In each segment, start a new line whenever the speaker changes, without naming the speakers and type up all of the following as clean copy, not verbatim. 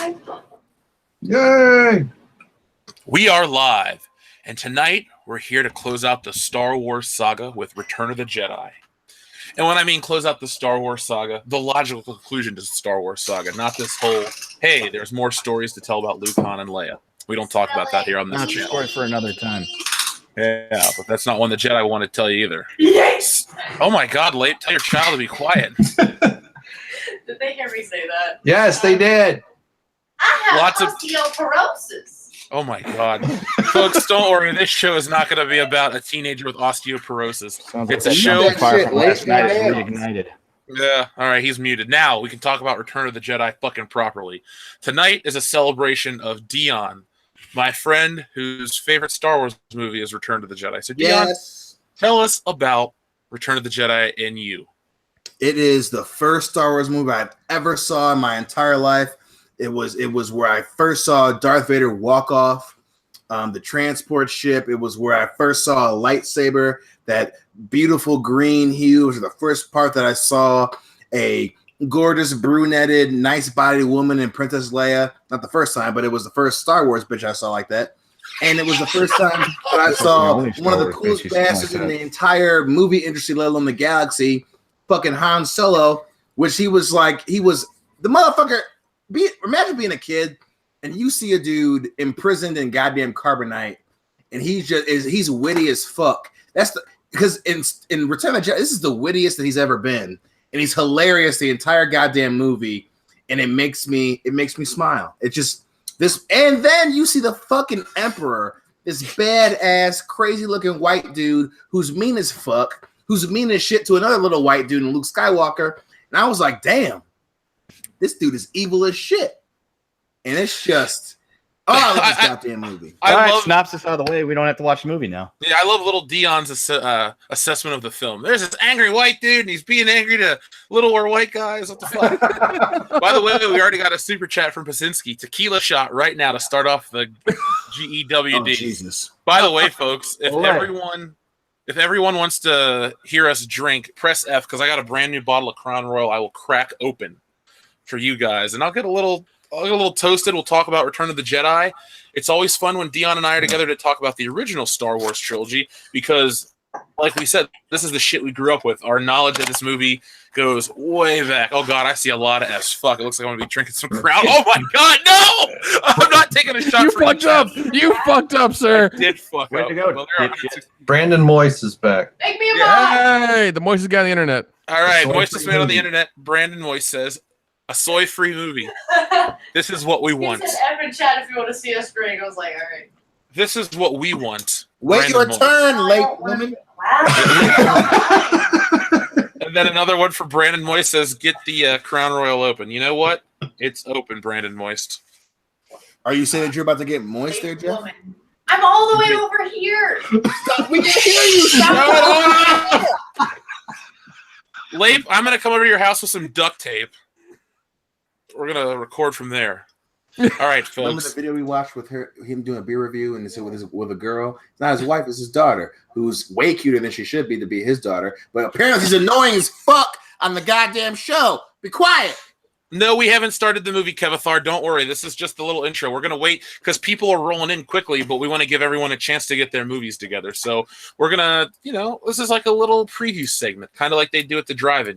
live?
Yay!
We are live, and tonight we're here to close out the Star Wars saga with Return of the Jedi. And when I mean close out the Star Wars saga, the logical conclusion to the Star Wars saga, not this whole, hey, there's more stories to tell about Luke, Han, and Leia. We don't talk about that here on this
Not a
channel.
story for another time.
Yeah, but that's not one the Jedi want to tell you either.
Yes!
Oh my God, Leia, tell your child to be quiet.
Did they hear me say that?
Yes, they did.
I have
Lots of-
osteoporosis.
Oh my God. Folks, don't worry. This show is not going to be about a teenager with osteoporosis.
Sounds
It's
like
a
the
show.
fire from last night is
Shit,
reignited.
Yeah, all right, he's muted. Now we can talk about Return of the Jedi fucking properly. Tonight is a celebration of Dion, my friend whose favorite Star Wars movie is Return of the Jedi. So Dion, tell us about Return of the Jedi and you.
It is the first Star Wars movie I've ever saw in my entire life. It was where I first saw Darth Vader walk off the transport ship. It was where I first saw a lightsaber, that beautiful green hue. It was the first part that I saw a gorgeous brunetted, nice-bodied woman in Princess Leia. Not the first time, but it was the first Star Wars bitch I saw like that. And it was the first time that I saw one of the coolest bastards in the entire movie industry, let alone the galaxy, fucking Han Solo, which he was the motherfucker. Imagine being a kid and you see a dude imprisoned in goddamn carbonite, and he's witty as fuck. Because in Return of the Jedi, this is the wittiest that he's ever been, and he's hilarious the entire goddamn movie, and it makes me smile. It just this, and then you see the fucking Emperor, this badass, crazy looking white dude who's mean as fuck, who's mean as shit to another little white dude, and Luke Skywalker, and I was like, damn. This dude is evil as shit. And it's just, I love this goddamn movie.
All right, synopsis out of the way. We don't have to watch the movie now.
Yeah, I love little Dion's assessment of the film. There's this angry white dude, and he's being angry to littler white guys. What the fuck? By the way, we already got a super chat from Pasinski. Tequila shot right now to start off the GEWD.
Oh, Jesus.
By the way, folks, if everyone wants to hear us drink, press F, because I got a brand new bottle of Crown Royal I will crack open for you guys, and I'll get a little toasted. We'll talk about Return of the Jedi. It's always fun when Dion and I are together to talk about the original Star Wars trilogy, because, like we said, this is the shit we grew up with. Our knowledge of this movie goes way back. Oh God, I see a lot of F's. Fuck, it looks like I'm gonna be drinking some Crown. Oh my God, no! I'm not taking a shot.
You fucked up, sir.
I did fuck
Way
up.
to go,
Well,
Brandon Moist is back.
Make me a mod!
Hey, the moistest guy on the internet.
all right,
Soy
moistest
free
man on the
movie.
internet, Brandon Moist says, a soy-free movie. This is what we
He
want.
said, Evan, chat if you want to see us drink. I was like, all right.
This is what we want.
Wait
Brandon
your
Moist.
turn, late woman.
Wow.
And then another one for Brandon Moist says, get the Crown Royal open. You know what? It's open, Brandon Moist.
Are you saying that you're about to get moist there, Jeff?
Woman. I'm all the way over here.
We can hear you. Stop.
Leif, I'm going to come over to your house with some duct tape. We're going to record from there. All right,
Remember the
folks.
video we watched with him doing a beer review, and it's with a girl? It's not his wife, it's his daughter, who's way cuter than she should be to be his daughter. But apparently he's annoying as fuck on the goddamn show. Be quiet.
No, we haven't started the movie, Kevathar. Don't worry. This is just the little intro. We're going to wait because people are rolling in quickly, but we want to give everyone a chance to get their movies together. So we're going to, this is like a little preview segment, kind of like they do at the drive-in,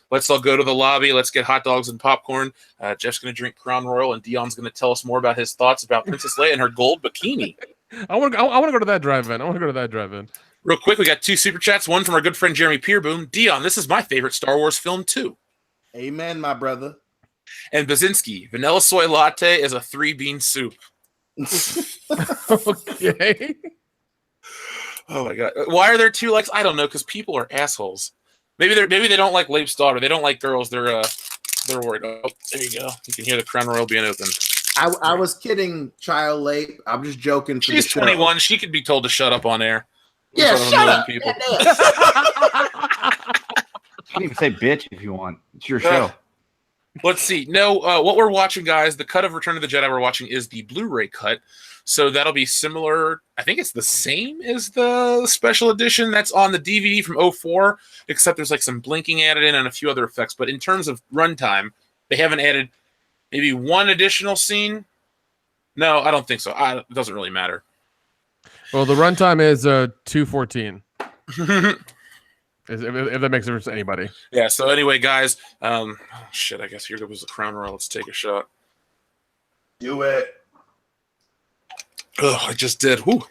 Let's all go to the lobby. Let's get hot dogs and popcorn. Jeff's going to drink Crown Royal, and Dion's going to tell us more about his thoughts about Princess Leia and her gold bikini.
I want to go to that drive-in.
Real quick, we got 2 super chats. One from our good friend Jeremy Peerboom. Dion, this is my favorite Star Wars film, too.
Amen, my brother.
And Basinski, vanilla soy latte is a 3-bean soup.
Okay.
Oh my God! Why are there 2 likes? I don't know, because people are assholes. Maybe they don't like Leif's daughter. They don't like girls. They're worried. Oh, there you go. You can hear the Crown Royal being open.
I was kidding, child late. I'm just joking. For
She's
the show.
21. She could be told to shut up on air.
Yeah,
In front of a
shut
million
up.
people.
You can even say bitch if you want. It's your show.
Let's see. No, what we're watching, guys, the cut of Return of the Jedi we're watching is the Blu-ray cut. So that'll be similar. I think it's the same as the special edition that's on the DVD from 2004, except there's like some blinking added in and a few other effects. But in terms of runtime, they haven't added maybe one additional scene. No, I don't think so. It doesn't really matter.
Well, the runtime is 2:14. If that makes a difference to anybody.
Yeah. So anyway, guys, shit. I guess here goes the crown royal. Let's take a shot.
Do it.
Oh, I just did. Whew.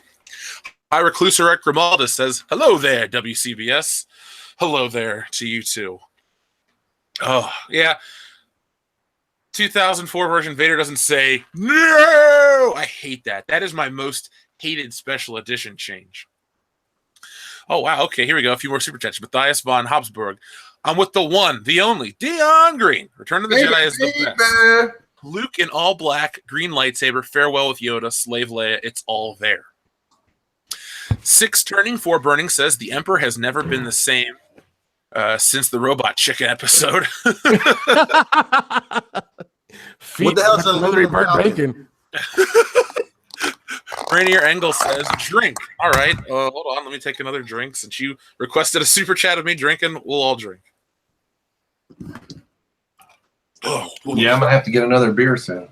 Hi, Recluser Grimalda says, "Hello there, WCBS. Hello there to you too." Oh yeah. 2004 version Vader doesn't say no. I hate that. That is my most hated special edition change. Oh wow. Okay, here we go. A few more super chats. Matthias von Habsburg. I'm with the one, the only Dion Green. Return of the Jedi is the best. Luke in all black, green lightsaber. Farewell with Yoda. Slave Leia. It's all there. 6 turning 4 burning says the Emperor has never been the same since the Robot Chicken episode.
What
the hell's a
Hillary Bird bacon?
Rainier Engel says, drink. All right. Hold on. Let me take another drink. Since you requested a super chat of me drinking, we'll all drink. Oh,
Yeah, I'm gonna have to get another beer soon.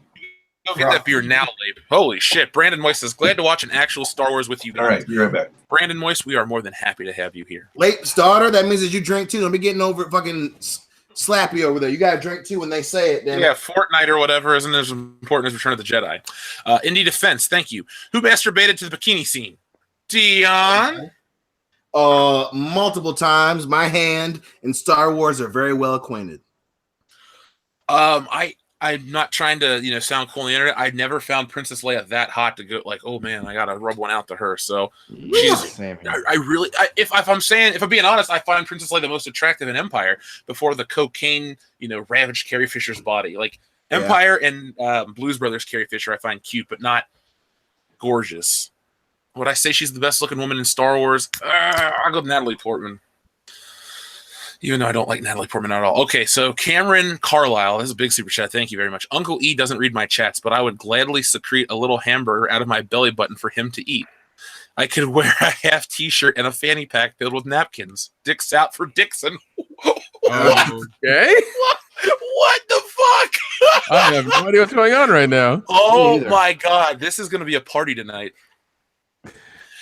Go get that beer now, Labe. Holy shit. Brandon Moist says, glad to watch an actual Star Wars with you guys.
All right, be right back.
Brandon Moist, we are more than happy to have you here.
Late starter. That means that you drink too. Don't be getting over fucking slappy over there. You gotta drink too when they say it. Damn
Yeah,
it.
Fortnite or whatever isn't as important as Return of the Jedi. Indie Defense, thank you. Who masturbated to the bikini scene? Dion?
Multiple times. My hand and Star Wars are very well acquainted.
I'm not trying to, sound cool on the internet. I never found Princess Leia that hot to go like, oh man, I gotta rub one out to her. So she's,
Same here.
if I'm being honest, I find Princess Leia the most attractive in Empire before the cocaine, ravaged Carrie Fisher's body. Like Empire and Blues Brothers Carrie Fisher, I find cute, but not gorgeous. Would I say she's the best looking woman in Star Wars? I'll go with Natalie Portman. Even though I don't like Natalie Portman at all. Okay, so Cameron Carlisle is a big super chat. Thank you very much. Uncle E doesn't read my chats, but I would gladly secrete a little hamburger out of my belly button for him to eat. I could wear a half t-shirt and a fanny pack filled with napkins. Dicks out for Dixon. What?
Okay.
What the fuck?
I have no idea what's going on right now.
Oh my god, this is going to be a party tonight.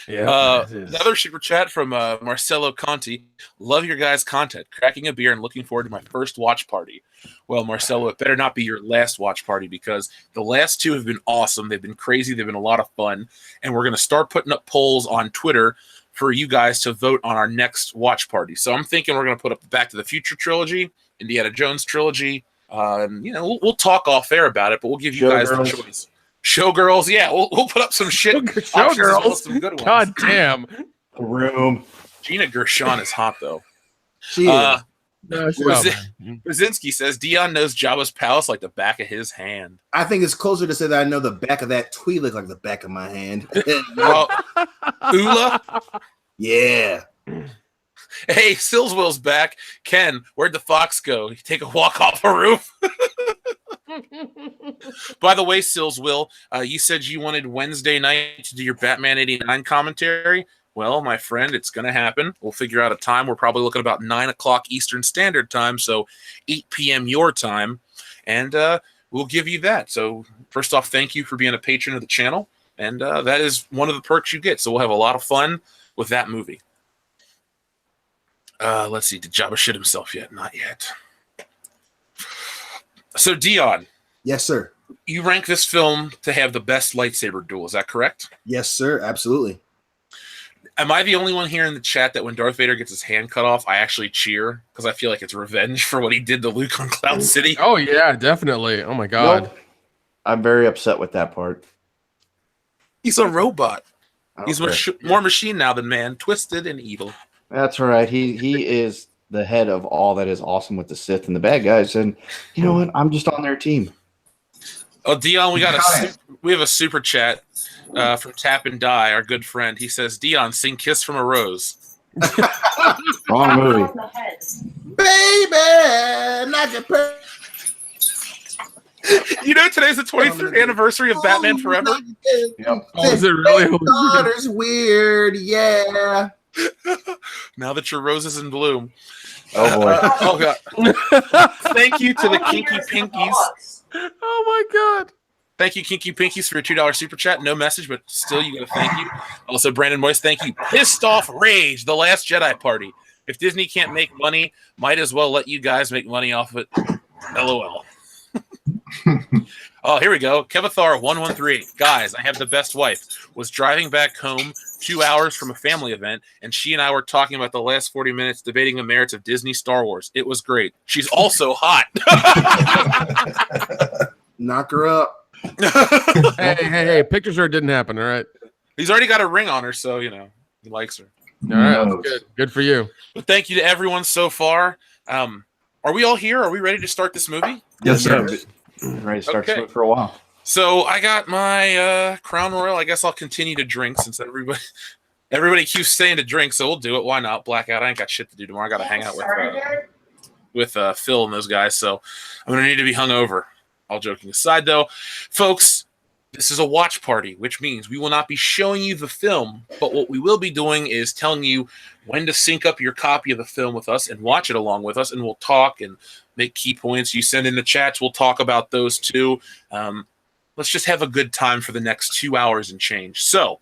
Yeah.
Another super chat from Marcelo Conti. Love your guys' content. Cracking a beer and looking forward to my first watch party. Well, Marcelo, it better not be your last watch party because the last 2 have been awesome. They've been crazy. They've been a lot of fun. And we're going to start putting up polls on Twitter for you guys to vote on our next watch party. So I'm thinking we're going to put up the Back to the Future trilogy, Indiana Jones trilogy. We'll talk off air about it, but we'll give you guys the choice. Showgirls, yeah, we'll put up some shit.
Showgirls,
some good ones.
God damn.
The Room.
Gina Gershon is hot though.
She is.
Brzezinski says Dion knows Jabba's palace like the back of his hand.
I think it's closer to say that I know the back of that tweet look like the back of my hand.
Well, Ula,
Yeah.
hey, Silswill's back. Ken, where'd the fox go? You take a walk off a roof. By the way, Silswill, you said you wanted Wednesday night to do your Batman 89 commentary. Well, my friend, it's going to happen. We'll figure out a time. We're probably looking about 9 o'clock Eastern Standard Time, so 8 p.m. your time, and we'll give you that. So first off, thank you for being a patron of the channel, and that is one of the perks you get. So we'll have a lot of fun with that movie. Let's see. Did Jabba shit himself yet? Not yet. So, Dion.
Yes, sir.
You rank this film to have the best lightsaber duel. Is that correct?
Yes, sir. Absolutely.
Am I the only one here in the chat that when Darth Vader gets his hand cut off, I actually cheer because I feel like it's revenge for what he did to Luke on Cloud City?
Oh, yeah, definitely. Oh, my God.
Nope. I'm very upset with that part.
He's a robot.
I don't
He's
care.
more machine now than man, twisted and evil.
That's right. He is the head of all that is awesome with the Sith and the bad guys. And you know what? I'm just on their team.
Oh, Dion, we have a super chat from Tap and Die, our good friend. He says, Dion, sing Kiss from a Rose.
Wrong movie.
On the head.
Baby, not your
You know, today's the 23rd anniversary of Batman Forever.
Yep.
Oh, is it really?
Daughter's weird, yeah.
Now that your rose is in bloom.
Oh boy.
Oh god. Thank you to the Kinky Pinkies.
Oh my god.
Thank you, Kinky Pinkies, for your $2 super chat. No message, but still, you got to thank you. Also, Brandon Moist, thank you. Pissed Off Rage, The Last Jedi Party. If Disney can't make money, might as well let you guys make money off of it. LOL. Oh, here we go. Kevathar113. Guys, I have the best wife. Was driving back home 2 hours from a family event, and she and I were talking about the last 40 minutes debating the merits of Disney Star Wars. It was great. She's also hot.
Knock her up.
Hey, pictures her didn't happen, all right?
He's already got a ring on her, so, he likes her.
All right,
knows?
that's good for you.
But thank you to everyone so far. Are we all here? Are we ready to start this movie?
Yes, sir.
Ready to start
Okay.
for a while.
So I got my Crown Royal. I guess I'll continue to drink since everybody keeps saying to drink, so we'll do it. Why not? Blackout. I ain't got shit to do tomorrow. I got to hang out with Phil and those guys, so I'm going to need to be hungover. All joking aside, though, folks, this is a watch party, which means we will not be showing you the film, but what we will be doing is telling you when to sync up your copy of the film with us and watch it along with us, and we'll talk and make key points. You send in the chats, we'll talk about those too. Let's just have a good time for the next 2 hours and change. So,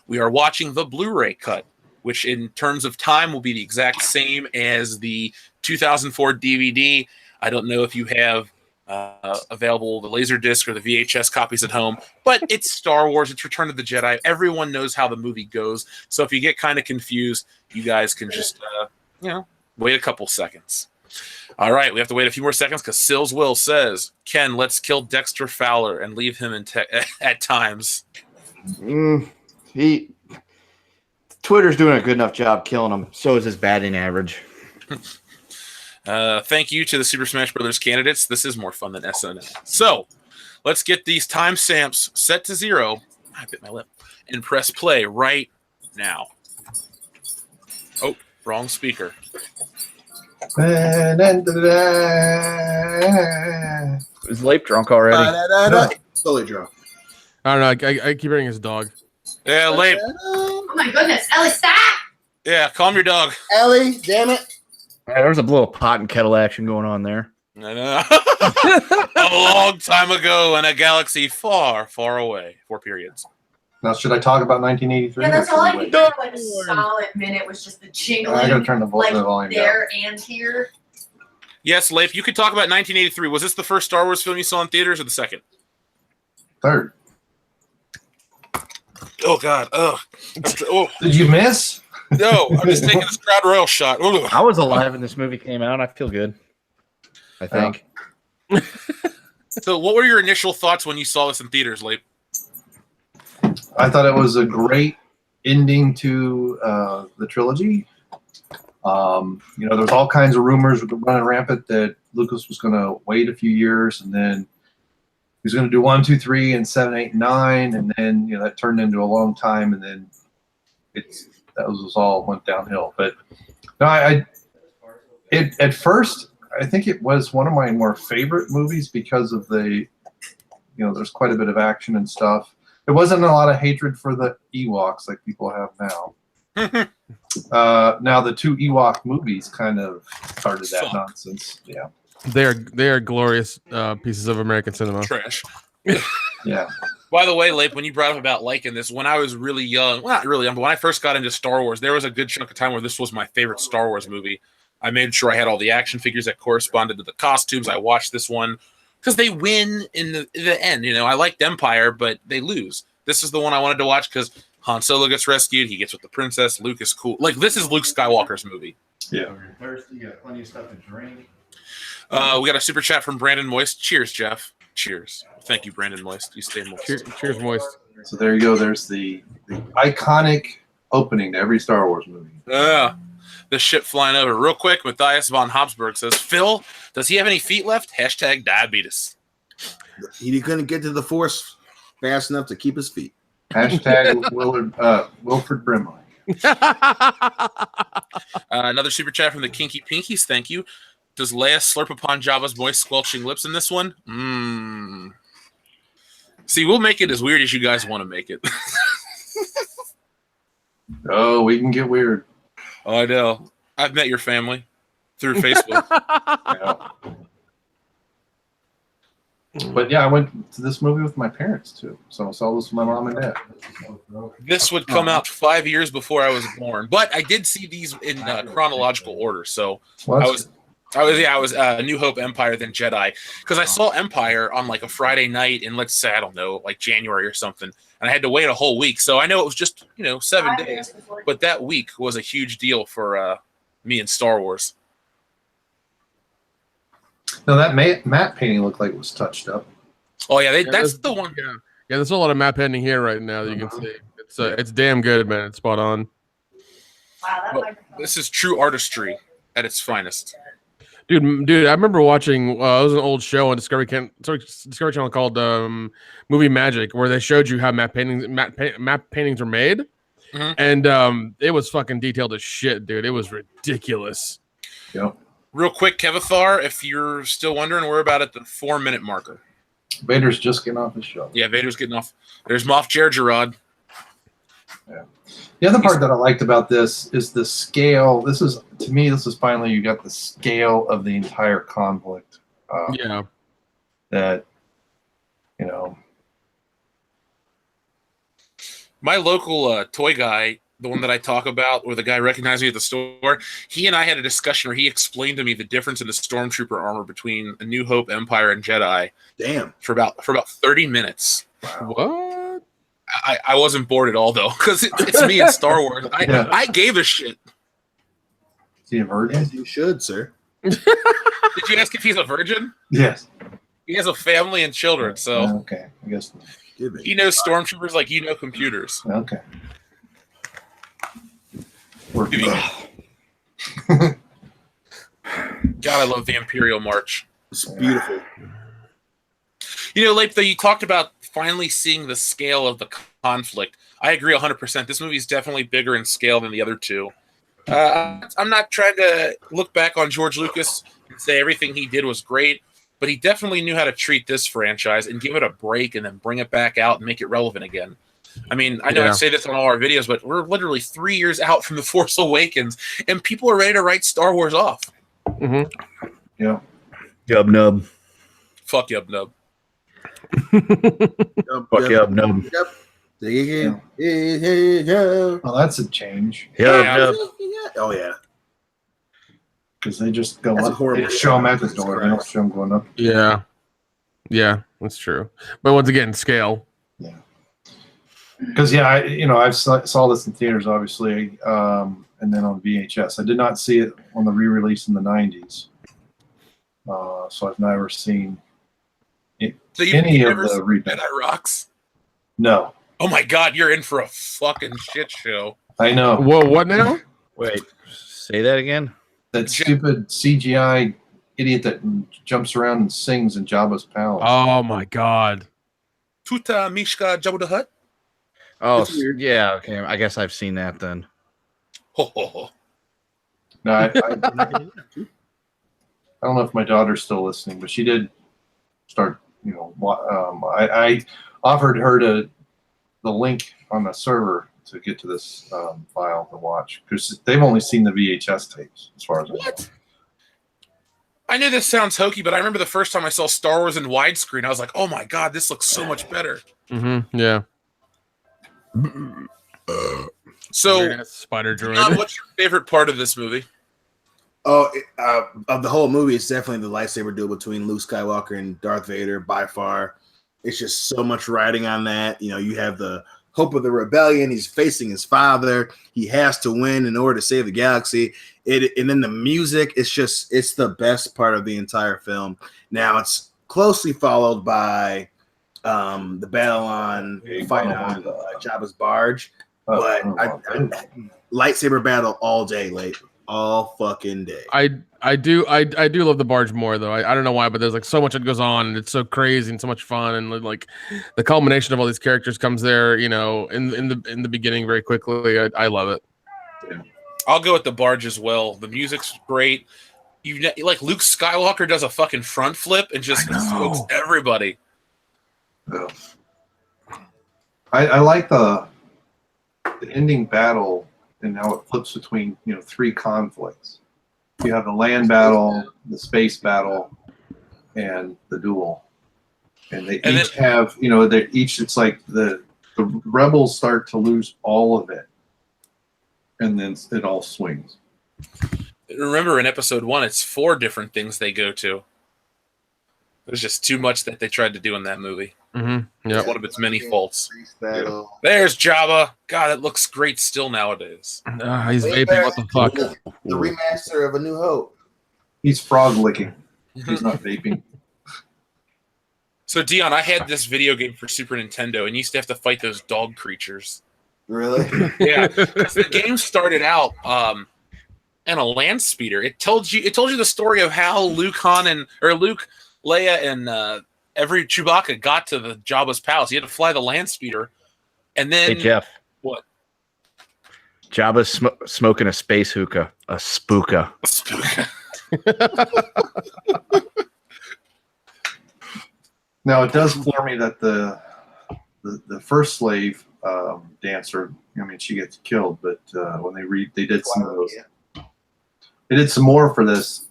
we are watching the Blu-ray cut, which in terms of time will be the exact same as the 2004 DVD. I don't know if you have available the Laserdisc or the VHS copies at home, but it's Star Wars, it's Return of the Jedi. Everyone knows how the movie goes, so if you get kind of confused, you guys can just wait a couple seconds. All right, we have to wait a few more seconds because Sills Will says, Ken, let's kill Dexter Fowler and leave him at times.
Twitter's doing a good enough job killing him. So is his batting average.
Thank you to the Super Smash Brothers candidates. This is more fun than SNL. So, let's get these timestamps set to 0. I bit my lip. And press play right now. Oh, wrong speaker.
Is Leip drunk already?
Slowly drunk.
I don't know. I keep hearing his dog.
Yeah, Leip.
Oh my goodness, Ellie, stop!
Yeah, calm your dog.
Ellie, damn it.
Yeah, there was a little pot and kettle action going on there.
A long time ago in a galaxy far, far away. 4 periods.
Now, should I talk about 1983?
Yeah, that's all I could
do.
hear. Like a solid minute was just the jingling.
I gotta turn the volume down.
There and here.
Yes, Leif, you could talk about 1983. Was this the first Star Wars film you saw in theaters or the second?
Third.
Oh, God. Oh.
Did you miss?
No, I'm just taking this Crown Royal shot. Ugh.
I was alive when this movie came out. I feel good. I think.
So, what were your initial thoughts when you saw this in theaters, Leif?
I thought it was a great ending to the trilogy. There was all kinds of rumors running rampant that Lucas was going to wait a few years and then he was going to do 1, 2, 3, and 7, 8, and 9, and then that turned into a long time, and then that was all went downhill. But no, at first I think it was one of my more favorite movies because of there's quite a bit of action and stuff. There wasn't a lot of hatred for the Ewoks like people have now. Now the 2 Ewok movies kind of started that nonsense. Yeah,
They are glorious pieces of American cinema.
Trash.
yeah.
By the way, Leif, when you brought up about liking this, when I was really young, well, not really young, but when I first got into Star Wars, there was a good chunk of time where this was my favorite Star Wars movie. I made sure I had all the action figures that corresponded to the costumes. I watched this one because they win in the end. I liked Empire, but they lose. This is the one I wanted to watch because Han Solo gets rescued. He gets with the princess. Luke is cool. Like, this is Luke Skywalker's movie.
Yeah.
Thirsty, you got plenty of stuff to drink.
We got a super chat from Brandon Moist. Cheers, Jeff. Cheers. Thank you, Brandon Moist. You stay moist.
Cheers, Moist.
So there you go. There's the iconic opening to every Star Wars movie.
The ship flying over. Real quick, Matthias von Habsburg says, Phil, does he have any feet left? # diabetes.
He couldn't get to the Force fast enough to keep his feet.
# Wilford Brimley.
Another super chat from the Kinky Pinkies. Thank you. Does Leia slurp upon Jabba's moist, squelching lips in this one? See, we'll make it as weird as you guys want to make it.
Oh, we can get weird.
Oh, I know. I've met your family through Facebook.
Yeah. But yeah, I went to this movie with my parents too. So I saw this with my mom and dad.
This would come out 5 years before I was born, but I did see these in chronological order. So
Well,
I was New Hope, Empire, then Jedi, because I saw Empire on like a Friday night in, let's say, I don't know, like January or something, and I had to wait a whole week. So I know it was just 7 days, but that week was a huge deal for me and Star Wars.
no, that matte painting looked like it was touched up.
Oh yeah, that's the one.
Yeah, there's a lot of map ending here right now that you can see. It's damn good, man. It's spot on.
Wow,
Well, this is true artistry at its finest.
Dude, I remember watching. It was an old show on Discovery Channel called Movie Magic, where they showed you how map paintings are made, and it was fucking detailed as shit, dude. It was ridiculous.
Yep.
Real quick, Kevithar, if you're still wondering, we're about at the 4-minute marker.
Vader's just getting off his show.
Yeah, Vader's getting off. There's Moff Jerjerrod.
Yeah. The other part that I liked about this is the scale. This is finally you got the scale of the entire conflict.
Yeah.
That
My local toy guy, the one that I talk about, where the guy recognized me at the store, he and I had a discussion where he explained to me the difference in the Stormtrooper armor between A New Hope, Empire, and Jedi.
Damn.
For about 30 minutes.
What?
I wasn't bored at all though, because it's me and Star Wars. I gave a shit.
Is he a virgin?
As you should, sir.
Did you ask if he's a virgin?
Yes.
He has a family and children, so
Okay, I guess.
he knows stormtroopers like you know computers.
Okay.
God, I love the Imperial March.
It's beautiful.
Leip, though, you talked about finally seeing the scale of the conflict. I agree 100%. This movie is definitely bigger in scale than the other two. I'm not trying to look back on George Lucas and say everything he did was great, but he definitely knew how to treat this franchise and give it a break and then bring it back out and make it relevant again. I mean, I know I say this on all our videos, but we're literally 3 years out from The Force Awakens, and people are ready to write Star Wars off.
Mm-hmm.
Yeah.
Yub nub.
Fuck Yub Nub.
Fuck yub nub.
Well, that's a change.
Yub nub.
Oh yeah.
Because they just go
That's a
up.
horrible
They just show them at the
shot.
door. They don't show them going up.
Yeah, that's true. But once again, scale.
Yeah. Because I saw this in theaters, obviously, and then on VHS. I did not see it on the re-release in the '90s, so I've never seen
So
any of
never
the
seen
remakes.
Jedi Rocks?
No,
Oh my God, you're in for a fucking shit show.
I know
Whoa, what now?
Wait, say that again.
that stupid CGI idiot that jumps around and sings in Jabba's palace.
Oh my God.
Tuta Mishka Jabba the Hutt?
Oh,
It's weird.
yeah. Okay, I guess I've seen that then.
Ho, ho, ho.
No, I don't know if my daughter's still listening, but she did start. I offered her the link on the server to get to this file to watch because they've only seen the VHS tapes as far as I know.
What? I know this sounds hokey, but I remember the first time I saw Star Wars in widescreen, I was like, oh my God, this looks so much better.
Mm-hmm. Yeah.
So,
Spider droid.
what's your favorite part of this movie?
Oh, of the whole movie, it's definitely the lightsaber duel between Luke Skywalker and Darth Vader by far. It's just so much riding on that. You have the hope of the rebellion. He's facing his father. He has to win in order to save the galaxy. And then the music, it's the best part of the entire film. Now, it's closely followed by the battle on Jabba's barge. But lightsaber battle all day, all fucking day.
I do love the barge more though. I don't know why, but there's like so much that goes on and it's so crazy and so much fun and like the culmination of all these characters comes there, in the beginning very quickly. I love it.
I'll go with the barge as well. The music's great. Like Luke Skywalker does a fucking front flip and just smokes everybody.
I like the the ending battle and how it flips between 3 conflicts. You have the land battle, the space battle, and the duel. And they each have, they each. It's like the rebels start to lose all of it, and then it all swings.
Remember, in episode 1, it's 4 different things they go to. There's just too much that they tried to do in that movie.
Mm-hmm.
It's one of its many faults.
Battle.
There's Jabba. God, it looks great still nowadays.
He's vaping. What the fuck?
The remaster of A New Hope.
He's frog licking. He's not vaping.
So, Dion, I had this video game for Super Nintendo, and you used to have to fight those dog creatures.
Really?
Yeah, because the game started out in a land speeder. It told you the story of how Luke, Leia, and every Chewbacca got to the Jabba's palace. You had to fly the land speeder, and then
Hey Jeff,
what?
Jabba's smoking a space hookah, a spooka.
Now it does floor me that the first slave dancer. I mean, she gets killed, but when they did some of those. They did some more for this.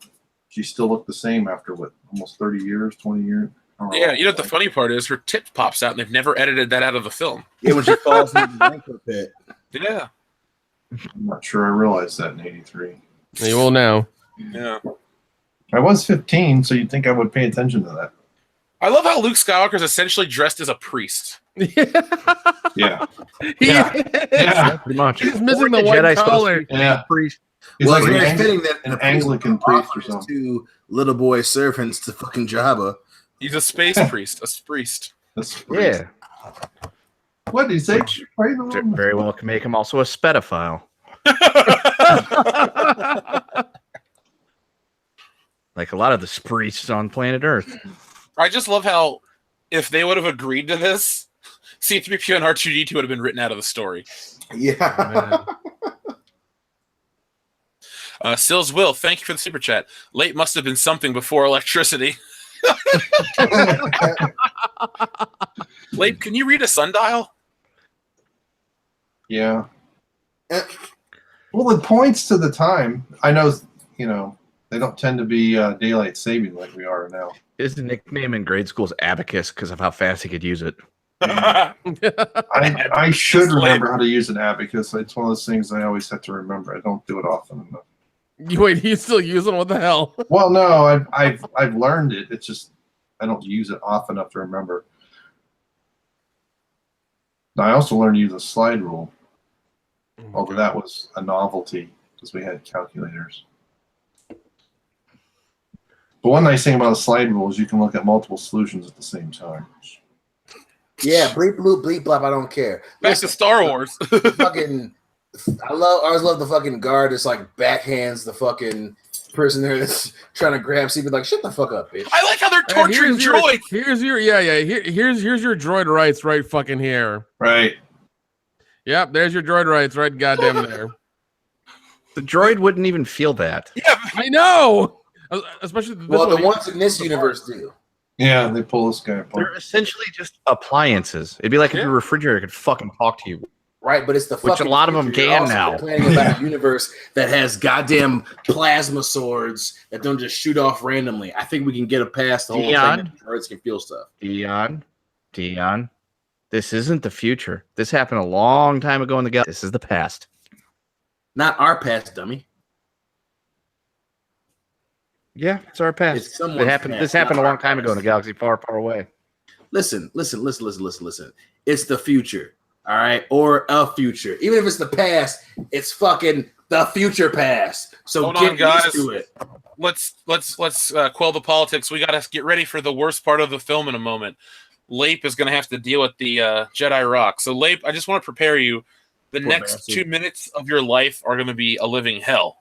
She still looked the same after almost 30 years, 20 years.
Yeah, you know what the funny part is? Her tip pops out, and they've never edited that out of the film.
Yeah, when she falls into the anchor pit.
Yeah.
I'm not sure I realized that in '83.
You will now.
Yeah.
I was 15, so you'd think I would pay attention to that.
I love how Luke Skywalker is essentially dressed as a priest.
Yeah.
Yeah.
Pretty much.
He's missing the white collar.
Yeah.
Priest.
He's
Well,
like
it's very fitting that
an Anglican priest or something.
2 little boy servants to fucking Jabba.
He's a space priest. A priest.
Yeah.
What did he say? Pray the Lord.
Very well can make him also a pedophile. Like a lot of the priests on planet Earth.
I just love how if they would have agreed to this, C-3PO and R2-D2 would have been written out of the story.
Yeah.
Sills Will, thank you for the super chat. Late must have been something before electricity. Late, can you read a sundial?
Yeah. Well, it points to the time. I know, they don't tend to be daylight saving like we are now.
His nickname in grade school is Abacus because of how fast he could use it.
I should remember how to use an abacus. It's one of those things I always have to remember. I don't do it often enough.
Wait, you still using? What the hell?
Well, no, I've learned it. It's just I don't use it often enough to remember. I also learned to use a slide rule, although that was a novelty because we had calculators. But one nice thing about a slide rule is you can look at multiple solutions at the same time.
Yeah, bleep bloop, bleep blop, I don't care.
Back to Star Wars.
I always love the fucking guard that's like backhands the fucking prisoner that's trying to grab Steve, like, shut the fuck up, bitch.
I like how they're torturing droids.
Here's your here's your droid rights right fucking here.
Right.
Yep, there's your droid rights right goddamn there.
The droid wouldn't even feel that.
Yeah,
I know. Especially
the ones in this universe do.
Yeah, they pull this guy apart.
They're essentially just appliances. It'd be like if your refrigerator could fucking talk to you.
Right, but it's the
which a lot of them can now.
Complaining about a universe that has goddamn plasma swords that don't just shoot off randomly. I think we can get past the whole thing that droids can feel stuff.
Dion, this isn't the future. This happened a long time ago in the galaxy. This is the past.
Not our past, dummy.
Yeah, it's our past.
It's
it happened.
past,
this happened a long time
past.
ago in a galaxy far, far away.
Listen. It's the future, all right, or a future. Even if it's the past, it's fucking the future past. So
hold
get
on, guys.
used to it.
Let's quell the politics. We got to get ready for the worst part of the film in a moment. Lape is going to have to deal with the Jedi rock. So Lape, I just want to prepare you. The next 2 minutes of your life are going to be a living hell.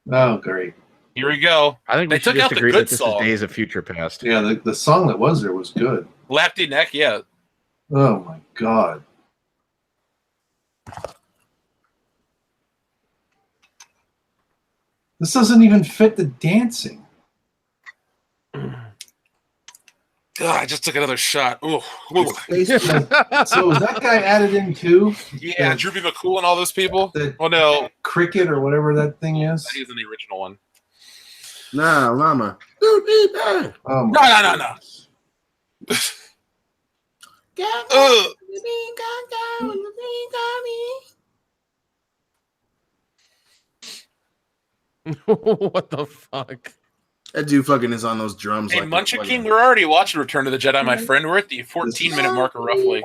Oh, great.
Here we go.
I think we should just agree that this is Days of Future Past.
Yeah, the song that was there was good.
Lapty Neck, yeah.
Oh, my God. This doesn't even fit the dancing.
God, I just took another shot. Ooh. Ooh.
So was that guy added in too?
Yeah, Droopy McCool and all those people. Oh no,
Cricket or whatever that thing is.
he's in the original one.
Nah, Llama.
Oh
No. Ugh.
What the fuck?
That dude fucking is on those drums.
Hey,
like
Munchkin King, we're already watching Return of the Jedi, my friend. We're at the 14-minute marker, roughly.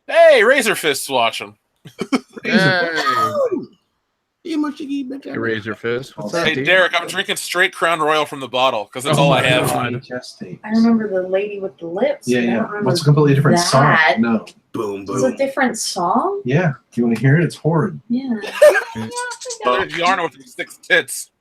Hey, Razor Fist's watching.
Hey, Razor Fist. What's up,
Hey,
dude?
Derek, I'm drinking straight Crown Royal from the bottle because that's all I have.
I remember the lady with the lips.
Yeah,
I don't
yeah.
remember
What's a completely different
that.
song? No.
Boom,
It's a
boom.
different song?
Yeah. Do you want to hear it? It's horrid.
Yeah.
Yarn with 6 tits.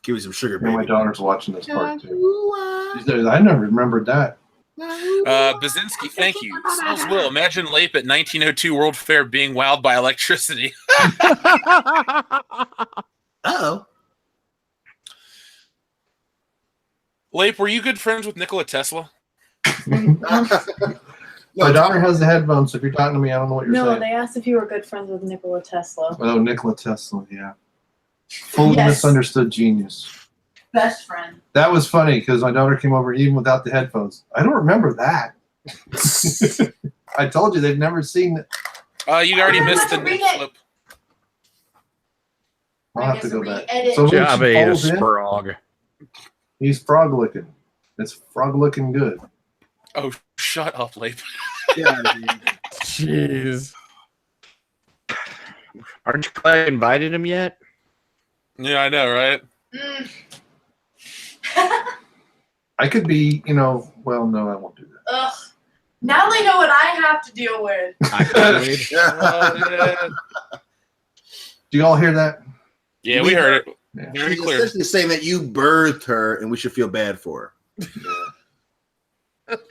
Give me some sugar,
Yeah, my
baby.
daughter's watching this part too. She says, I never remembered that.
Bazinski, thank you. Smells Will. Imagine Lape at 1902 World Fair being wowed by electricity.
Uh-oh.
Lape, were you good friends with Nikola Tesla?
My daughter has the headphones, so if you're talking to me, I don't know what you're
No,
saying.
they asked if you were good friends with Nikola Tesla.
Oh, Nikola Tesla, yeah. Fully
Yes.
misunderstood genius.
Best friend.
That was funny because my daughter came over even without the headphones. I don't remember that. I told you they've never seen it.
You already missed the
Read
new
it.
flip.
I'll have to go back.
Re-edit.
So when she
Jabba ate a
falls in,
sprog.
he's frog looking. It's frog looking good.
Oh, shut up, Lape.
Jeez.
Aren't you glad I invited him yet?
Yeah, I know, right?
I could be, well, no, I won't do that.
Ugh. Now they know what I have to deal with.
Do you all hear that?
Yeah, we heard it.
Yeah.
Very
She's
clear.
essentially saying that you birthed her and we should feel bad for her.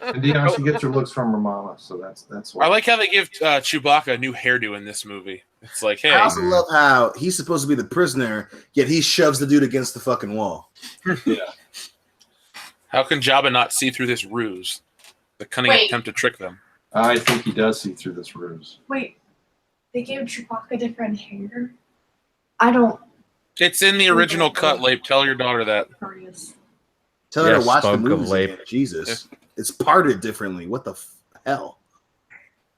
And Dion, she gets her looks from her mama, so that's why.
I like how they give Chewbacca a new hairdo in this movie. It's like, hey,
I also love how he's supposed to be the prisoner, yet he shoves the dude against the fucking wall.
Yeah.
how can Jabba not see through this ruse? The cunning
Wait.
attempt to trick them.
I think he does see through this ruse.
Wait, they gave Chewbacca different hair? I don't.
It's in the original cut, Lape. Tell your daughter that.
Tell her
Yes,
to watch the
spoke of
movies
late.
again. Jesus. It's parted differently. What the hell?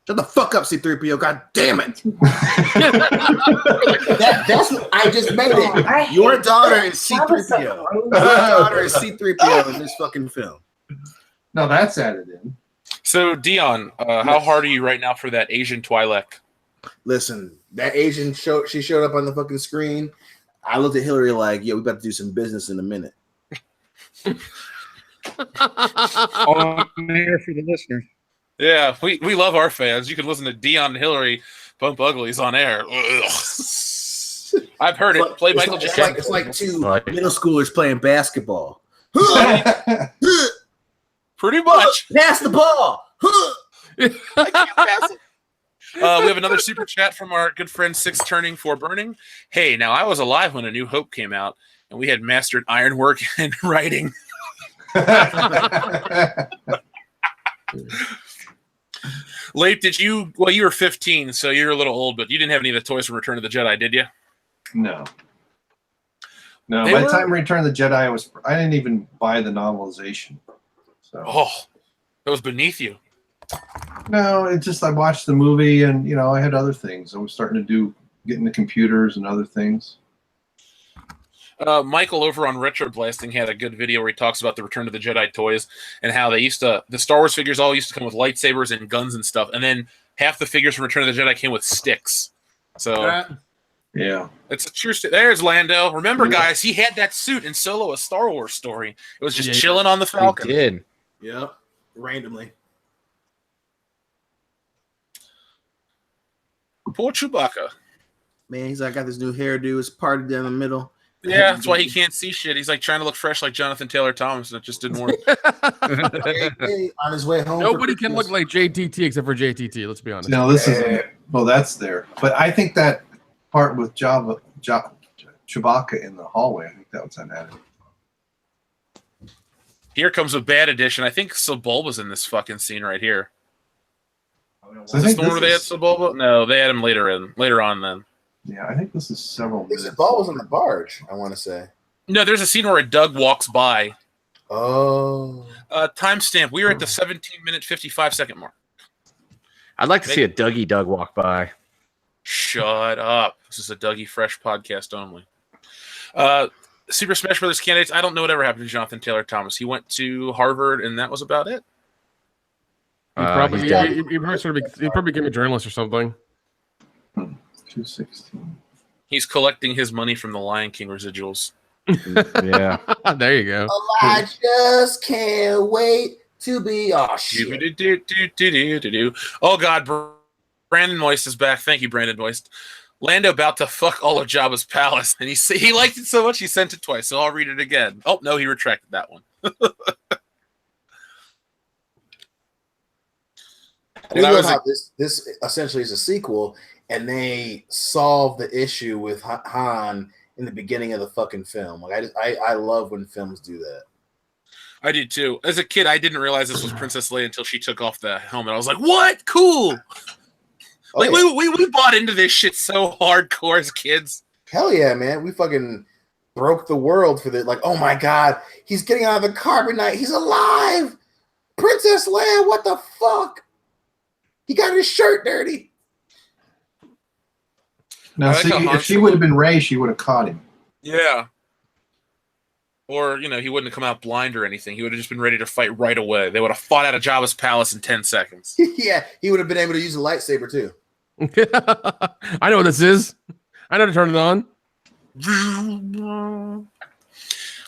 Shut the fuck up, C-3PO. God damn it. That's what I just made
Oh, I
it.
hate
Your daughter
that.
is
That was so
C-3PO.
gross.
Your daughter is C-3PO in this fucking film.
No, that's added in.
So, Dion, how hard are you right now for that Asian Twi'lek?
Listen, that Asian she showed up on the fucking screen. I looked at Hillary like, yeah, we about to do some business in a minute.
On there for the listeners.
Yeah, we love our fans. You can listen to Dion and Hillary bump uglies on air. Ugh. I've heard it. Play Michael Jackson.
It's like two
Like-
middle schoolers playing basketball.
Pretty much.
Pass the ball.
I can't pass it. We have another super chat from our good friend Six Turning for Burning. Hey, now I was alive when A New Hope came out, and we had mastered ironwork and writing. Lape, did you? Well, you were 15, so you're a little old, but you didn't have any of the toys from Return of the Jedi, did you?
No. No,
They
by the
were-
time Return of the Jedi, I didn't even buy the novelization. So
Oh, that was beneath you.
no, it just I watched the movie and I had other things. I was starting to get into computers and other things.
Michael over on Retro Blasting had a good video where he talks about the Return of the Jedi toys and how the Star Wars figures all used to come with lightsabers and guns and stuff, and then half the figures from Return of the Jedi came with sticks. So
Yeah.
it's a true. There's Lando. Remember,
Yeah.
guys, he had that suit in Solo: A Star Wars Story. It was just
Yeah.
chilling on the
He
Falcon.
did.
Yep. Randomly.
Poor Chewbacca.
Man, he's like, I got this new hairdo. It's parted down the middle.
Yeah, that's why he can't see shit. He's like trying to look fresh like Jonathan Taylor Thomas, and it just didn't work.
Hey, on his way home.
Nobody
for
can
Christmas.
look like JTT except for JTT. Let's be honest.
No, this is that's there. But I think that part with Chewbacca in the hallway, I think that was unadded.
Here comes a bad addition. I think Sebulba's in this fucking scene right here.
So
Is this the one where they had Sebulba? No, they had him later on. Then.
Yeah, I think this is several minutes.
The ball was on the barge, I want to say.
No, there's a scene where a Doug walks by.
Oh.
Timestamp. We are at the 17-minute 55-second mark.
I'd like to see a Dougie Doug walk by.
Shut up. This is a Dougie Fresh podcast only. Super Smash Brothers candidates. I don't know whatever happened to Jonathan Taylor Thomas. He went to Harvard, and that was about it.
He probably became a journalist or something.
216.
He's collecting his money from the Lion King residuals.
Yeah.
There you go.
I just can't wait to be. Oh, shit.
Oh, God. Brandon Moist is back. Thank you, Brandon Moist. Lando about to fuck all of Jabba's palace, and he liked it so much he sent it twice, so I'll read it again. Oh, no, he retracted that one.
I do love how this essentially is a sequel, and they solve the issue with Han in the beginning of the fucking film. Like I love when films do that.
I do too. As a kid, I didn't realize this was Princess Leia until she took off the helmet. I was like, "What? Cool!"
Oh,
like we bought into this shit so hardcore as kids.
Hell yeah, man! We fucking broke the world for the like. Oh my god, he's getting out of the carbonite. He's alive. Princess Leia, what the fuck? He got his shirt dirty.
Now, see, if she would have been Rey, she would have caught him.
Yeah. Or, he wouldn't have come out blind or anything. He would have just been ready to fight right away. They would have fought out of Jabba's palace in 10 seconds.
Yeah, he would have been able to use a lightsaber too.
I know what this is. I know to turn it on.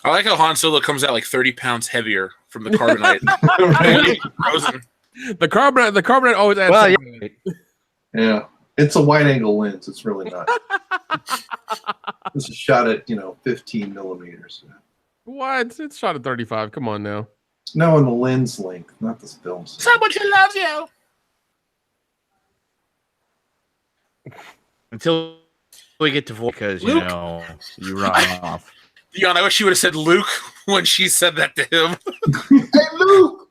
I like how Han Solo comes out like 30 pounds heavier from the carbonite. Frozen.
The carbonite always adds.
Well,
Yeah, it's a wide-angle lens. It's really not. This is shot at 15 millimeters.
What? It's shot at 35. Come on now.
No, in the lens length, not the film.
Somebody loves you.
Until we get to voice, because you run off.
Dion, I wish you would have said Luke when she said that to him.
Hey, Luke!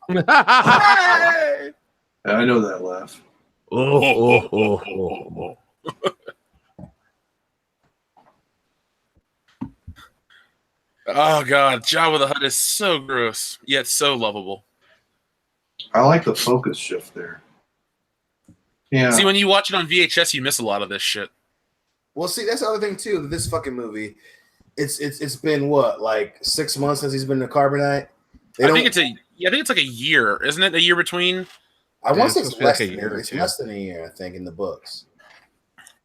Hey!
I know that laugh.
Oh.
Oh God, Jabba the Hutt is so gross, yet so lovable.
I like the focus shift there. Yeah.
See, when you watch it on VHS, you miss a lot of this shit.
Well, see, that's the other thing too. This fucking movie, it's been what, like 6 months since he's been to Carbonite.
I think it's like a year, isn't it? A year between.
I want to say
it's
it's less
like a
than
year or
it's
two.
less than a year, I think, in the books.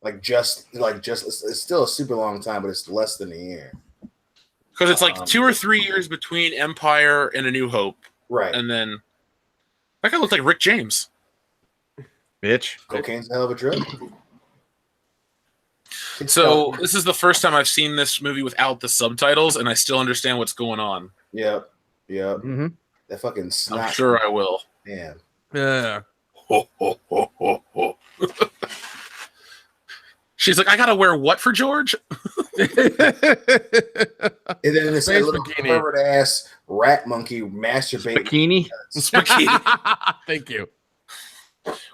It's still a super long time, but it's less than a year.
Because it's like 2 or 3 years between Empire and A New Hope,
Right.
and then that guy looked like Rick James.
Bitch.
Cocaine's a hell of a drug.
So this is the first time I've seen this movie without the subtitles, and I still understand what's going on.
Yep.
Mm-hmm.
That fucking snot.
I'm sure I will.
Man.
Yeah.
She's like, I gotta wear what for George?
And then this
Space
little
bikini.
pervert ass rat monkey masturbating.
Bikini.
Thank you.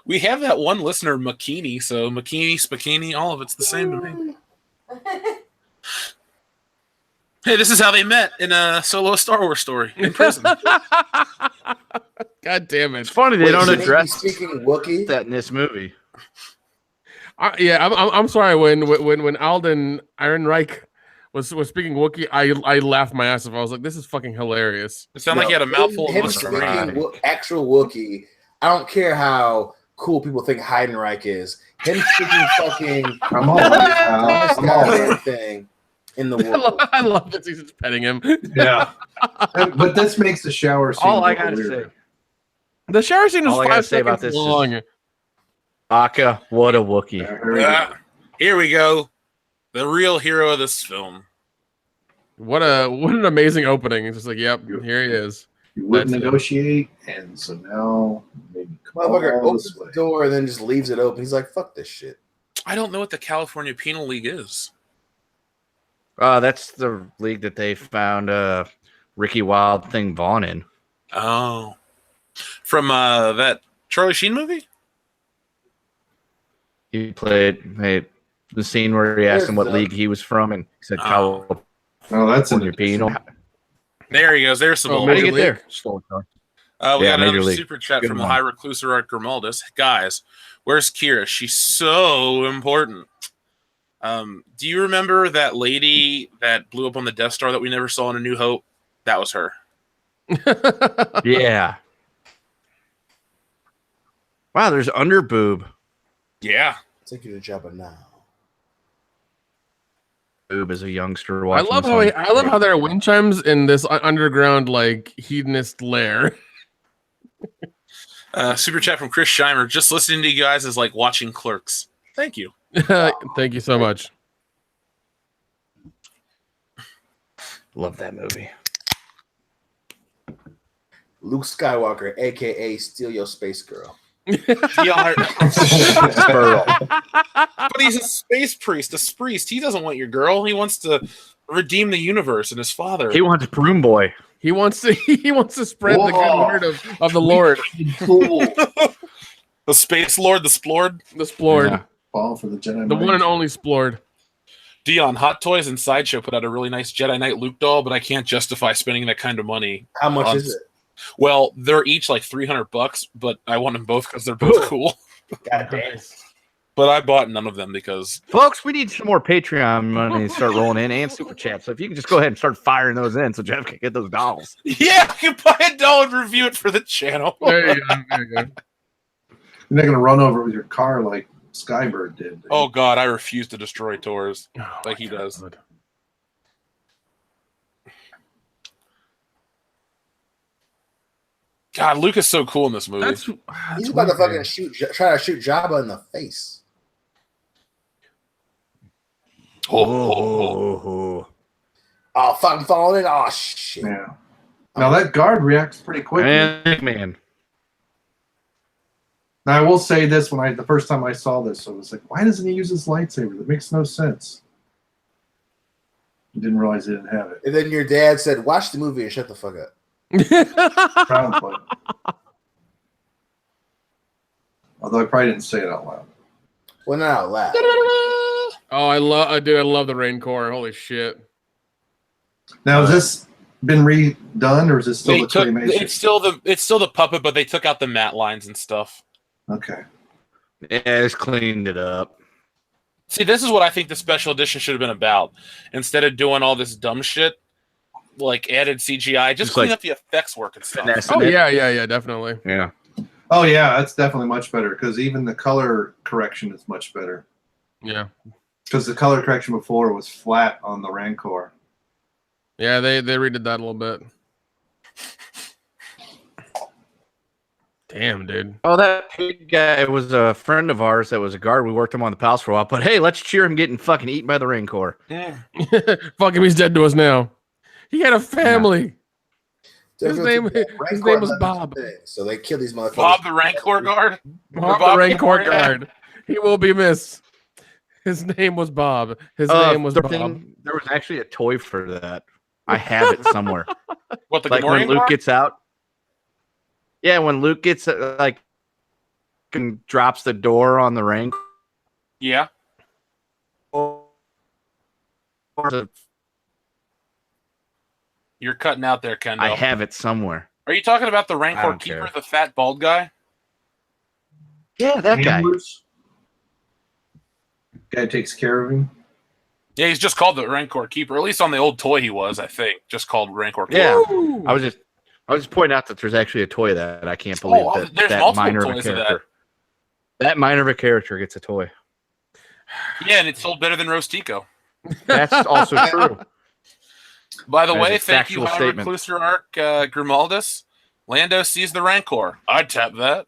We have that one listener, McKinney, so McKinney, Spikini, all of it's the same to me. Hey, this is how they met in a Solo Star Wars story in prison.
God damn it.
It's funny they don't
Shouldn't he be
address
speaking Wookiee.
that in this movie.
I'm sorry when Alden Ehrenreich was speaking Wookiee, I laughed my ass off. I was like, this is fucking hilarious.
It sounded like he had a mouthful of
him
Listerine.
speaking actual Wookiee. I don't care how cool people think Heidenreich is. Him speaking fucking
Come on, pal.
dumbest
Come on.
goddamn thing in the world.
I love that he's just petting him.
Yeah. But this makes the shower scene.
All I
a little
gotta
weirder.
say.
The shower scene is
All I gotta
5
say about
seconds
this is-
long.
Aka, what a Wookiee.
Here we go.
Here we go. The real hero of this film.
What an amazing opening. It's just like, yep, here he is.
You wouldn't
That's it.
negotiate, and so now maybe come
Motherfucker
all
opens
this way.
the door and then just leaves it open. He's like, fuck this shit.
I don't know what the California Penal League is.
That's the league that they found Ricky Wild Thing Vaughn in.
Oh, from that Charlie Sheen movie.
He played the scene where he asked him what
There's
league he was from, and he said
Oh.
California.
No, that's in
You know,
There he goes. There's some.
Oh,
old.
how do you
Major
get
League?
there? Slow down.
We
Yeah,
got
Major
another
League.
super chat
Good
from
one.
High Recluser Art Grimaldus. Guys, where's Kira? She's so important. Do you remember that lady that blew up on the Death Star that we never saw in A New Hope? That was her.
Yeah. Wow, there's underboob.
Yeah.
Take you to Jabba now.
Boob as a youngster
I
watching.
love
this
how
on-
I love how there are wind chimes in this underground like hedonist lair.
Super chat from Chris Scheimer. Just listening to you guys is like watching Clerks. Thank you.
Thank you so much.
Love that movie.
Luke Skywalker, aka Steal Your Space Girl.
Yeah,
Spurl.
but he's a space priest, a spriest. He doesn't want your girl. He wants to redeem the universe and his father.
He wants Broom Boy.
He wants to spread the good
Whoa.
word of the Lord,
Cool.
The space lord, the splord.
the Splord,
Yeah.
Fall for the Jedi.
the one and only Splord.
Dion, Hot Toys and Sideshow put out a really nice Jedi Knight Luke doll, but I can't justify spending that kind of money.
How much is it?
Well, they're each like $300, but I want them both because they're both cool.
God damn.
But I bought none of them because
Folks, we need some more Patreon money to start rolling in and super chat. So if you can just go ahead and start firing those in so Jeff can get those dolls.
yeah, I can buy a doll and review it for the channel.
There you go. There you go.
You're not gonna run over with your car like Skybird did.
Oh God, I refuse to destroy tours like he does.
God.
God, Luke is so cool in this movie.
That's
He's about to fucking try to shoot Jabba in the face.
Oh.
Oh, fucking falling in. Oh, shit.
Yeah. Now that guard reacts pretty quickly.
Man.
Now I will say this: the first time I saw this, I was like, "Why doesn't he use his lightsaber? That makes no sense." I didn't realize he didn't have it.
And then your dad said, watch the movie and shut the fuck up.
Probably. Although I probably didn't say it out loud.
Well, not out loud.
Oh, I love the Rain Corps. Holy shit.
Now, has this been redone, or is it still
They
the
took,
claymation?
it's still the puppet, but they took out the matte lines and stuff.
Okay.
Yeah, it's cleaned it up.
See, this is what I think the special edition should have been about. Instead of doing all this dumb shit, like added CGI, just
It's
clean
like
up the effects work and stuff.
finesse.
Oh yeah, definitely.
Yeah.
Oh yeah, that's definitely much better because even the color correction is much better.
Yeah.
Because the color correction before was flat on the Rancor.
Yeah, they redid that a little bit. Damn, dude.
Oh, that pig guy was a friend of ours that was a guard. We worked him on the palace for a while. But hey, let's cheer him getting fucking eaten by the Rain Corps.
Yeah.
Fuck him, he's dead to us now. He had a family. His
They're
name
gonna take
his
Rancor
name was
another
Bob.
thing. So they kill these motherfuckers.
Bob the Rancor guard?
Bob
Bob
the Rain Corps
Rancor, yeah.
guard. He will be missed. His name was Bob. His name was
the
Bob.
thing- there was actually a toy for that. I have it somewhere.
What, the
Like when
Gamorrean
Luke
guard?
gets out. Yeah, when Luke gets like and drops the door on the Rain
Yeah.
Corps.
You're cutting out there, Kendall.
I have it somewhere.
Are you talking about the
I
Rancor
don't
Keeper,
care.
the fat bald guy?
Yeah, that guy.
Handlers? Guy takes care of him.
Yeah, he's just called the Rancor Keeper. At least on the old toy he was, I think. Just called Rancor Keeper.
Yeah.
Woo!
I was just pointing out that there's actually a toy that I can't believe
Oh,
that
there's
that
multiple
minor of a
toys of that.
character. That minor of a character gets a toy.
Yeah, and it sold better than Rostico.
That's also true.
By the
That is
way,
a
thank you,
factual
High
statement.
Recluser Arc Grimaldus. Lando sees the Rancor. I'd tap that.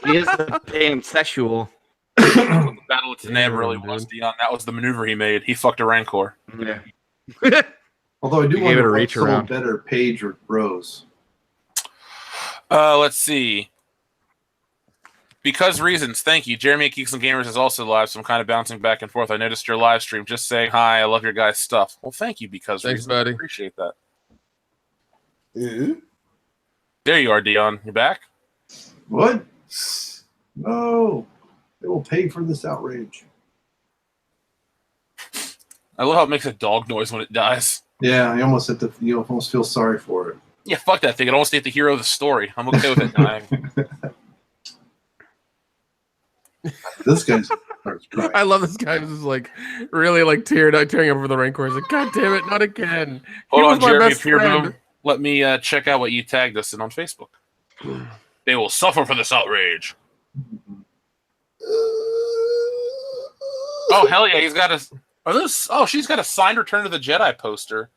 He is a pansexual.
The Battle of Tanab really
Damn,
was,
dude.
Dion. That was the maneuver he made. He fucked a Rancor.
Yeah.
Although I do
He gave
wonder
it a
what
reach
sold
around.
better, Paige or Rose.
Let's see. Because reasons, thank you. Jeremy at Geeks and Gamers is also live, so I'm kind of bouncing back and forth. I noticed your live stream. Just saying hi. I love your guys' stuff. Well, thank you, because
Thanks,
reasons.
buddy.
I appreciate that.
Ooh.
There you are, Dion. You back?
What? No. They will pay for this outrage.
I love how it makes a dog noise when it dies.
Yeah, you almost feel sorry for it.
Yeah, fuck that thing. It almost ain't the hero of the story. I'm okay with it dying.
This guy starts crying.
I love this guy who's like really like tearing up over the rancor. He's like, God damn it, not again.
Hold
He
on,
was my
Jeremy
best
Peerboom.
friend.
Let me check out what you tagged us in on Facebook. They will suffer for this outrage. Oh hell yeah, he's got a. She's got a signed Return of the Jedi poster,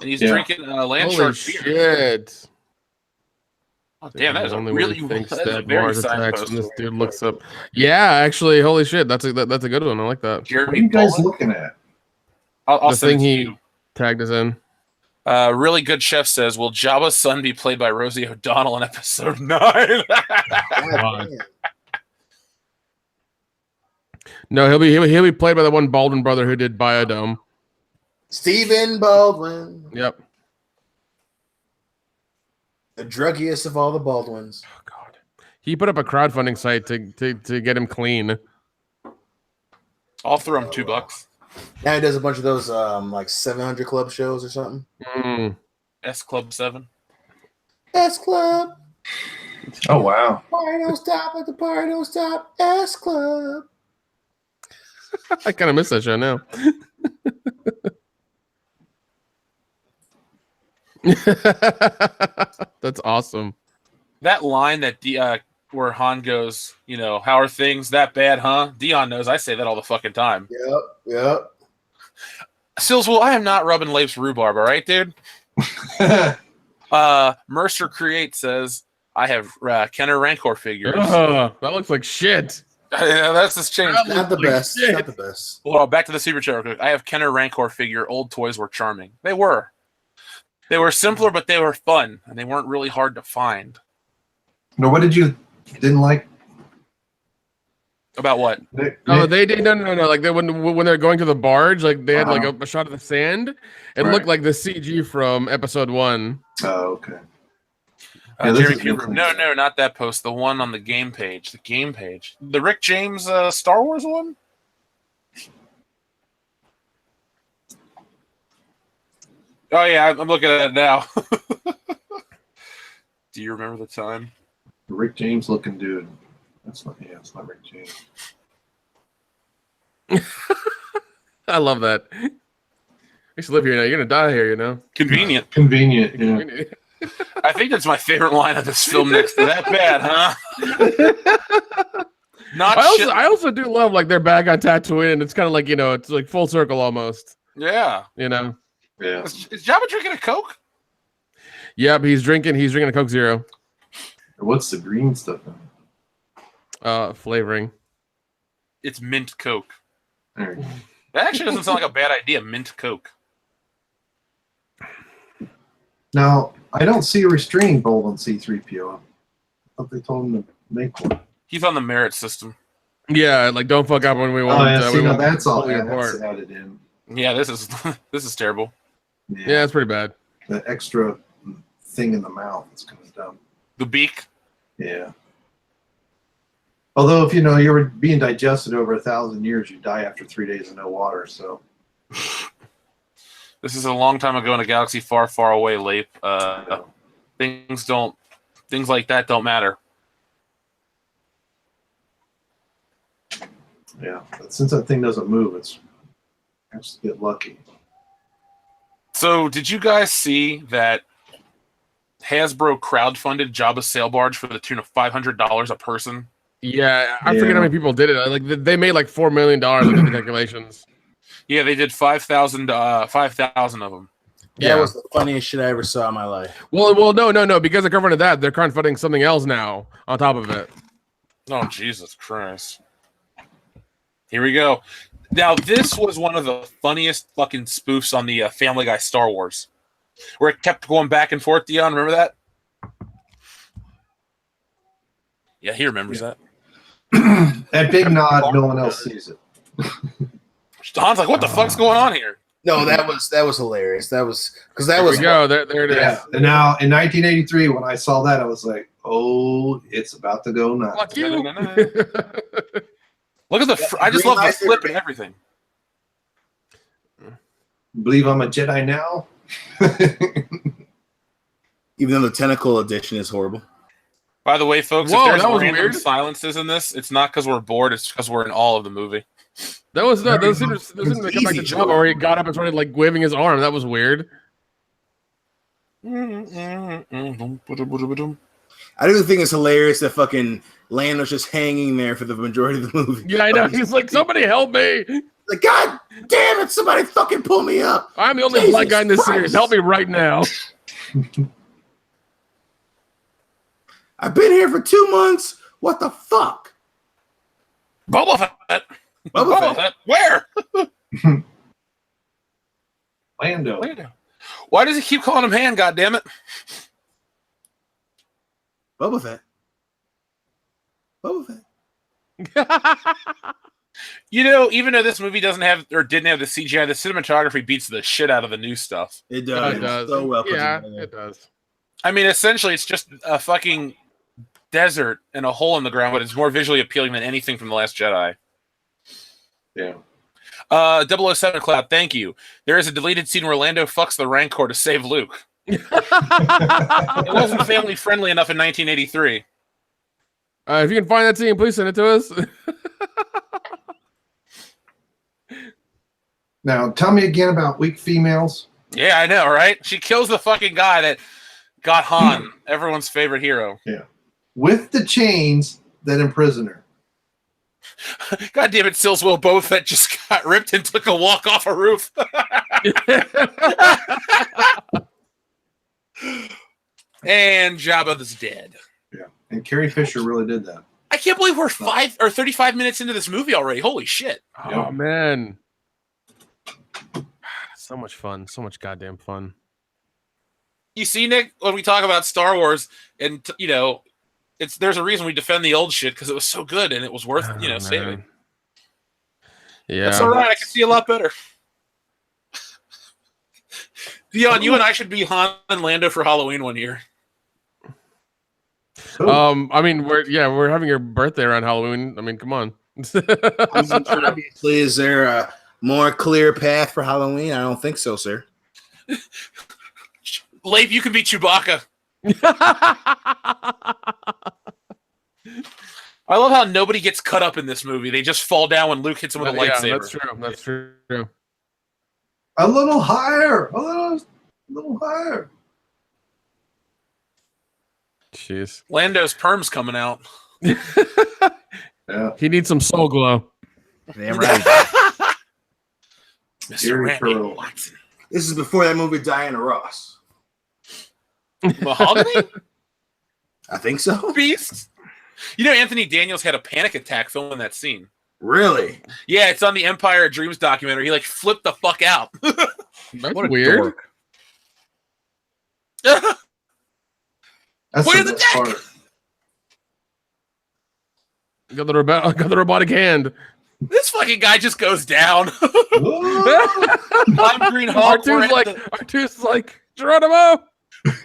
and he's drinking Land
Holy
Shark beer.
shit.
Oh, damn, that is a
Only
really
one thinks
that is a
that
very
Mars
signed
attacks when this
poster.
dude looks up. Yeah, actually, holy shit, that's a good one. I like that.
What are
Jeremy
you guys
Bullen?
looking at?
I'll
The
send
thing
it to
he
you.
tagged us in.
Really good chef says, will Jabba's son be played by Rosie O'Donnell in episode 9?
God
God.
damn.
No, he'll be played by the one Baldwin brother who did Biodome.
Stephen Baldwin,
Yep.
the druggiest of all the Baldwins.
Oh God. He put up a crowdfunding site to get him clean.
I'll throw him $2.
Now he does a bunch of those like 700 Club shows or something.
Mm.
S Club 7.
S Club.
Oh wow.
Party don't stop at the party don't stop. S Club.
I kind of miss that show now. That's awesome.
That line that where Han goes, how are things that bad, huh? Dion knows I say that all the fucking time.
Yep.
Silswell, I am not rubbing Leif's rhubarb, all right, dude? Mercer Create says, I have Kenner Rancor figures.
That looks like shit.
Yeah, that's just changed.
Not the
Holy
best.
shit.
Not the best.
Well, back to the super chat real quick. I have Kenner Rancor figure. Old toys were charming. They were. They were simpler, but they were fun, and they weren't really hard to find.
No, what didn't like?
About what?
No, they did no. Like when they're going to the barge, like they had like a shot of the sand. It
Right.
looked like the CG from episode 1.
Oh, okay. Yeah, this
Jeremy
is
Peter,
different.
no, not that post. The one on the game page. The game page. The Rick James Star Wars one? Oh, yeah, I'm looking at it now. Do you remember the time?
The Rick James looking dude. It's not Rick James.
I love that. I used to live here now. You're gonna die here,
Convenient.
Convenient, yeah.
I think that's my favorite line of this film next to that bad, huh? Not shit.
I also do love like they're back on Tatooine, and it's kind of like it's like full circle almost.
Yeah.
Yeah.
Is Jabba drinking a Coke?
Yep, he's drinking a Coke Zero.
What's the green stuff in?
Flavoring.
It's mint Coke.
There you go.
That actually doesn't sound like a bad idea, mint Coke.
Now, I don't see a restraining bolt on C-3PO. I thought they told him to make one.
He's on the merit system.
Yeah, like don't fuck up when we want.
Oh, yeah, see,
we
no,
won't
that's all.
pull you
Yeah, that's
apart.
added in.
Yeah, this is terrible.
Yeah, it's pretty bad.
The extra thing in the mouth is kind of dumb.
The beak.
Yeah. Although, if you were being digested over 1,000 years, you die after 3 days of no water. So.
This is a long time ago in a galaxy far, far away, Leap. Things like that don't matter.
Yeah, but since that thing doesn't move, it's just get lucky.
So, did you guys see that Hasbro crowdfunded Jabba's sail barge for the tune of $500 a person?
Yeah, I forget how many people did it. Like they made like $4 million. I did the calculations.
Yeah, they did 5,000 of them.
That was the funniest shit I ever saw in my life.
Well, no, because they're covering that, they're crowdfunding something else now on top of it.
Oh, Jesus Christ. Here we go. Now, this was one of the funniest fucking spoofs on the Family Guy Star Wars, where it kept going back and forth. Dion, remember that? Yeah, he remembers that.
That big nod, no one else sees it.
Don's like, what the fuck's going on here?
No, that was hilarious. That was because that
There
was
we go. There it is.
Yeah. And now in 1983, when I saw that, I was like, oh, it's about to go nuts.
Fuck you.
Look at the. I just love the flip and everything.
Believe I'm a Jedi now?
even though the tentacle edition is horrible.
By the way, folks,
Whoa,
if there's
that was
random
weird.
silences in this, it's not because we're bored. It's because we're in awe of the movie.
That was no. Those seemed to come back to
easy,
Jabba where he got up and started like waving his arm. That was weird.
I do think it's hilarious that fucking Lando's just hanging there for the majority of the movie.
Yeah, I know. He's like, somebody help me!
Like, God damn it, somebody fucking pull me up.
I'm the only
Jesus
black guy in this series.
Christ.
Help me right now.
I've been here for 2 months. What the fuck?
Boba Fett.
Boba
Boba
Fett.
Fett. Where?
Lando.
Why does he keep calling him Han? God damn it!
Boba Fett. Boba Fett.
You know, even though this movie doesn't have or didn't have the CGI, the cinematography beats the shit out of the new stuff.
It
Yeah,
does.
it does.
So well put
Yeah,
together.
it does.
I mean, essentially, it's just a fucking desert and a hole in the ground, but it's more visually appealing than anything from The Last Jedi.
Yeah.
007 Cloud, thank you. There is a deleted scene where Lando fucks the Rancor to save Luke. It wasn't family friendly enough in 1983.
If you can find that scene, please send it to us.
Now, tell me again about weak females.
Yeah, I know, right? She kills the fucking guy that got Han, everyone's favorite hero.
With the chains that imprison her.
God damn it, Silswell Boba Fett just got ripped and took a walk off a roof. And Jabba is dead.
Yeah. And Carrie Fisher really did that.
I can't believe we're 35 minutes into this movie already. Holy shit.
Oh man. So much fun. So much goddamn fun.
You see, Nick, when we talk about Star Wars, and you know, there's a reason we defend the old shit because it was so good and it was worth saving.
Yeah,
That's all right. I can see a lot better. Dion, you and I should be Han and Lando for Halloween one year.
I mean, we're having your birthday around Halloween. I mean, come on.
Obviously, is there a more clear path for Halloween? I don't think so, sir.
Leif, you can be Chewbacca. I love how nobody gets cut up in this movie. They just fall down when Luke hits them with a lightsaber.
That's true. That's true.
A little higher. A little higher.
Jeez.
Lando's perm's coming out.
Yeah.
He needs some soul glow.
Damn right.
Mr.
Eerie
Randy
Pearl.
Watson.
This is before that movie Diana Ross.
Mahogany?
I think so.
Beast? You know, Anthony Daniels had a panic attack filming that scene.
Really?
Yeah, it's on the Empire of Dreams documentary. He, flipped the fuck out.
That's
What a
weird.
dork.
That's
Where's
the
the
best
deck?
part.
Got the robotic hand.
This fucking guy just goes down.
Whoa.
Lime Green Hulk.
R2's like, Geronimo!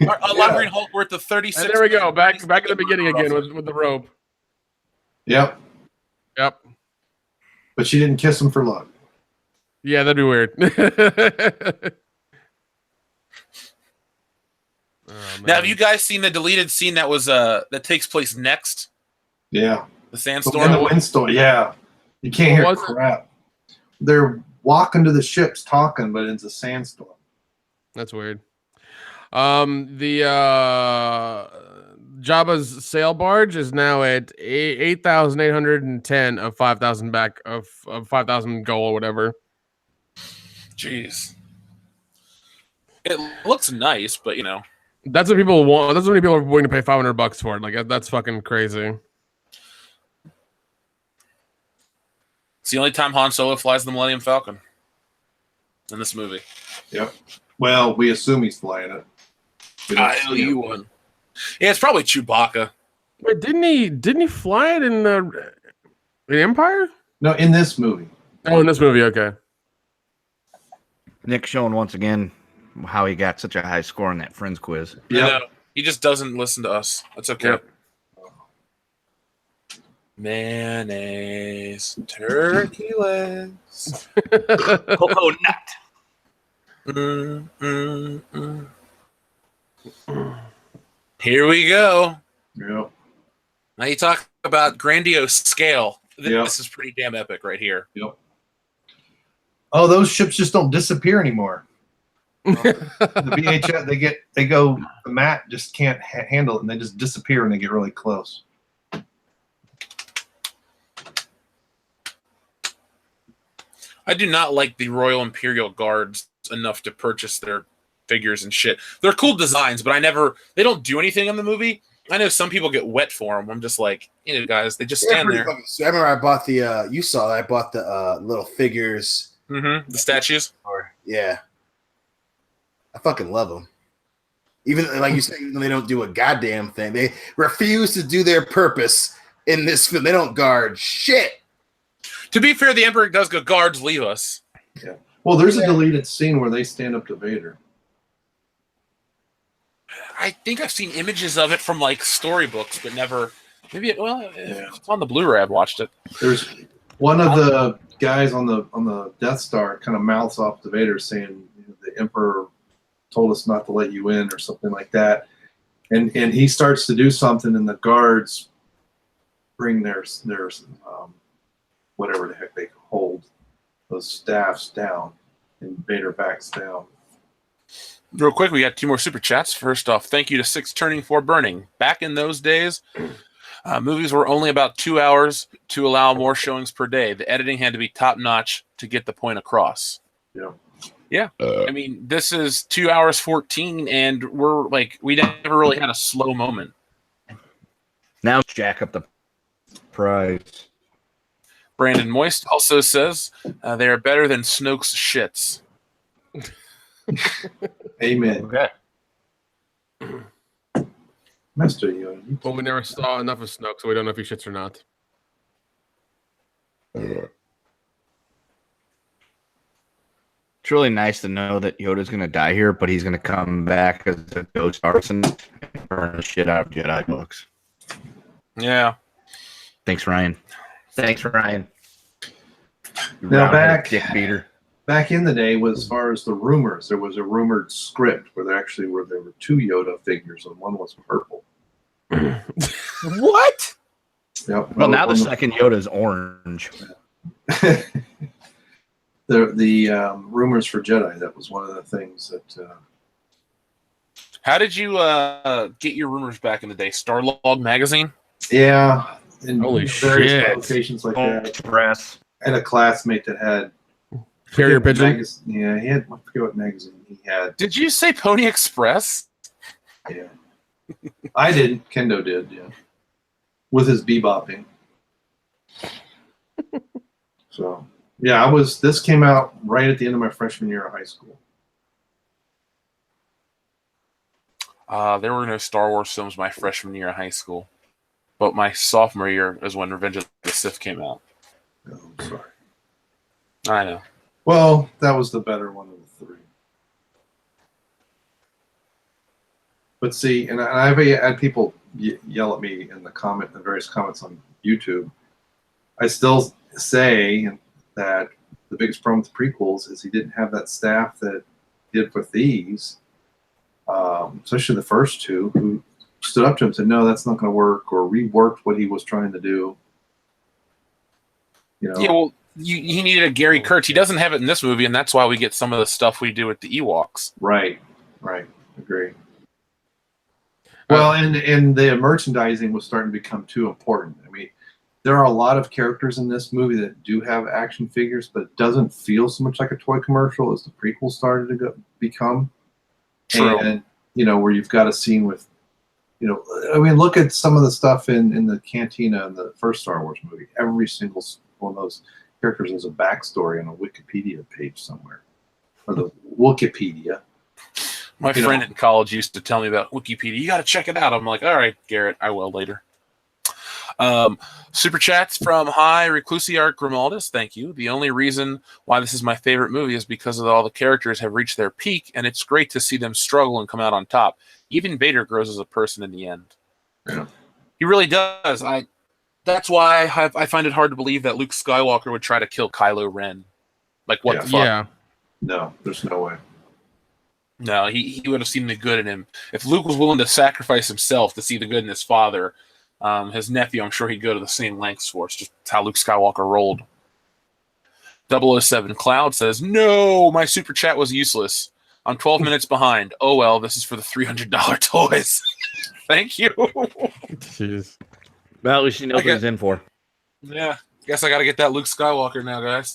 Lime Green Hulk, we're at the 36.
And there we go. Back at the beginning again with the rope.
Yep.
Yep.
But she didn't kiss him for luck.
Yeah, that'd be weird.
Now, have you guys seen the deleted scene that was that takes place next?
Yeah.
The
In
sandstorm.
the windstorm. Yeah. You can't hear
What was it?
crap. They're walking to the ships talking, but it's a sandstorm.
That's weird. The Jabba's sail barge is now at 8,810 of 5,000 back of 5,000 goal or whatever.
Jeez. It looks nice, but
That's what people want. That's what many people are willing to pay $500 for it. Like that's fucking crazy.
it's the only time Han Solo flies the Millennium Falcon in this movie.
Yep. Well, we assume he's flying it. We don't
I owe
see
you
him.
one. Yeah, it's probably Chewbacca.
Wait, didn't he fly it in The Empire?
No, in this movie.
Oh, in this movie, okay.
Nick showing once again how he got such a high score on that Friends quiz.
Yeah, he just doesn't listen to us. That's okay.
Yep.
Mayonnaise, turkey legs,
Cocoa nut.
Here we go.
Yep.
Now you talk about grandiose scale.
Yep.
This is pretty damn epic right here.
Yep. Oh, those ships just don't disappear anymore. The VHS, the mat just can't handle it, and they just disappear when they get really close.
I do not like the Royal Imperial Guards enough to purchase their figures and shit. They're cool designs, but they don't do anything in the movie. I know some people get wet for them. I'm just like, guys, they just stand there.
So I remember I bought the, you saw that, I bought the little figures.
Mm-hmm. The statues?
Yeah. I fucking love them. Even like you said, even though they don't do a goddamn thing, they refuse to do their purpose in this film. They don't guard shit.
To be fair, the Emperor does go, guards, leave us.
Yeah. Well, there's a deleted scene where they stand up to Vader.
I think I've seen images of it from like storybooks, but never. Maybe it's on the Blu-ray. I've watched it.
There's one of the guys on the Death Star kind of mouths off to Vader saying, the Emperor told us not to let you in or something like that, and he starts to do something, and the guards bring their whatever the heck they hold, those staffs down, and Vader backs down.
Real quick, we got 2 more super chats. First off, thank you to 6 Turning for Burning. Back in those days, movies were only about 2 hours to allow more showings per day. The editing had to be top notch to get the point across. Yeah. I mean, this is 2 hours 14, and we never really had a slow moment.
Now jack up the price.
Brandon Moist also says they are better than Snoke's shits.
Amen.
Okay.
Master Yoda.
Well, we never saw enough of Snoke, so we don't know if he shits or not.
It's really nice to know that Yoda's going to die here, but he's going to come back as a ghost arson and burn the shit out of Jedi books.
Yeah.
Thanks, Ryan.
Now
Dick beater.
Back in the day, as far as the rumors, there was a rumored script where there were 2 Yoda figures and one was purple.
What?
Yep.
Well, now the second Yoda is orange.
the rumors for Jedi, that was one of the things that.
How did you get your rumors back in the day? Starlog magazine?
Yeah. In
Holy
various
shit.
publications like that.
Express.
I had a classmate that had
Carrier pigeon?
Yeah, he had, I forget what magazine he had.
Did you say Pony Express?
Yeah. I didn't. Kendo did, yeah. With his bebopping. So, yeah, this came out right at the end of my freshman year of high school.
There were no Star Wars films my freshman year of high school. But my sophomore year is when Revenge of the Sith came out.
Oh, I'm sorry.
I know.
Well, that was the better one of the 3. But see, and I've had people yell at me in the various comments on YouTube. I still say that the biggest problem with the prequels is he didn't have that staff that did with these, especially the first 2, who stood up to him and said, no, that's not going to work, or reworked what he was trying to do. You know?
Yeah, well, he needed a Gary Kurtz. He doesn't have it in this movie, and that's why we get some of the stuff we do with the Ewoks.
Right. Agree. Well, and the merchandising was starting to become too important. I mean, there are a lot of characters in this movie that do have action figures, but it doesn't feel so much like a toy commercial as the prequel started to become.
True.
And, where you've got a scene with, I mean, look at some of the stuff in the cantina in the first Star Wars movie. Every single one of those characters has a backstory on a Wikipedia page somewhere. Or the Wikipedia.
My friend in college used to tell me about Wikipedia. You got to check it out. I'm like, all right, Garrett, I will later. Super chats from Hi Reclusiarch Grimaldus. Thank you. The only reason why this is my favorite movie is because of all the characters have reached their peak, and it's great to see them struggle and come out on top. Even Vader grows as a person in the end.
Yeah.
He really does. That's why I find it hard to believe that Luke Skywalker would try to kill Kylo Ren. Like, what the fuck?
Yeah.
No, there's no way.
No, he would have seen the good in him. If Luke was willing to sacrifice himself to see the good in his father, his nephew, I'm sure he'd go to the same lengths for. It's just how Luke Skywalker rolled. 007 Cloud says, no, my super chat was useless. I'm 12 minutes behind. Oh, well, this is for the $300 toys. Thank you.
Jeez.
Well, at least you know what he's in for.
Yeah, guess I got to get that Luke Skywalker now, guys.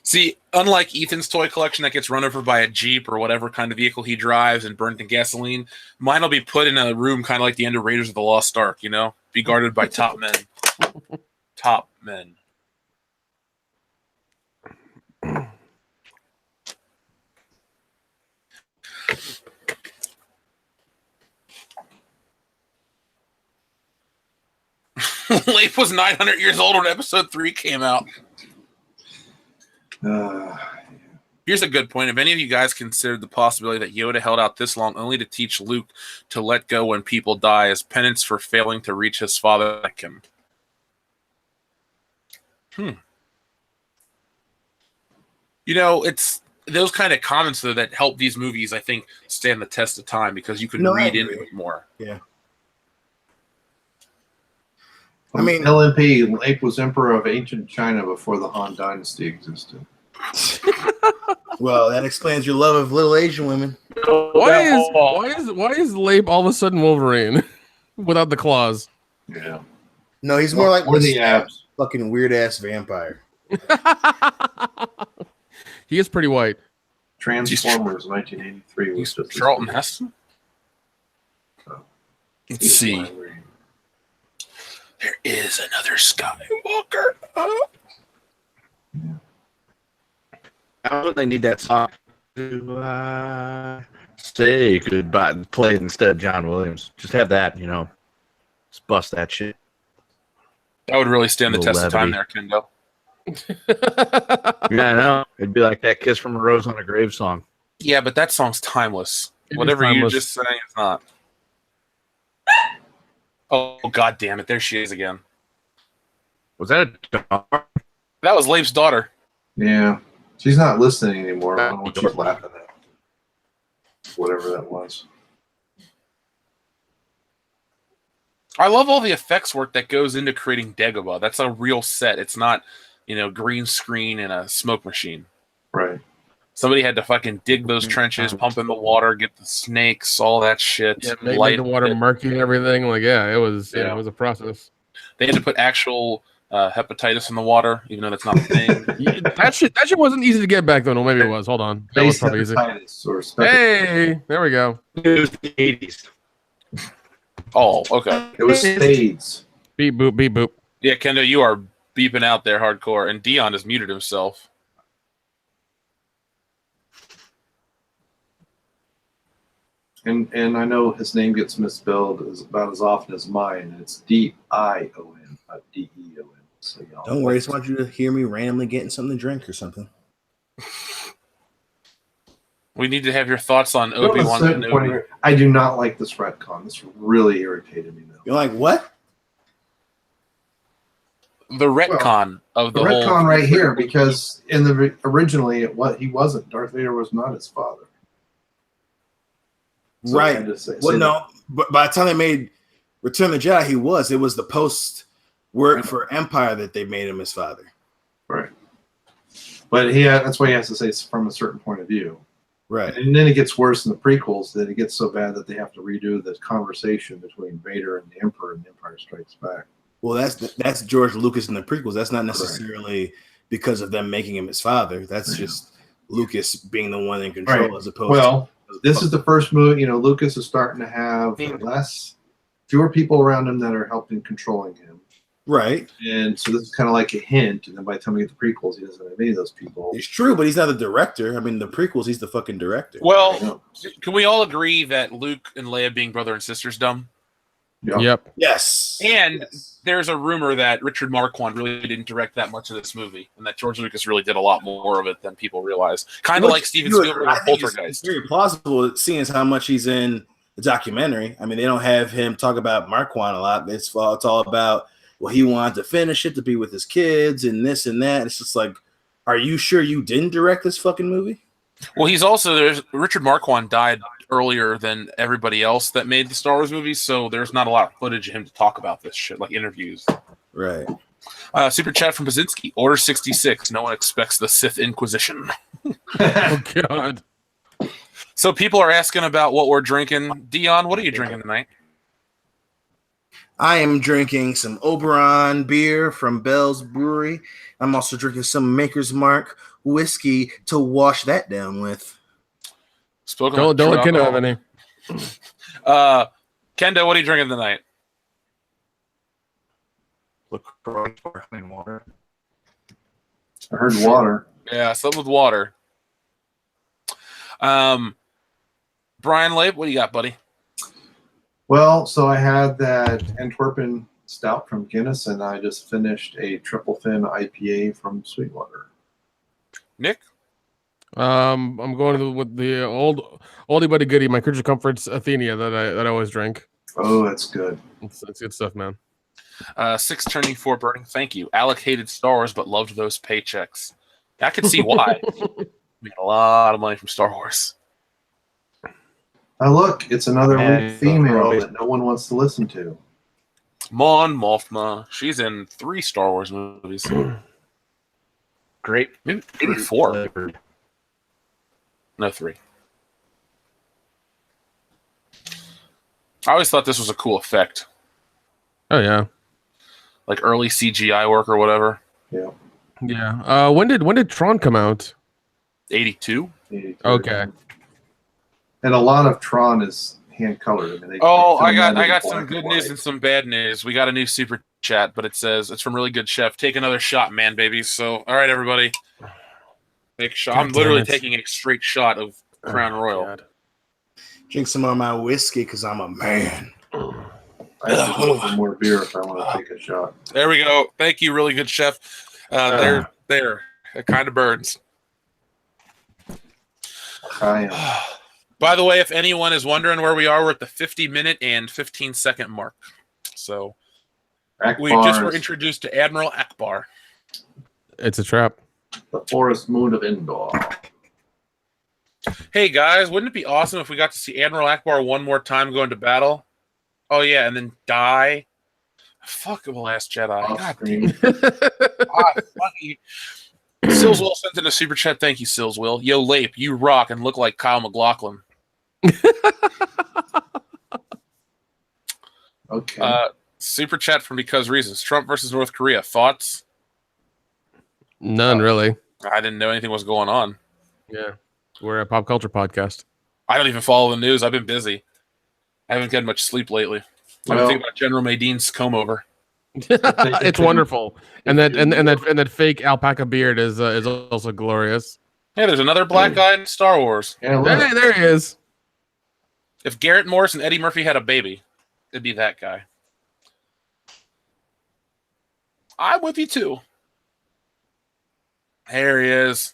See, unlike Ethan's toy collection that gets run over by a Jeep or whatever kind of vehicle he drives and burnt in gasoline, mine will be put in a room kind of like the end of Raiders of the Lost Ark, you know? Be guarded by top men. Top men. Leif was 900 years old when episode 3 came out. Here's a good point. If any of you guys considered the possibility that Yoda held out this long only to teach Luke to let go when people die as penance for failing to reach his father like him. You know, it's those kind of comments, though, that help these movies, I think, stand the test of time because you can read into it more.
Yeah.
I mean, LMP, Leif was emperor of ancient China before the Han Dynasty existed.
Well, that explains your love of little Asian women.
Why is Leif all of a sudden Wolverine without the claws?
Yeah.
No, he's more like
the abs.
Fucking weird ass vampire.
He is pretty white.
Transformers 1983 was
He's
just
Charlton Heston. Let's see. There is another Skywalker.
I don't they need that song. Do I say goodbye? Play it instead of John Williams. Just have that, you know. Just bust that shit.
That would really stand the
Little
test of time
levity.
there, Kendo.
Yeah, I know. It'd be like that Kiss from a Rose on a Grave song.
Yeah, but that song's timeless.
It is
Whatever you
timeless.
just sang is not. Oh, God damn it. There she is again.
Was that a dog?
That was Leif's daughter.
Yeah. She's not listening anymore. I don't know what she's laughing at. Whatever that was.
I love all the effects work that goes into creating Dagobah. That's a real set. It's not, you know, green screen and a smoke machine.
Right.
Somebody had to fucking dig those trenches, pump in the water, get the snakes, all that shit.
Yeah, make
light
the water
it.
murky and everything. Like, yeah, it was. Yeah,
Yeah.
it was a process.
They had to put actual hepatitis in the water, even though that's not a thing.
Yeah, that shit wasn't easy to get back then. Or maybe it was. Hold on, that was probably easy.
Hepatitis or
Hey, there we go.
It was the 80s.
Oh, okay.
It was spades.
Beep boop, beep boop.
Yeah, Kendo, you are beeping out there hardcore, and Dion has muted himself.
And I know his name gets misspelled about as often as mine. And it's D-I-O-N, not D-E-O-N. So, you know,
Don't worry, I just want you to hear me randomly getting something to drink or something.
We need to have your thoughts on Obi-Wan Kenobi.
I do not like this retcon. This really irritated me, though.
You're like, what?
The retcon of
The
the whole
retcon right here, because in the originally, he wasn't. Darth Vader was not his father. So I
Right.
had to say
Well,
that.
no, but by the time they made Return of the Jedi, he was. It was the post work for Empire that they made him his father.
Right. But that's why he has to say it's from a certain point of view.
Right.
And then it gets worse in the prequels that it gets so bad that they have to redo the conversation between Vader and the Emperor in The Empire Strikes Back.
Well, that's George Lucas in the prequels. That's not necessarily because of them making him his father. That's just Lucas being the one in control,
Right.
as opposed
Well,
to
this is the first movie. You know, Lucas is starting to have fewer people around him that are helping controlling him.
Right.
And so this is kind of like a hint. And then by the time we get the prequels, he doesn't have any of those people.
It's true, but he's not the director. I mean, the prequels, he's the fucking director.
Well, can we all agree that Luke and Leia being brother and sister is dumb?
Yep.
Yes.
And there's a rumor that Richard Marquand really didn't direct that much of this movie, and that George Lucas really did a lot more of it than people realize. Kind of like Steven Spielberg with Poltergeist.
It's very plausible, seeing as how much he's in the documentary. I mean, they don't have him talk about Marquand a lot. It's all about, well, he wanted to finish it, to be with his kids, and this and that. It's just like, are you sure you didn't direct this fucking movie?
Well, he's also Richard Marquand died earlier than everybody else that made the Star Wars movies, so there's not a lot of footage of him to talk about this shit, like interviews.
Right.
Super chat from Pazinski. Order 66. No one expects the Sith Inquisition.
Oh God.
So people are asking about what we're drinking. Dion, what are you drinking tonight?
I am drinking some Oberon beer from Bell's Brewery. I'm also drinking some Maker's Mark whiskey to wash that down with.
Don't let Kendo have any.
Kendo, what are you drinking tonight?
LaCroix sparkling water.
I heard water.
Yeah, something with water. Brian Labe, what do you got, buddy?
Well, so I had that Antwerpen stout from Guinness, and I just finished a triple thin IPA from Sweetwater.
Nick?
I'm going with the oldie but a goodie, my Creature Comforts Athenia that I always drink.
Oh, that's good.
It's good stuff, man.
6 turning 4 burning. Thank you. Allocated Star Wars, but loved those paychecks. I can see why. We got a lot of money from Star Wars.
Look, it's another weak female that no one wants to listen to.
Mon Mothma. She's in 3 Star Wars movies.
Great.
Maybe 4. No, 3. I always thought this was a cool effect.
Oh yeah.
Like early CGI work or whatever.
Yeah.
Yeah. When did Tron come out?
82.
Okay.
And a lot of Tron is hand colored. I mean,
I got some good news and some bad news. We got a new super chat, but it says it's from Really Good Chef. Take another shot, man, babies. So, all right, everybody. Take a shot. I'm literally taking a straight shot of Crown Royal.
God.
Drink some of my whiskey because I'm a man.
I have to go for more beer if I want to take a shot.
There we go. Thank you, Really Good Chef. There. It kind of burns. By the way, if anyone is wondering where we are, we're at the 50-minute and 15-second mark. So we just were introduced to Admiral Akbar.
It's a trap.
The forest moon of Endor.
Hey guys, wouldn't it be awesome if we got to see Admiral Akbar one more time go into battle? Oh yeah, and then die. Fuck The Last Jedi. God damn. Fuck you. Silswell sent in a super chat. Thank you, Silswell. Yo, Lape, you rock and look like Kyle MacLachlan.
Okay.
Super chat from Because Reasons. Trump versus North Korea. Thoughts?
None really.
I didn't know anything was going on.
Yeah. We're a pop culture podcast.
I don't even follow the news. I've been busy. I haven't had much sleep lately. I've been thinking about General Madine's comb over.
It's wonderful. And that fake alpaca beard is also glorious.
Hey, there's another black guy in Star Wars.
Yeah,
Hey, there he is.
If Garrett Morris and Eddie Murphy had a baby, it'd be that guy. I'm with you too. There he is.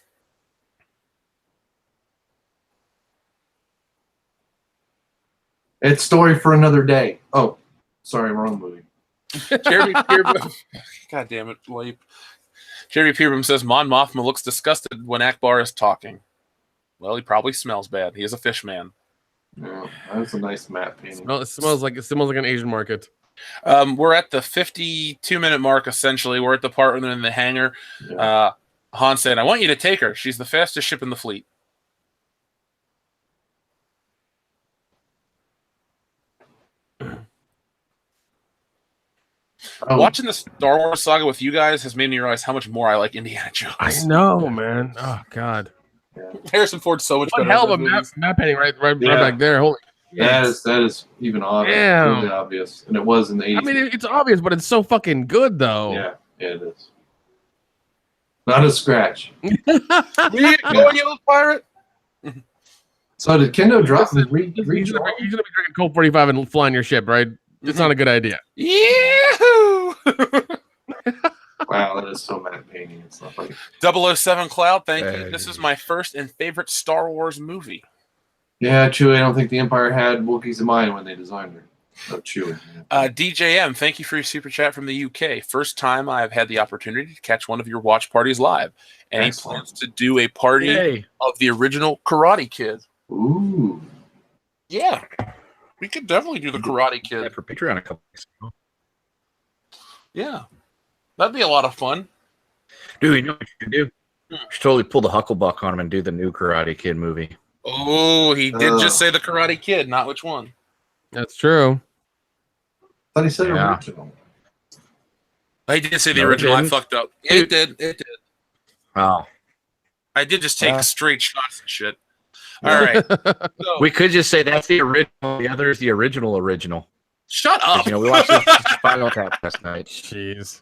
It's story for another day. Oh, sorry, wrong movie.
Jeremy Peerbum. God damn it, Leap. Jeremy Peerbum says Mon Mothma looks disgusted when Akbar is talking. Well, he probably smells bad. He is a fish man.
Yeah, that's a nice matte painting.
It smells like an Asian market.
We're at the 52-minute mark, essentially. We're at the part where they're in the hangar.
Yeah.
Han said, I want you to take her. She's the fastest ship in the fleet. Watching the Star Wars saga with you guys has made me realize how much more I like Indiana Jones.
I know, man. Oh God.
Yeah. Harrison Ford's so much better.
Hell of a map painting right back there. Holy.
That is even obvious,
Damn.
really obvious, and it was in the 80s.
I mean, it's obvious, but it's so fucking good, though.
Yeah, it is. Not a scratch.
We ain't going, you little pirate.
So did Kendo drop and
He's gonna be
rejoin?
drinking Colt 45 and flying your ship, right? It's not a good idea.
Yahoo!
Wow, that is so mad painting and stuff like
007 Cloud, thank you. This is my first and favorite Star Wars movie.
Yeah, Chewie, I don't think the Empire had Wookiees in mind when they designed her. So Chewie.
DJM, thank you for your super chat from the UK. First time I've had the opportunity to catch one of your watch parties live. Any
Excellent.
plans to do a party
Yay.
of the original Karate Kid?
Ooh.
Yeah, we could definitely do the Karate
Yeah,
Kid.
for Patreon a couple weeks ago.
Yeah, that'd be a lot of fun.
Dude, you know what you can do? You should totally pull the Hucklebuck on him and do the new Karate Kid movie.
Oh, he did just say the Karate Kid, not which one.
That's true.
I thought he said
Yeah.
original.
I did say the
No, it
original. I
didn't.
fucked up. It did.
Oh.
I did just take
Uh.
straight shots and shit. All right. So,
We could just say that's the original. The other is the original.
shut up.
You know, we watched this Final Tap last night.
Jeez.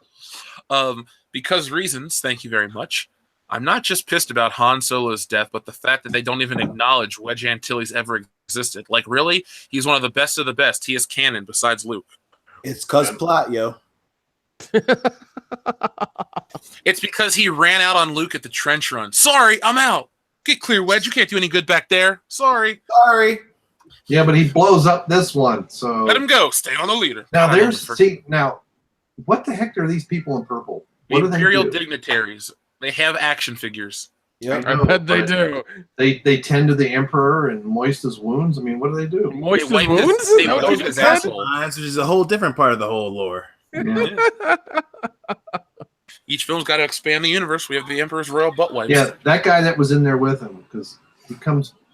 Because reasons, thank you very much. I'm not just pissed about Han Solo's death, but the fact that they don't even acknowledge Wedge Antilles ever existed. Like, really? He's one of the best of the best. He is canon besides Luke.
It's cuz plot, yo.
It's because he ran out on Luke at the trench run. Sorry, I'm out. Get clear, Wedge. You can't do any good back there. Sorry.
Sorry.
Yeah, but he blows up this one. So
Let him go. Stay on the leader.
now
God,
there's now, what the heck are these people in purple? What do they
Imperial
do?
dignitaries. They have action figures.
Yep.
I
know,
bet they
but
do.
They tend to the Emperor and moist his wounds. I mean, what do they do?
Moist
They
his
wipe his-
wounds?
they
Is that what
wipe
you
his
said?
asshole.
Which is a whole different part of the whole lore.
Each film's got to expand the universe. We have the Emperor's royal butt wipes.
Yeah, that guy that was in there with him, because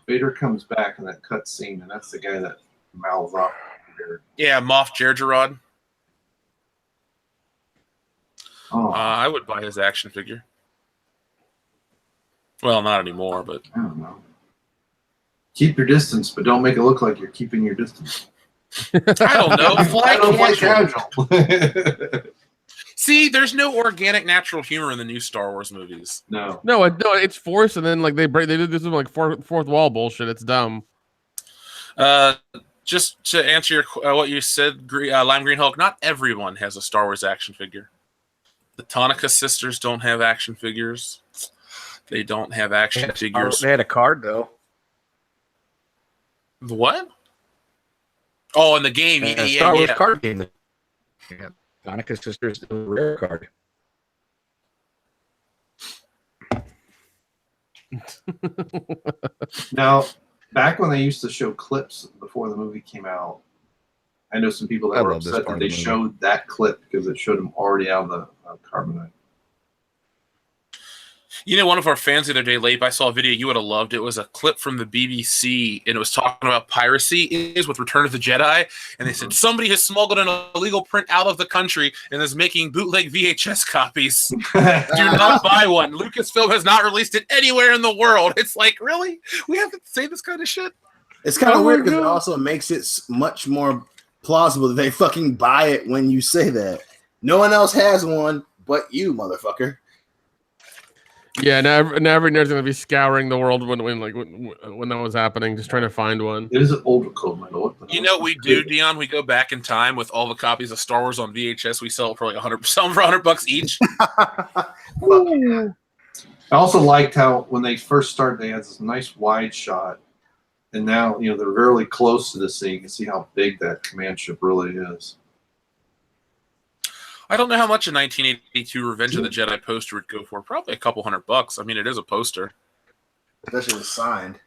Vader comes back in that cut scene, and that's the guy that mouths off.
Yeah, Moff Jerjerrod.
Oh,
I would buy his action figure. Well, not anymore, but
I don't know. Keep your distance, but don't make it look like you're keeping your distance.
I don't know.
I don't
Fly
like
casual.
casual.
See, there's no organic natural humor in the new Star Wars movies.
No.
No, it's forced, and then like they do this like fourth wall bullshit. It's dumb.
Just to answer your what you said, Lime Green Hulk. Not everyone has a Star Wars action figure. The Tonica sisters don't have action figures. They don't have action figures.
They had a card though.
The what? Oh, in the game,
Star Wars
yeah.
card game. Yeah. Hanukkah sisters a rare card.
Now, back when they used to show clips before the movie came out, I know some people that
I
were
love this
upset
part
that
of
they
the movie.
showed that clip because it showed him already out of the carbonite.
You know, one of our fans the other day, Leip, I saw a video you would have loved. It was a clip from the BBC, and it was talking about piracy is with Return of the Jedi. And they said somebody has smuggled an illegal print out of the country and is making bootleg VHS copies. Do not buy one. Lucasfilm has not released it anywhere in the world. It's like, really? We have to say this kind of shit?
It's kind of
Oh my
weird because it
God.
also makes it much more plausible that they fucking buy it when you say that. No one else has one but you, motherfucker.
Yeah, now every nerd's gonna be scouring the world when that was happening, just trying to find one.
It is an older code medal. What the
You
hell?
know what we do, Dion? We go back in time with all the copies of Star Wars on VHS. We sell it for like $100 each.
I also liked how when they first started, they had this nice wide shot, and now they're really close to this, so you can see how big that command ship really is.
I don't know how much a 1982 Revenge of the Jedi poster would go for. Probably a couple $100. I mean, it is a poster.
Especially when signed.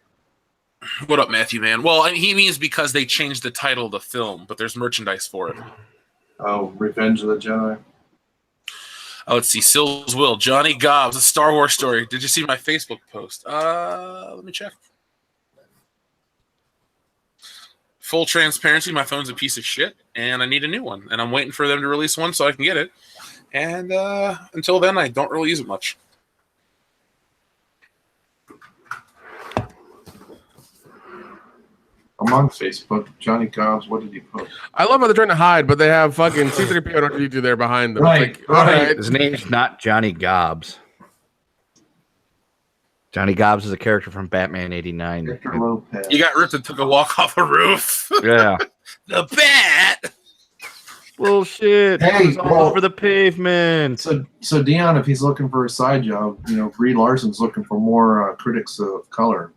What up, Matthew, man? Well, I mean, he means because they changed the title of the film, but there's merchandise for it.
Oh, Revenge of the Jedi.
Oh, let's see. Sills Will. Johnny Gobbs, a Star Wars story. Did you see my Facebook post? Let me check. Full transparency, my phone's a piece of shit, and I need a new one. And I'm waiting for them to release one so I can get it. And until then, I don't really use it much.
I'm I'm on Facebook. Johnny Gobbs, what did he post?
I love how they're trying to hide, but they have fucking C-3PO and R2-D2 there behind them.
Right,
It's like, all
right.
right.
His name's not Johnny Gobbs. Johnny Gobbs is a character from Batman '89.
Victor Lopez.
You got ripped and took a walk off a roof.
Yeah.
The bat.
Bullshit.
Hey,
It was all
well-
over the pavement.
So Dion, if he's looking for a side job, Brie Larson's looking for more critics of color.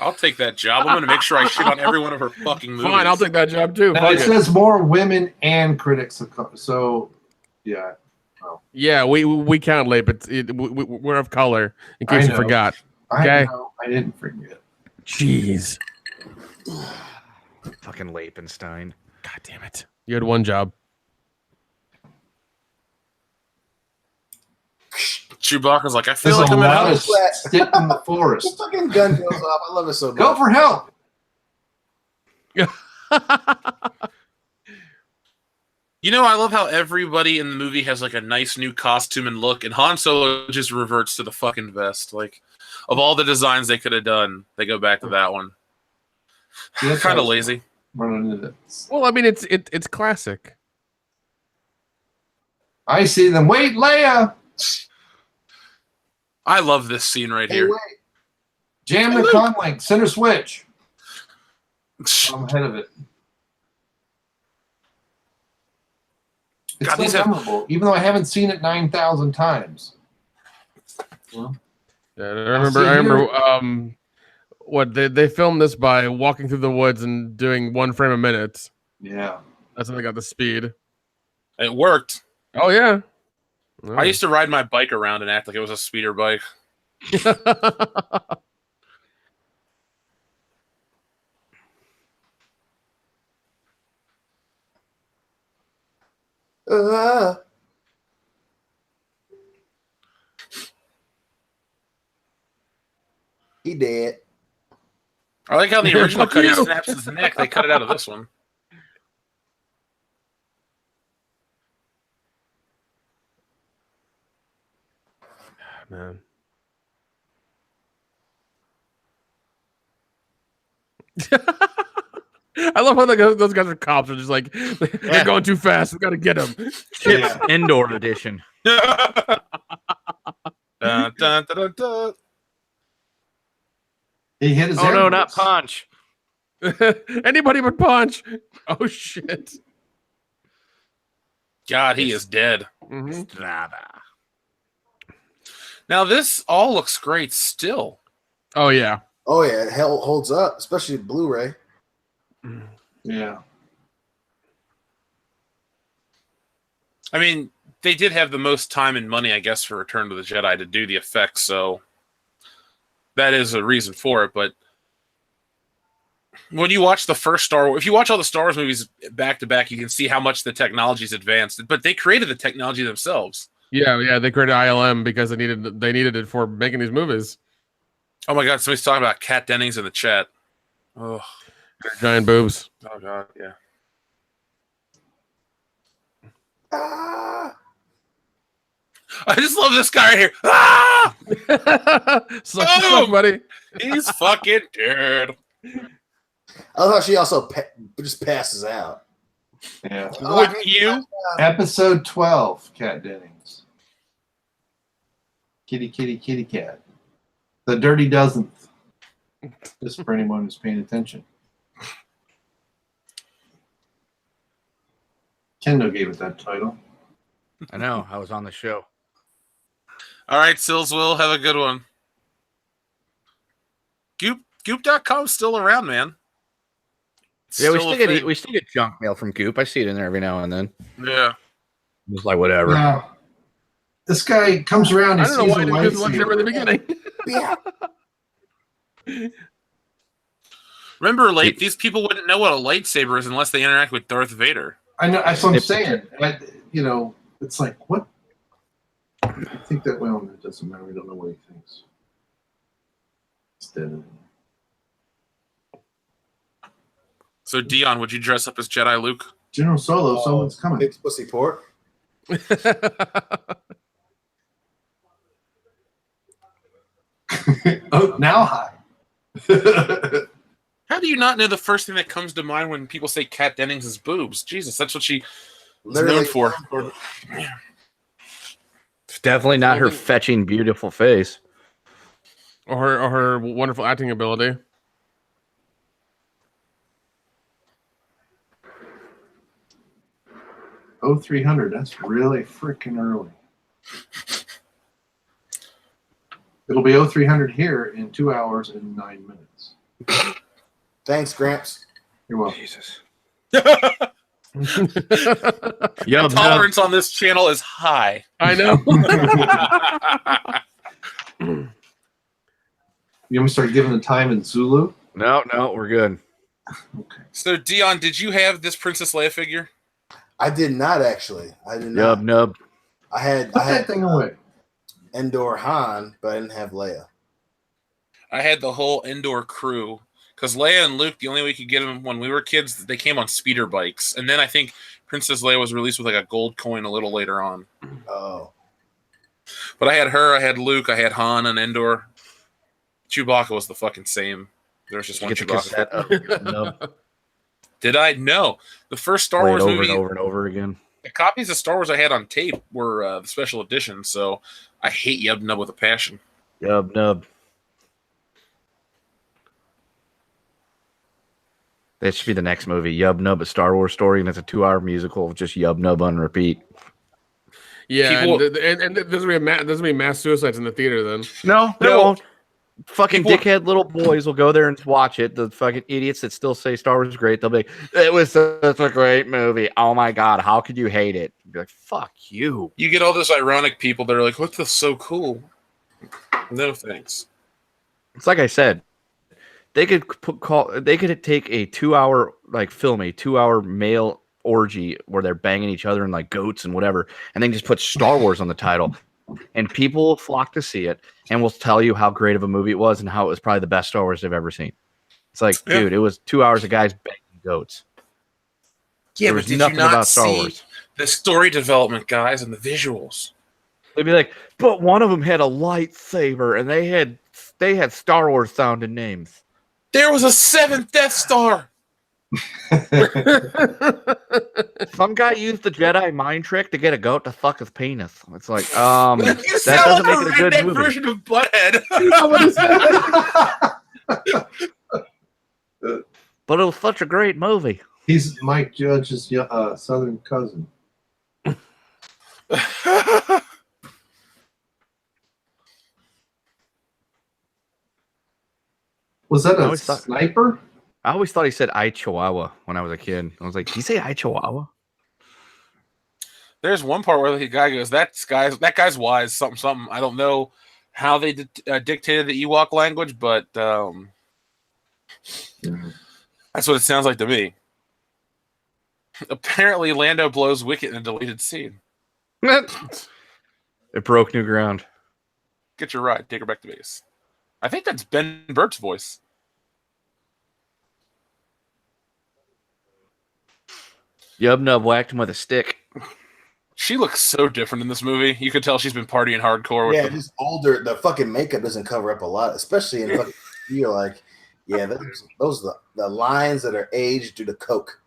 I'll take that job. I'm going to make sure I shit on every one of her fucking movies.
Fine, I'll take that job too.
Now,
Fuck
it
it.
says more women and critics of color. So, yeah.
Yeah, we count late, but we're of color, in case
I
you
know.
forgot.
I
Okay.
know. I didn't forget.
Jeez.
Fucking Lapenstein.
God damn it. You had one job.
Chewbacca's like, I feel
This is
like
the
I'm in
loudest
house.
stick in the
The
forest.
fucking gun goes off. I love it so much.
Go for help.
You know, I love how everybody in the movie has like a nice new costume and look, and Han Solo just reverts to the fucking vest. Like, of all the designs they could have done, they go back to that one.
Yeah, that's
Kind
how
of
I was
lazy.
Running into this.
Well, I mean, it's classic.
I see them. Wait, Leia.
I love this scene right
Hey,
here.
wait.
Jam the con link. Center switch. I'm ahead of it. It's
God,
so
these have-
memorable, even though I haven't seen it 9,000 times. Well,
Yeah, I remember. What they filmed this by walking through the woods and doing 1 frame a minute.
yeah.
That's how they got the speed.
It worked.
Oh yeah.
I used to ride my bike around and act like it was a speeder bike.
He dead.
I like how the original
Fuck
cut he
you.
snaps his neck. They cut it out of this one.
Man. I love how those guys are cops. Are just like they're going too fast. We got to get them.
Chips Indoor Edition.
Dun, dun, dun, dun, dun.
He hit his
Oh no,
head
not
once.
Punch.
Anybody but Punch. Oh shit.
God, he is dead.
Mhm.
Strada.
Now this all looks great still.
Oh yeah.
Oh yeah, it holds up, especially Blu-ray.
Yeah.
I mean, they did have the most time and money, I guess, for Return to the Jedi to do the effects, so that is a reason for it. But when you watch the first Star Wars, if you watch all the Star Wars movies back to back, you can see how much the technology's advanced. But they created the technology themselves.
Yeah. They created ILM because they needed it for making these movies.
Oh my God, somebody's talking about Kat Dennings in the chat. Oh,
Giant boobs.
oh God, yeah.
Ah!
I just love this guy right here. Ah!
Suck the suck, buddy.
He's fucking dead.
I love how she also just passes out.
Yeah.
Wouldn't you?
Episode 12, Kat Dennings. Kitty, kitty, kitty cat. The Dirty Dozenth. Just for anyone who's paying attention. Kendo gave it that title.
I know. I was on the show.
All right, Silswell, have a good one. Goop.com's still around, man. It's
Yeah, we
still
still
a
get
thing.
we still get junk mail from Goop. I see it in there every now and then.
Yeah.
It's like whatever.
Now, this guy comes around
I
and
don't know
sees
why
a
I didn't just watch it
lightsaber.
at the beginning.
Yeah.
Remember, these people wouldn't know what a lightsaber is unless they interact with Darth Vader.
I know, that's what I'm
If-
saying. It's like, what? I think that, well, it doesn't matter. We don't know what he thinks. It's dead.
So, Dion, would you dress up as Jedi Luke?
General Solo, someone's coming.
Big pussy pork.
Oh, now hi.
How do you not know the first thing that comes to mind when people say Kat Dennings' boobs? Jesus, that's what she is
Literally.
known for.
It's definitely not her fetching, beautiful face.
Or her wonderful acting ability.
Oh, 300. That's really freaking early. It'll be 0300 here in 2 hours and 9 minutes.
Thanks, Gramps.
You're welcome.
Jesus.
Your tolerance on this channel is high.
I know.
You want me to start giving the time in Zulu?
No, we're good.
Okay.
So, Dion, did you have this Princess Leia figure?
I did not actually. I did not.
Nub.
I had
Put that thing away.
Endor Han, but I didn't have Leia.
I had the whole Endor crew. Because Leia and Luke, the only way we could get them when we were kids, they came on speeder bikes. And then I think Princess Leia was released with like a gold coin a little later on.
Oh.
But I had her, I had Luke, I had Han and Endor. Chewbacca was the fucking same. There was just one Chewbacca. Did I? No. The first Star Wars movie
over and over again.
The copies of Star Wars I had on tape were the special edition, so I hate Yub Nub with a passion.
Yub Nub. That should be the next movie. Yub Nub, a Star Wars story, and it's a 2-hour musical of just Yub Nub on repeat.
Yeah, and there's gonna be mass suicides in the theater then.
No, there won't. Fucking dickhead little boys will go there and watch it. The fucking idiots that still say Star Wars is great, they'll be like, it was such a great movie. Oh my God, how could you hate it? You'd be like, fuck you.
You get all those ironic people that are like, what's this so cool? No thanks.
It's like I said, they could take a 2-hour, film a 2-hour male orgy where they're banging each other and like goats and whatever, and then just put Star Wars on the title. And people will flock to see it and will tell you how great of a movie it was and how it was probably the best Star Wars they've ever seen. It's like, dude, it was 2 hours of guys banging goats.
Yeah, but did you not see the story development, guys, and the visuals?
They'd be like, but one of them had a lightsaber and they had Star Wars sounding names.
There was a 7th Death Star.
Some guy used the Jedi mind trick to get a goat to suck his penis. It's like, that doesn't make it a good movie.
Version of Butthead.
But it was such a great movie.
He's Mike Judge's southern cousin. Was that a sniper?
I always thought he said "I Chihuahua" when I was a kid. I was like, "Did he say I Chihuahua?"
There's one part where the guy goes, "That guy's wise." Something. I don't know how they dictated the Ewok language, but that's what it sounds like to me. Apparently, Lando blows Wicket in a deleted scene.
It broke new ground.
Get your ride. Take her back to base. I think that's Ben Burt's voice.
Yub Nub whacked him with a stick.
She looks so different in this movie. You could tell she's been partying hardcore.
Yeah, just older. The fucking makeup doesn't cover up a lot, especially in fucking. You're like, yeah, those are the lines that are aged due to coke.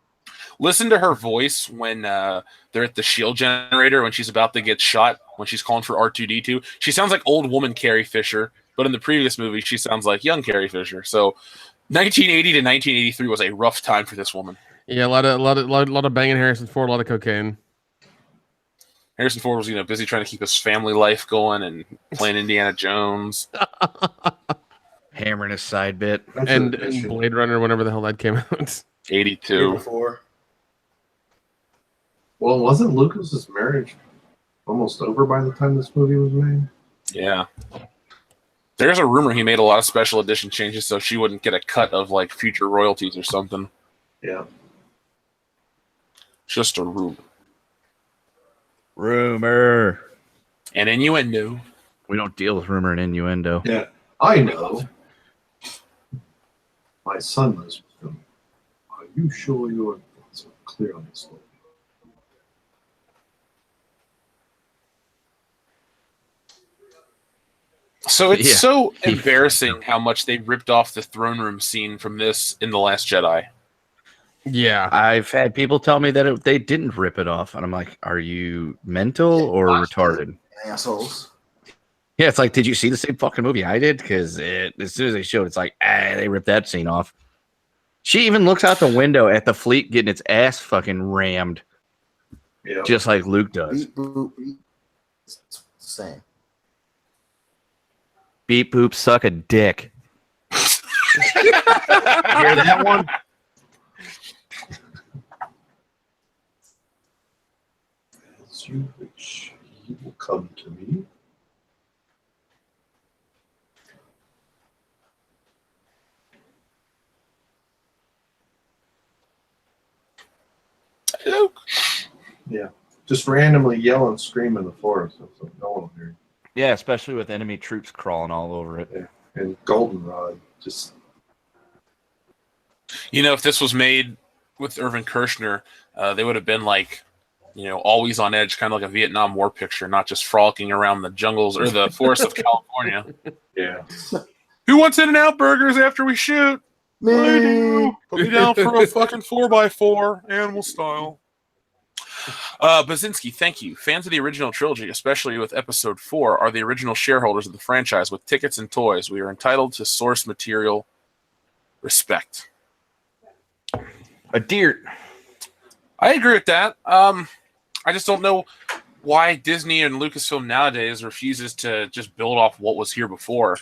Listen to her voice when they're at the shield generator when she's about to get shot. When she's calling for R2D2, she sounds like old woman Carrie Fisher, but in the previous movie, she sounds like young Carrie Fisher. So, 1980 to 1983 was a rough time for this woman.
Yeah, a lot of banging Harrison Ford, a lot of cocaine.
Harrison Ford was, busy trying to keep his family life going and playing Indiana Jones,
hammering his side bit,
and Blade Runner, whenever the hell that came out.
82.
Well, wasn't Lucas's marriage almost over by the time this movie was made?
Yeah. There's a rumor he made a lot of special edition changes so she wouldn't get a cut of like future royalties or something.
Yeah.
Just a rumor.
Rumor.
And innuendo.
We don't deal with rumor and innuendo.
Yeah, I know. My son knows them. Are you sure your thoughts are clear on this?
So it's
Yeah.
so embarrassing how much they ripped off the throne room scene from this in The Last Jedi.
Yeah.
I've had people tell me that they didn't rip it off, and I'm like, "Are you mental or retarded?"
Assholes.
Yeah, it's like, did you see the same fucking movie I did? Because as soon as they showed, it's like, they ripped that scene off. She even looks out the window at the fleet getting its ass fucking rammed, just like Luke does.
Beep, boop, beep. It's the same.
Beep boop, suck a dick. Hear that one?
As you wish, he will come to me. Yeah, just randomly yell and scream in the forest, so no one will hear you.
Yeah, especially with enemy troops crawling all over it.
Yeah. And Goldenrod just.
You know, if this was made with Irvin Kershner, they would have been like, you know, always on edge, kind of like a Vietnam War picture, not just frolicking around the jungles or the forests of California.
Yeah.
Who wants In-N-Out burgers after we shoot?
Me.
I do. Put me down for a fucking 4x4, animal style. Basinski, thank you. Fans of the original trilogy, especially with episode 4, are the original shareholders of the franchise with tickets and toys. We are entitled to source material respect.
A deer.
I agree with that. I just don't know why Disney and Lucasfilm nowadays refuses to just build off what was here before.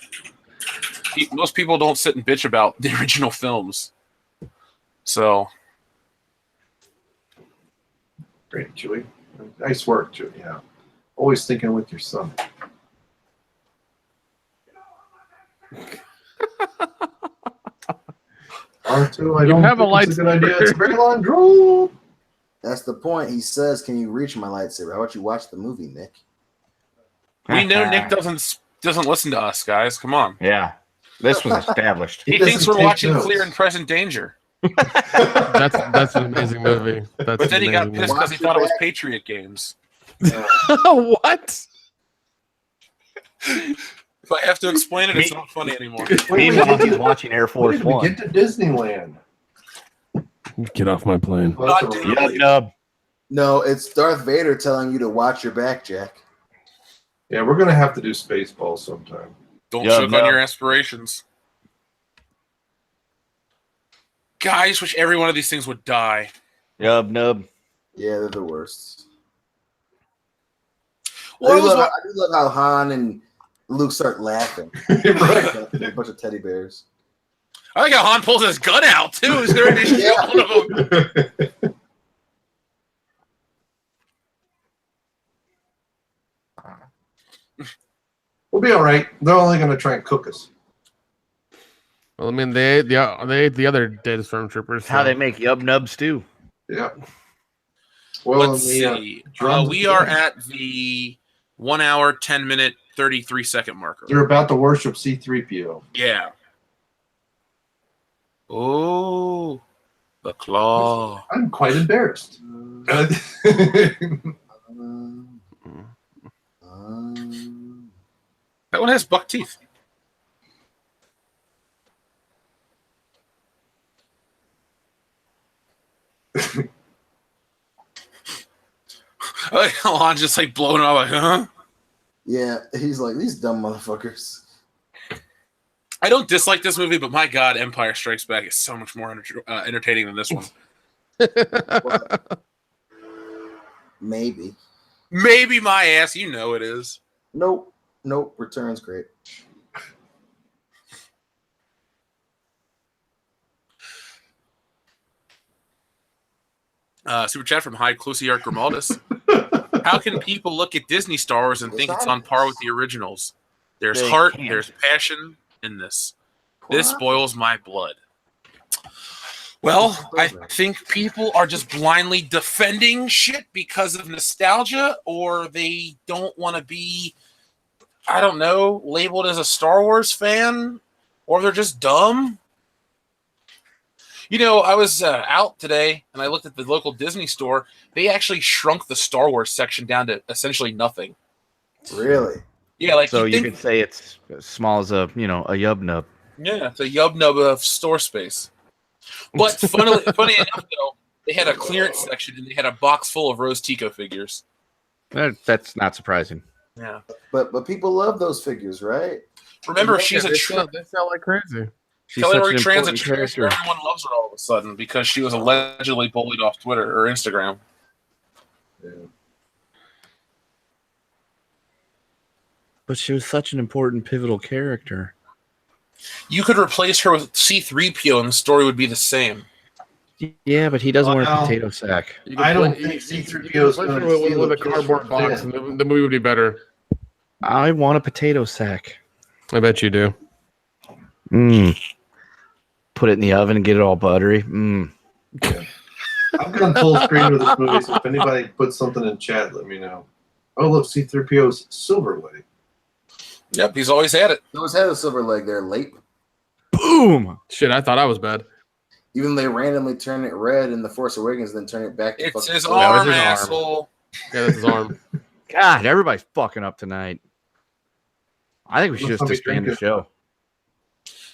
Most people don't sit and bitch about the original films. So...
Great, Chewie. Nice work, Chewie. Yeah. Always thinking with your son. R2, I don't
have a
think it's a good
lightsaber.
idea. It's a very long draw.
That's the point. He says, "Can you reach my lightsaber?" How about you watch the movie, Nick?
we know Nick doesn't listen to us, guys. Come on.
Yeah, this was established.
He
doesn't
thinks we're
take
watching
notes.
Clear and Present Danger.
That's an amazing movie. That's
But then he got
an
pissed
amazing
because he thought it was Patriot games.
movie. What?
If I have to explain it, it's not funny anymore.
Meanwhile, he's watching Air
When
Force
did we
One.
get to Disneyland?
Get off my plane.
Well,
Not
that's a-
Disney.
Nub.
No, it's Darth Vader telling you to watch your back, Jack.
Yeah, we're gonna have to do Spaceballs sometime.
Don't
Yeah,
choke
no.
on your aspirations. Guys, wish every one of these things would die.
Yub nub.
Yeah, they're the worst.
Well,
I do love how Han and Luke start laughing.
Right.
A bunch of teddy bears.
I like how Han pulls his gun out too. He's ready to shoot one of them.
We'll be all right. They're only gonna try and cook us.
Well, I mean, they ate the other dead stormtroopers.
How they make yub nub stew.
Yeah. Well,
Let's see.
drums
We
and
are
drums.
at the 1 hour, 10 minute, 33 second marker.
They're about to worship C-3PO.
Yeah. Oh, the claw.
I'm quite embarrassed.
That one has buck teeth. Han's just like blowing up, like, huh?
Yeah, he's like, these dumb motherfuckers.
I don't dislike this movie, but my God, Empire Strikes Back is so much more entertaining than this one.
Maybe.
Maybe my ass, you know it is.
Nope. Return's great.
Super chat from Hyde Clusiart Grimaldus. How can people look at Disney Star Wars and think it's on par with the originals? There's
They
heart,
can't.
there's passion in this. This boils my blood. Well, I think people are just blindly defending shit because of nostalgia, or they don't want to be, I don't know, labeled as a Star Wars fan, or they're just dumb. You know, I was out today, and I looked at the local Disney store. They actually shrunk the Star Wars section down to essentially nothing.
Really?
Yeah, like
So you
think,
could say it's as small as a yub nub.
yeah, it's a yub nub of store space. But funny enough, though, they had a clearance section and they had a box full of Rose Tico figures.
That's not surprising.
Yeah.
But people love those figures, right?
Remember,
Yeah,
she's a
they sell like crazy.
She's
Kelly
such
Marie
an
Tran's a
important
trans,
character.
everyone loves her all of a sudden because she was allegedly bullied off Twitter or Instagram.
Yeah.
But she was such an important, pivotal character.
You could replace her with C-3PO and the story would be the same.
Yeah, but he doesn't wear a
Well,
potato sack.
You
I don't
play-
think C-3PO
you
is
play
gonna
with
steal
a
a kiss
cardboard
from
box,
Finn.
and the movie would be better.
I want a potato sack.
I bet you do.
Put it in the oven and get it all buttery.
I've gone full screen with this movie, so if anybody puts something in chat, let me know. Oh, look, C-3PO's silver leg.
Yep, he's always had it.
They always had a silver leg there, late.
Boom!
Shit, I thought I was bad.
Even they randomly turn it red in The Force Awakens, then turn it back to
It's
fucking
his
silver.
arm,
his arm.
asshole.
Yeah, that's his arm.
God, everybody's fucking up tonight. I think we should just
Somebody
disband the
drink it.
show.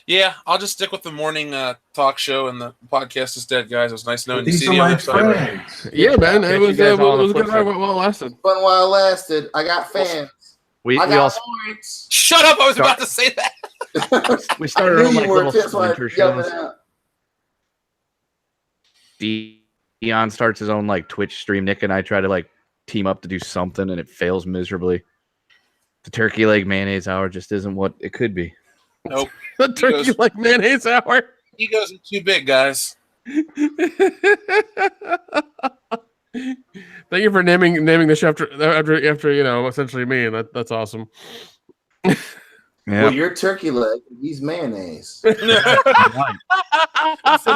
Yeah, I'll just stick with the morning talk show and the podcast is dead, guys. It was nice knowing you.
These
See
are
the
my
other side.
friends.
Yeah, man,
Catch
it
you
was
guys all on the
a good
flip
ride.
side.
Well, it lasted.
Fun while it lasted. I got fans.
We
I
we
got
also
points.
Shut up! I was about to say that.
we
I
started
knew
on
you
like
were.
little
That's why I
splinter
yelled
shows.
it out.
Dion starts his own like Twitch stream. Nick and I try to like team up to do something, and it fails miserably. The turkey leg mayonnaise hour just isn't what it could be.
Nope.
The turkey
goes-
like mayonnaise hour.
Egos are too big, guys.
Thank you for naming the chef after essentially me. That's awesome.
Well, you're turkey leg. He's mayonnaise.
Instead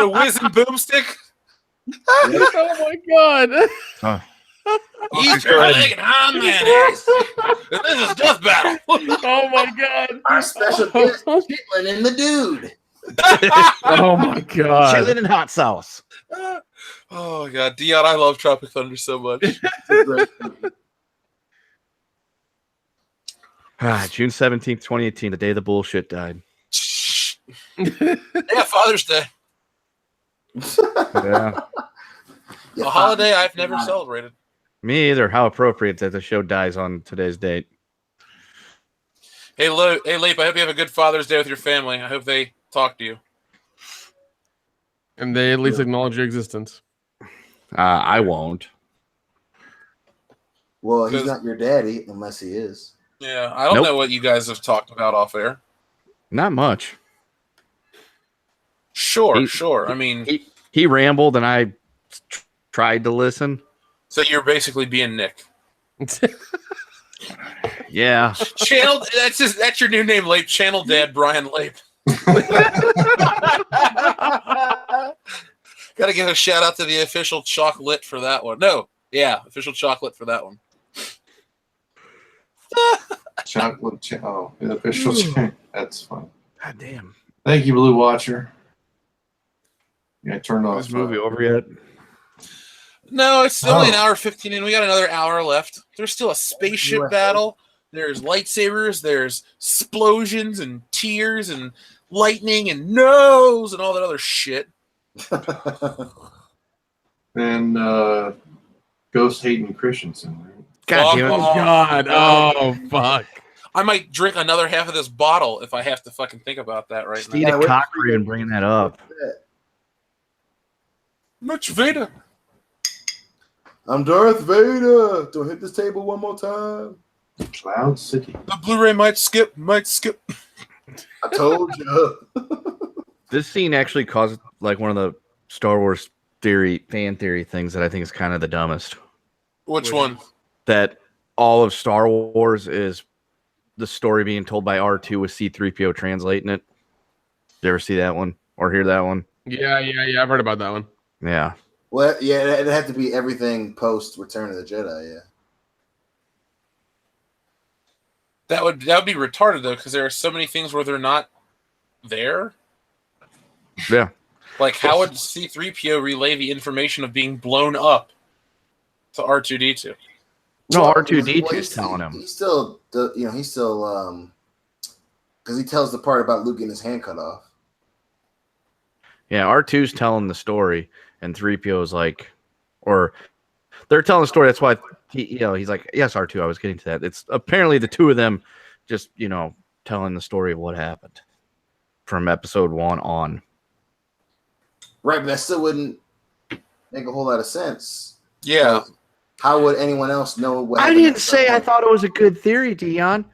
of whiz and boomstick,
Oh my god.
he's your leg and I'm mayonnaise. And this is death battle.
Oh my god.
Our special guest, Chitlin and the dude.
Oh my god.
Chilling in hot sauce.
Oh my god, Dion, I love Tropic Thunder so much.
June 17th, 2018, the day the bullshit died.
Yeah, Father's Day.
Yeah.
Yeah,
A holiday I've never celebrated.
Me either. How appropriate that the show dies on today's date.
Hey, Leap, I hope you have a good Father's Day with your family. I hope they talk to you.
And they at least acknowledge your existence.
I won't.
Well, he's not your daddy unless he is.
Yeah, I don't
Nope.
know what you guys have talked about off air.
Not much.
Sure. I mean,
He rambled and I tried to listen.
so you're basically being Nick.
Yeah.
Channel. That's your new name, Leap. Channel Dad Brian Leap. Got to give a shout out to the official chocolate for that one. No, yeah, official chocolate for that one.
Chocolate. The official. That's fun.
God damn.
Thank you, Blue Watcher. Yeah, I turned off
This movie over yet?
No, it's only an
Oh.
hour 15 in. We got another hour left. There's still a spaceship battle. There's lightsabers. There's explosions and tears and lightning and no's and all that other shit.
And Ghost Hayden Christensen. Right?
God damn it.
Oh,
God. Oh fuck.
I might drink another half of this bottle if I have to fucking think about that right now.
Steena Cock for even bringing that up.
Much Vader.
I'm Darth Vader. Don't hit this table one more time.
Cloud City.
The Blu-ray might skip.
I told you.
This scene actually caused like one of the Star Wars fan theory things that I think is kind of the dumbest.
Which one?
That all of Star Wars is the story being told by R2 with C-3PO translating it. Did you ever see that one or hear that one?
Yeah. I've heard about that one.
Yeah.
Well, yeah, it'd have to be everything post Return of the Jedi, yeah.
That would be retarded though, because there are so many things where they're not there.
Yeah.
Like, how would C-3PO relay the information of being blown up to R2-D2?
No,
Well,
R2D2
well,
is telling him.
He's still, because he tells the part about Luke getting his hand cut off.
Yeah, R2's telling the story, and 3PO is like, or they're telling the story. That's why he's like, yes, R2. I was getting to that. It's apparently the two of them just telling the story of what happened from episode 1 on.
Right, but that still wouldn't make a whole lot of sense.
Yeah.
How would anyone else know what
I
happened?
didn't say I thought it was a good theory, Dion.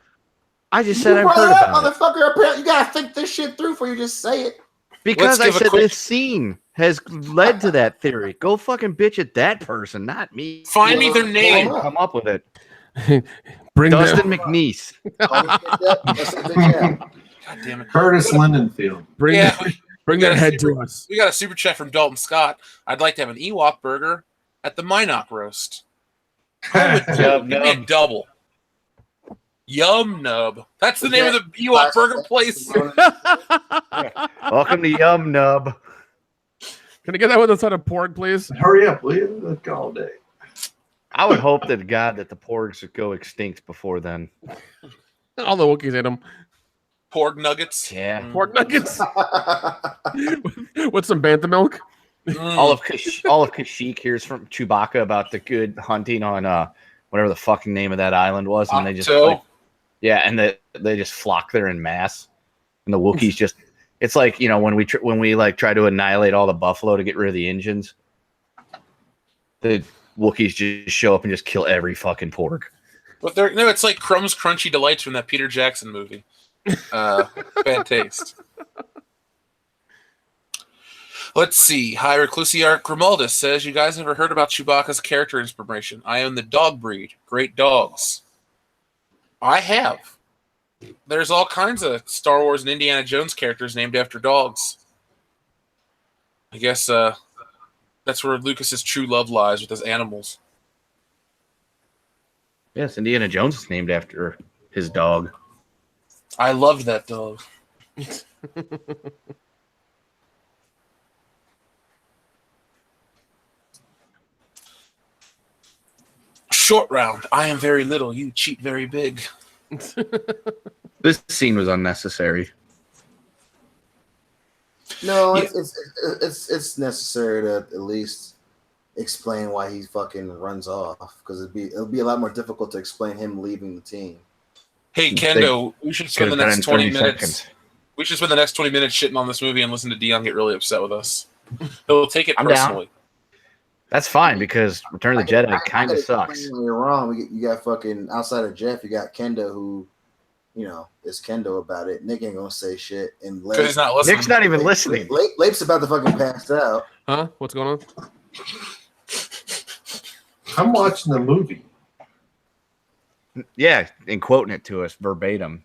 I just said
You
I've
brought
heard
it up,
about it.
motherfucker. Apparently, you gotta think this shit through before you just say it.
Because I
Let's give a
said
quick-
this scene has led to that theory. Go fucking bitch at that person, not me.
Find me their name.
Come up with it.
Bring
Dustin
them.
McNeese.
God damn it.
Curtis Lindenfield.
Bring
Yeah,
bring
got
their
a
head
super-
to us.
We got a super chat from Dalton Scott. I'd like to have an Ewok burger at the Minot roast. Give me a double. Yum Nub. That's the name of the Ewok burger place.
Welcome to Yum Nub.
Can I get that with a side of pork, please?
Hurry up, will you? Let's go all day.
I would hope that God that the porgs would go extinct before then.
All the Wookiees ate them.
Pork nuggets.
Yeah.
Pork nuggets with some bantha milk.
All of Kashyyyk hears from Chewbacca about the good hunting on whatever the fucking name of that island was, and they just and they just flock there in mass, and the Wookiees just it's like when we like try to annihilate all the buffalo to get rid of the Indians, the Wookiees just show up and just kill every fucking porg.
But it's like Crumb's Crunchy Delights from that Peter Jackson movie. Bad taste. Let's see. Hi, Reclusiarch Grimaldus says, you guys ever heard about Chewbacca's character inspiration? I own the dog breed. Great dogs. I have. There's all kinds of Star Wars and Indiana Jones characters named after dogs. I guess that's where Lucas's true love lies, with his animals.
Yes, Indiana Jones is named after his dog.
I loved that dog. Short round. I am very little. You cheat very big.
This scene was unnecessary.
No, it's necessary to at least explain why he fucking runs off, because it'll be a lot more difficult to explain him leaving the team.
Hey Kendo, we should spend the next 20 minutes.
Seconds.
We should spend the next 20 minutes shitting on this movie and listen to Dion get really upset with us. He'll take it
I'm down.
personally.
That's fine because Return of the Jedi kind of sucks.
You're wrong. You got fucking outside of Jeff. You got Kendo, who, is Kendo about it. Nick ain't gonna say shit. And
Because he's not listening.
Nick's not even listening.
Lape's about to fucking pass out.
Huh? What's going on?
I'm watching the movie.
Yeah, and quoting it to us verbatim.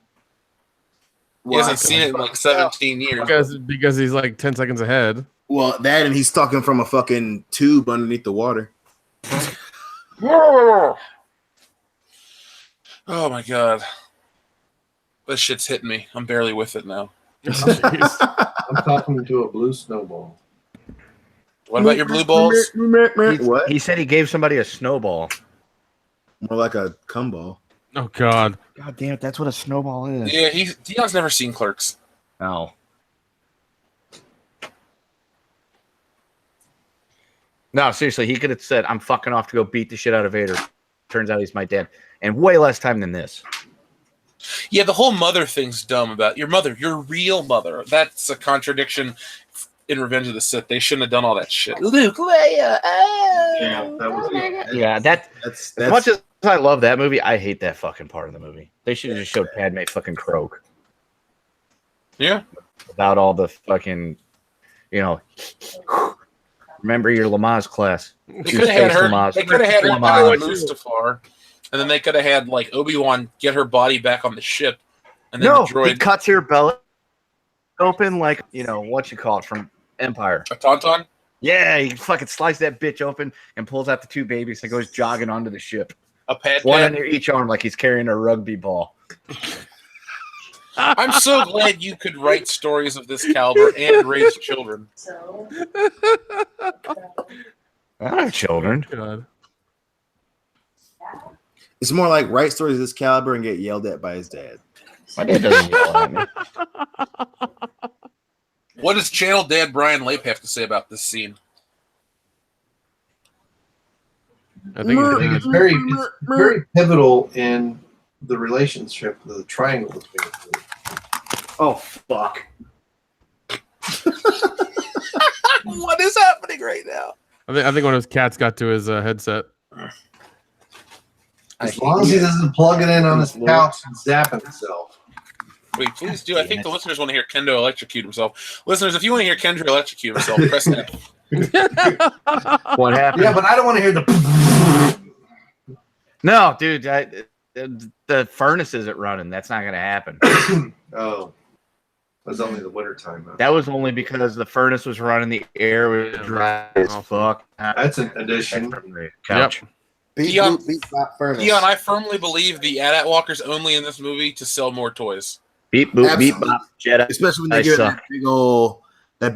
He hasn't seen it in like 17 years.
Because he's like 10 seconds ahead.
Well, that and he's talking from a fucking tube underneath the water.
Oh my god. This shit's hitting me. I'm barely with it now.
I'm talking to a blue snowball.
What about your blue balls?
What?
He said he gave somebody a snowball.
More like a cum ball.
Oh, God.
God damn it, that's what a snowball is.
Yeah, Dion's never seen Clerks.
No. No, seriously, he could have said, I'm fucking off to go beat the shit out of Vader. Turns out he's my dad. And way less time than this.
Yeah, the whole mother thing's dumb about your mother, your real mother. That's a contradiction in Revenge of the Sith. They shouldn't have done all that shit. Luke, Leia,
Yeah, that was
Yeah,
That's
as much as I love that movie, I hate that fucking part of the movie. They should have just showed Padme fucking croak.
Yeah.
Without all the fucking, remember your Lamaze class.
They could have had her.
Lamaze.
They could have had her
Lamaze.
Mustafar, and then they could have had like Obi-Wan get her body back on the ship, and then
No,
the droid.
he cuts her belly open like, what you call it from Empire.
A tauntaun.
Yeah, he fucking slices that bitch open and pulls out the two babies and goes jogging onto the ship.
A pad.
One under each arm like he's carrying a rugby ball.
I'm so glad you could write stories of this caliber and raise children.
So,
I have children.
God.
It's more like write stories of this caliber and get yelled at by his dad.
My dad doesn't yell at me.
What does Channel Dad Brian Lape have to say about this scene?
I think
it's very pivotal in the relationship, the triangle between the two.
Oh fuck!
What is happening right now?
I think one of his cats got to his headset.
As long as he doesn't plug it in on his couch and zap himself.
Wait, please do. I think the listeners want to hear Kendo electrocute himself. Listeners, if you want to hear Kendra electrocute himself, press F.
What happened?
Yeah, but I don't want to hear the.
No, dude. The furnace isn't running. That's not going to happen.
Oh, that's only the winter time. Huh?
That was only because the furnace was running. The air was dry as fuck.
That's an addition.
From the couch.
Dion,
furnace.
Dion, I firmly believe the AT-AT walker's only in this movie to sell more toys.
Beep boop
Absolutely.
beep bop Jedi.
Especially when they get that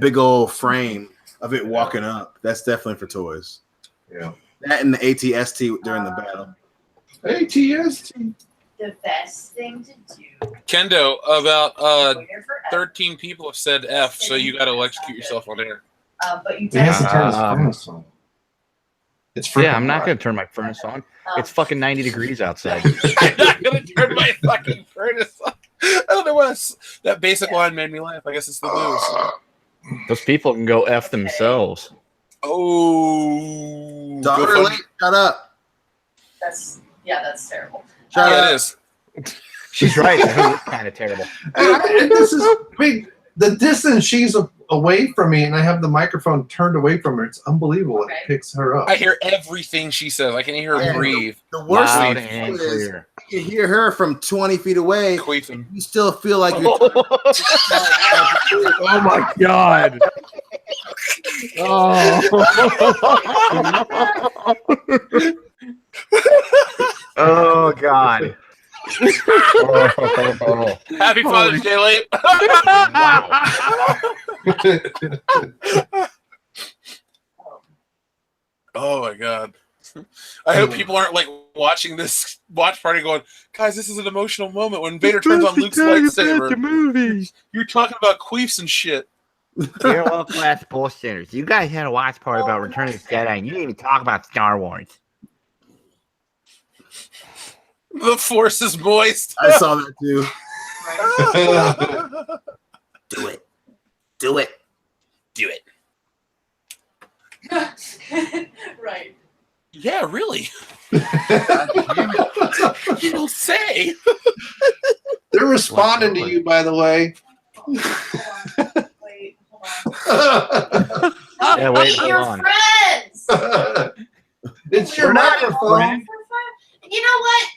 big old frame of it walking up. That's definitely for toys.
Yeah.
That and the ATST during the battle.
ATST.
The best thing to do.
Kendo, about
Wait for F,
13 people have said F, so you got to electrocute yourself on air.
but you
He has to turn his
Um,
furnace on. It's
Yeah, I'm
freaking
not
hot.
going to turn my furnace on. It's fucking 90 degrees outside.
I'm not going to turn my fucking furnace on. I don't know what that basic line made me laugh. I guess it's the news.
Those people can go F themselves.
Oh.
Daughter, late, shut up.
That's terrible.
Shut
Yeah,
up.
it is.
She's right. It's kind of terrible.
And this is big. The distance she's away from me, and I have the microphone turned away from her. It's unbelievable.
Okay.
It picks her up.
I hear everything she says. I can hear her
Yeah.
breathe.
The worst
Loud
thing
and
is
clear.
you can hear her from 20 feet away.
Queefing.
You still feel like you're
Oh my god! Oh,
Oh god. Oh.
Happy Father's Day, late. Oh my god. I hope people aren't like watching this watch party going, guys, this is an emotional moment when Vader turns on Luke's lightsaber.
movie.
You're talking about queefs and shit.
Dear little class bullshitters, you guys had a watch party about Return of the Jedi, and you didn't even talk about Star Wars.
The force is moist.
I saw that too.
Right?
Do it. Do it.
Do it.
Right.
Yeah, really. You don't say.
They're responding to you, by the way.
Hold on. Wait, hold on.
Yeah, wait,
Your
hold on.
friends.
It's your
We're not
microphone.
You know what?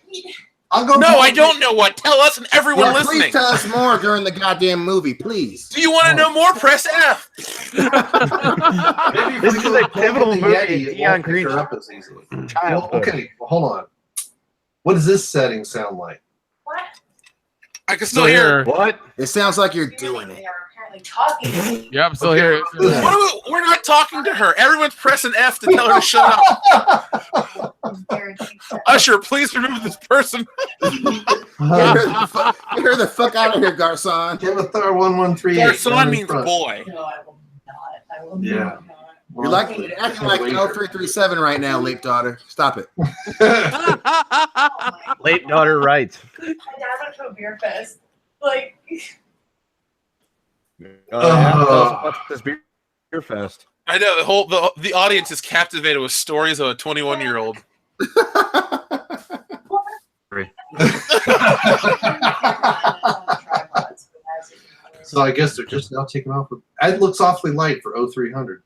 I'll go.
No, I don't know what. Tell us and everyone
Yeah,
listening.
please tell us more during the goddamn movie, please.
Do you want to know more? Press F.
Maybe
This
if
is
we
a
go
pivotal
Yeti,
movie
it
in
won't
Dion
pick
Green's
her up as easily. Well,
childhood.
okay, well, hold on. What does this setting sound like?
What?
I can still hear.
What?
It sounds like you're doing
They
it.
are apparently talking.
Yep, still here.
We're not talking to her. Everyone's pressing F to tell her to shut up. Usher, please remove this person.
Get her the fuck out of here, Garcon.
Avatar 1138.
Garcon means boy.
No, I will not. I will
Yeah.
not.
You're acting like L337 right now, late daughter. Stop it.
Late daughter writes.
My dad went to a beer fest. Like,
Tell us about this beer fest.
I know the audience is captivated with stories of a 21-year-old.
So I guess they're just now taking off. It looks awfully light for 0300.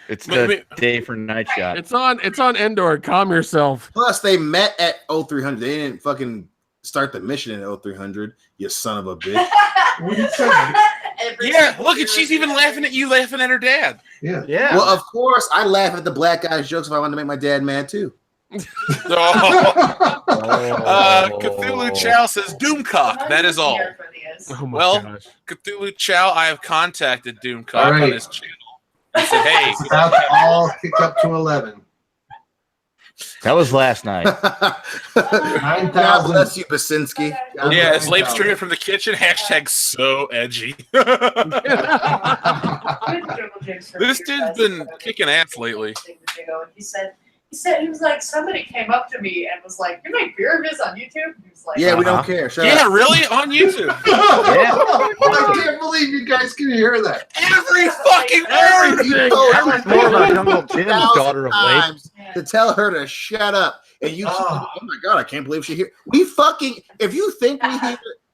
It's
Maybe-
the day for night shot.
It's on Endor. Calm yourself.
Plus, they met at 0300. They didn't fucking start the mission at 0300. You son of a bitch.
Yeah, look at she's even laughing at you, laughing at her dad.
Yeah.
Yeah.
Well, of course, I laugh at the black guy's jokes if I want to make my dad mad too.
Oh. Cthulhu Chow says Doomcock. That is all.
Oh my
Well,
gosh.
Cthulhu Chow, I have contacted Doomcock
All right.
on his channel. I said, hey,
It's about to all kick up to 11.
That was last night.
God bless you, Basinski.
Yeah, it's Lape streaming from the kitchen. Hashtag so edgy. This dude's been kicking ass lately.
He was like, somebody came up to me and was like, "You make beer reviews on YouTube?" He was like,
Yeah, we don't care. Shut
Yeah,
up.
really? On YouTube?
I can't believe you guys can hear that.
Every fucking word!
You told
That was more about Jungle Jim's daughter of Lake.
times to tell her to shut up, and you keep, oh my god, I can't believe she hear. We fucking. If you think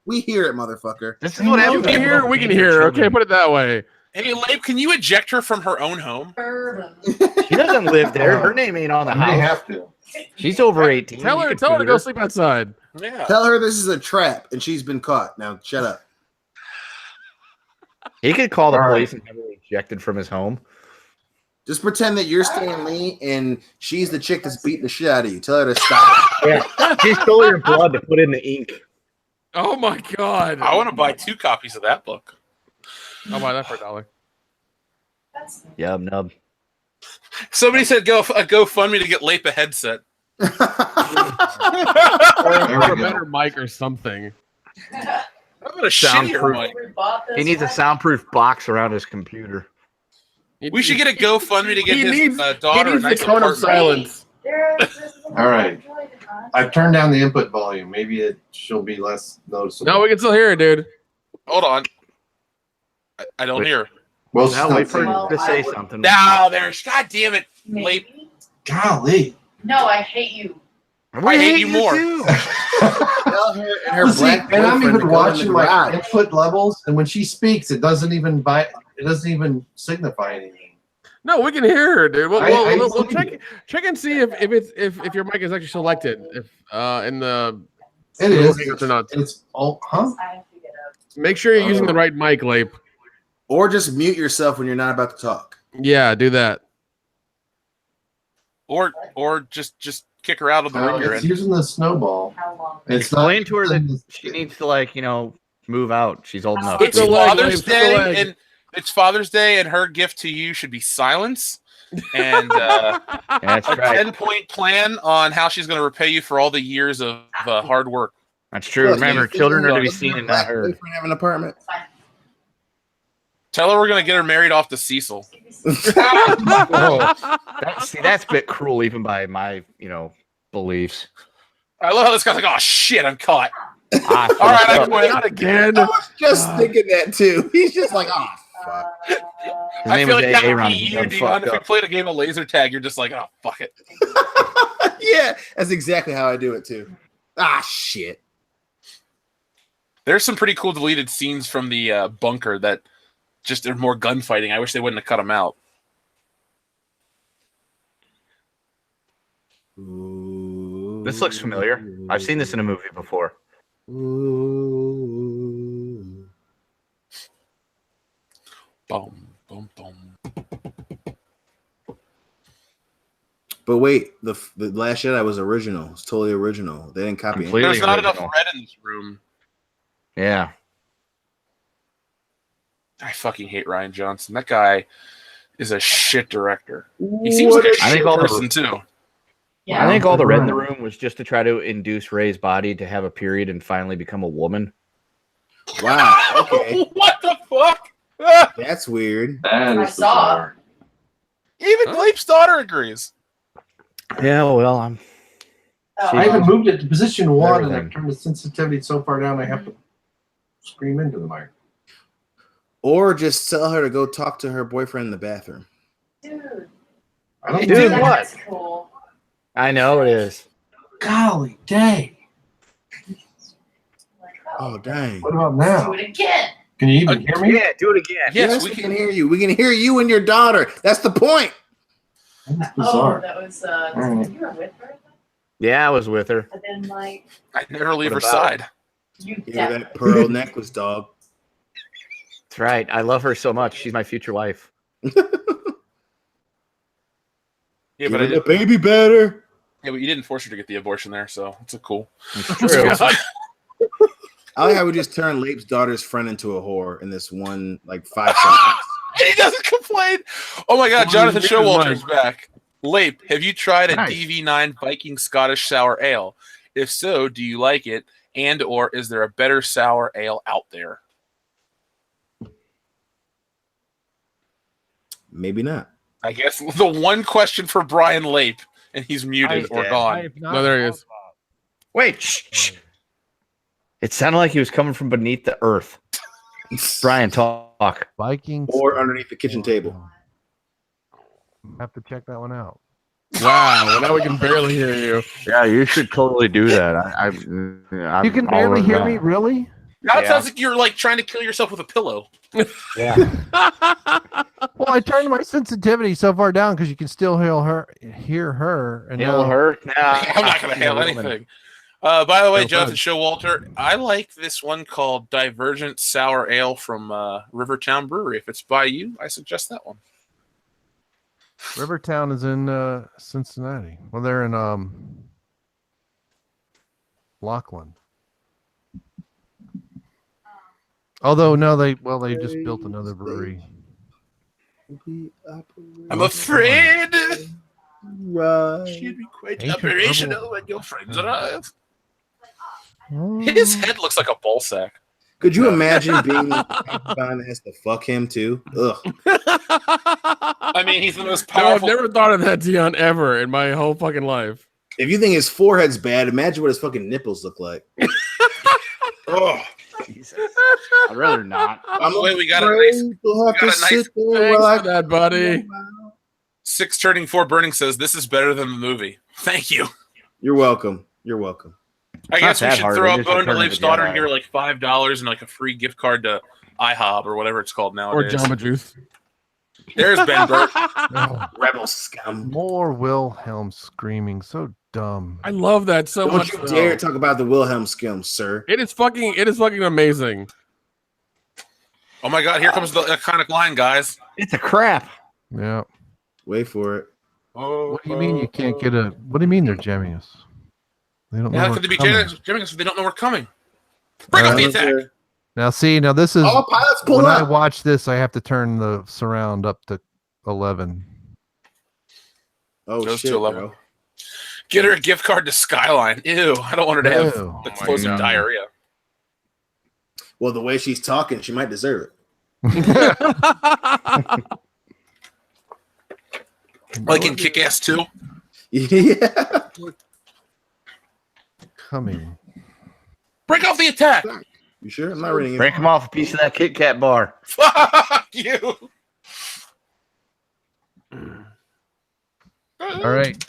we hear it, motherfucker.
This is what
You can hear, we can hear. Okay, put it that way.
Hey, Lape, can you eject her from her own home?
She doesn't live there. Her name ain't on the
I may
house.
have to.
She's over 18.
Tell
You
her
can
to
shoot
go sleep outside.
Yeah.
Tell her this is a trap, and she's been caught. Now shut up.
He could call the
All
police and have her ejected from his home.
Just pretend that you're Stan Lee, and she's the chick that's beating the shit out of you. Tell her to stop.
Yeah, she stole your blood to put in the ink.
Oh my god!
I want to buy 2 copies of that book.
I'll buy that for $1.
Yub nub.
Somebody said go a GoFundMe to get Lape a headset.
Or a better mic or something.
How about a shittier
Soundproof.
mic?
He needs a soundproof box around his computer.
We should get a GoFundMe to get
He
his
needs-
daughter
He
a
needs
nice
the cone of
apartment.
silence.
All right. I've turned down the input volume. Maybe she'll be less noticeable.
No, we can still hear it, dude.
Hold on. I don't
Wait.
hear.
Well,
Now wait for
Well,
him to
I
say
would-
something.
Now there's. God damn it, Lape.
Maybe.
golly.
No, I hate you.
I hate you more.
Tell her and her
Well, see,
black
and I'm
boyfriend to
even
go in
watching
the
my
garage.
input levels, and when she speaks, it doesn't even signify anything.
No, we can hear her, dude. We'll,
I
we'll
see
check and see if your mic is actually selected. If in the
It is.
or not.
It's oh, huh?
I have to get up.
Make sure you're using the right mic, Lape.
Or just mute yourself when you're not about to talk.
Yeah, do that.
Or just kick her out of the room you're
It's
in.
using the snowball.
How long?
It's not
Explain to her that
using
she needs to move out. She's old enough.
It's
the leg,
Father's
Lape, the
Day,
leg.
and it's Father's Day, and her gift to you should be silence. And
That's
a
right.
10-point plan on how she's going to repay you for all the years of hard work.
That's true. Remember, children are to be seen and not heard.
Boyfriend have an apartment.
Fine.
Tell her we're going to get her married off to Cecil.
That's a bit cruel, even by my beliefs.
I love how this guy's like, oh shit, I'm caught. All
All
right, I quit.
Not again.
I was just thinking that too. He's just like, oh fuck.
His
I
name
feel
was
like that would
Aaron.
be
He
you,
done
Dion.
fucked
If we
up.
played a game of laser tag, you're just like, oh, fuck it.
Yeah, that's exactly how I do it too. Ah shit.
There's some pretty cool deleted scenes from the bunker that just are more gunfighting. I wish they wouldn't have cut them out.
This looks familiar. I've seen this in a movie before.
Ooh.
Boom, boom, boom.
But wait, the Last Jedi was original. It's totally original. They didn't copy it.
Completely.
There's not enough
original.
red in this room.
Yeah.
I fucking hate Ryan Johnson. That guy is a shit director. He seems like a
I
shit
think all the-
person too.
Yeah.
I think all the red in the room was just to try to induce Rey's body to have a period and finally become a woman.
Wow. Okay.
What the fuck?
That's weird.
That
I
is
saw.
bizarre.
Even Leap's daughter agrees.
Yeah, well, I'm.
Oh,
I even moved it to position 1, and
Everything.
I've turned the sensitivity so far down I have to scream into the mic.
Or just tell her to go talk to her boyfriend in the bathroom.
dude.
I don't
Dude,
know.
what?
That's cool.
I know it is.
Golly dang.
Like,
Oh dang.
What about
let's
now?
do it again.
Can you even hear me?
Yeah, do it again.
Yes,
we
we
can
can.
hear you. We can hear you and your daughter. That's the point.
That's
Oh,
bizarre.
that was
Alright.
you were with her,
Yeah, I was with her.
and then like
I never leave her
What about
side.
you
Hear
definitely.
that pearl necklace, dog.
That's right. I love her so much. She's my future wife.
Yeah,
Give
but
her
I
the
did,
baby better.
yeah, but you didn't force her to get the abortion there, so it's a cool.
It's true.
I like how we just turned Lape's daughter's friend into a whore in this one, like 5 seconds.
He doesn't complain. Oh my God, Jonathan Showalter's back. Lape, have you tried a
Nice.
DV9 Viking Scottish Sour Ale? If so, do you like it? And or is there a better sour ale out there?
Maybe not.
I guess the one question for Brian Lape, and he's muted or gone.
No, there he is.
Wait, shh. It sounded like he was coming from beneath the earth. Brian, talk.
Vikings.
Or underneath the kitchen table.
Have to check that one out.
Wow, well, now we can barely hear you.
Yeah, you should totally do that. I'm
You can
all
barely
over
hear
that.
me, really?
Now it
Yeah.
sounds like you're like trying to kill yourself with a pillow.
Yeah.
Well, I turned my sensitivity so far down because you can still hear her. And
Hail
now,
her? Nah,
I'm not going to hail anything. By the way,
No
Jonathan
fun.
Showalter, I like this one called Divergent Sour Ale from Rivertown Brewery. If it's by you, I suggest that one.
Rivertown is in Cincinnati. Well, they're in Laughlin. Although no, they just built another brewery.
I'm afraid
Right.
she'd be quite
Ancient
operational
herbal-
when your friends arrive. His head looks like a ball sack.
Could you imagine being the concubine that has to fuck him too? Ugh.
I mean, he's the most
No, I've
powerful.
never thought of that, Dion, ever in my whole fucking life.
If you think his forehead's bad, imagine what his fucking nipples look like.
Oh,
Jesus. I'd rather not.
by the way, we got a
afraid
nice
you'll have
we got
to
a nice-
sit there
Thanks
while
for that, buddy.
6 turning 4 burning says this is better than the movie. Thank you.
You're welcome. You're welcome.
I guess we
that
should
hard.
throw
It
a
is
bone to
Return of
Leif's
the
daughter and
Jedi.
give her like $5 and like a free gift card to IHOB or whatever it's called
Or
nowadays.
Jamba Juice.
There's Ben Burt.
Rebel scum.
More Wilhelm screaming, so dumb.
I love that so
Don't
much.
you
though.
dare talk about the Wilhelm scum, sir.
It is fucking amazing.
Oh my God! Here comes the iconic line, guys.
It's a crap.
Yeah.
Wait for it.
Oh,
What do you mean you can't get a? What do you mean they're jamming us? They don't know.
Yeah, how
we're
could they be
coming.
jamming us if they don't know we're coming? Break off the attack.
Now see, now this is
All pilots pull
when I
up.
watch this, I have to turn the surround up to 11.
Oh
Goes
shit,
to 11.
bro.
Get her a gift card to Skyline. Ew, I don't want her to have
Ew.
explosive
God.
diarrhea.
Well, the way she's talking, she might deserve
Like in Kick-Ass 2.
it. Yeah.
Coming.
Break off the attack.
You sure? I'm not reading it.
Break him off a piece of that Kit Kat bar.
Fuck you.
All right.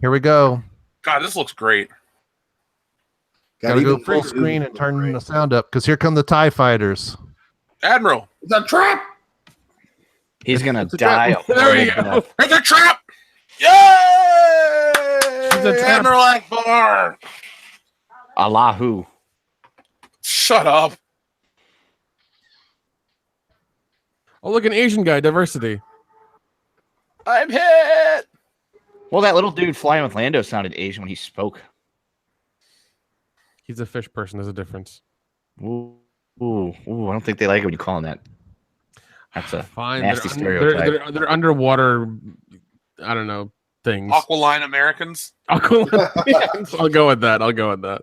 Here we go.
God, this looks great.
Gotta go
even
full
freaking-
screen and turn the sound up because here come the TIE fighters.
Admiral,
It's a trap.
He's gonna die.
There we
a horrible
go.
death.
it's a trap. Yay!
It's a trap.
Admiral Akbar.
Allahu.
Shut up.
Oh, look, an Asian guy, diversity.
I'm hit.
Well, that little dude flying with Lando sounded Asian when he spoke.
He's a fish person. There's a difference.
Ooh, ooh, ooh, I don't think they like it when you call him that. That's a
Fine.
nasty
They're,
stereotype.
they're underwater, I don't know, things.
Aqualine Americans.
Aqualine. I'll go with that.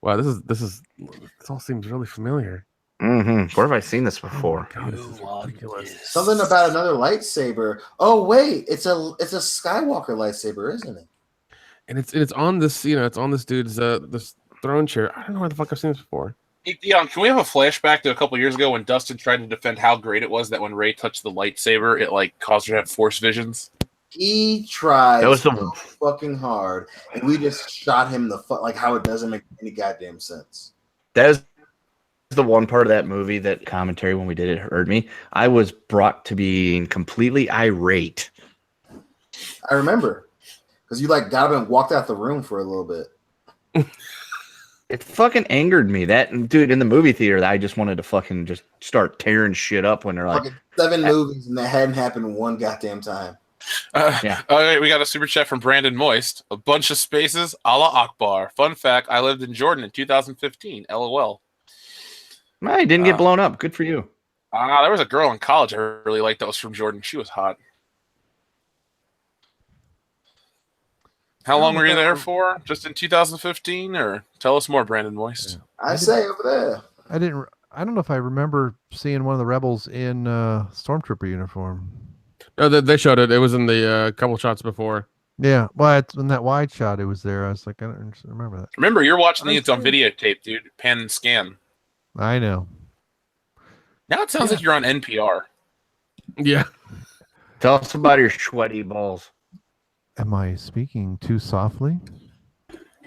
Wow, this all seems really familiar.
Mm-hmm. Where have I seen this before?
God, this is ridiculous.
Something about another lightsaber. Oh wait, it's a Skywalker lightsaber, isn't it?
And it's on this, it's on this dude's this throne chair. I don't know where the fuck I've seen this before.
Hey, Dion, can we have a flashback to a couple years ago when Dustin tried to defend how great it was that when Rey touched the lightsaber, it like caused her to have force visions?
He tried
That was
so
the-
fucking hard, and we just shot him the fuck like how it doesn't make any goddamn sense.
That is the one part of that movie that commentary when we did it hurt me. I was brought to being completely irate.
I remember because you like got up and walked out the room for a little bit.
It fucking angered me. That dude in the movie theater, I just wanted to fucking just start tearing shit up when they're like,
Fucking 7 movies, and that hadn't happened one goddamn time.
Yeah.
All right, we got a super chat from Brandon Moist. A bunch of spaces, Allah Akbar. Fun fact: I lived in Jordan in 2015. LOL.
Well, he didn't get blown up. Good for you.
There was a girl in college I really liked that was from Jordan. She was hot. How long were you there for? Just in 2015, or tell us more, Brandon Moist.
I say over there.
I don't know if I remember seeing one of the rebels in stormtrooper uniform.
No, they showed it. It was in the couple shots before.
Yeah, well, in that wide shot, it was there. I was like, I don't remember that.
Remember, you're watching these on videotape, dude. Pan and scan.
I know.
Now it sounds like you're on NPR.
Yeah.
Tell us about your sweaty balls.
Am I speaking too softly?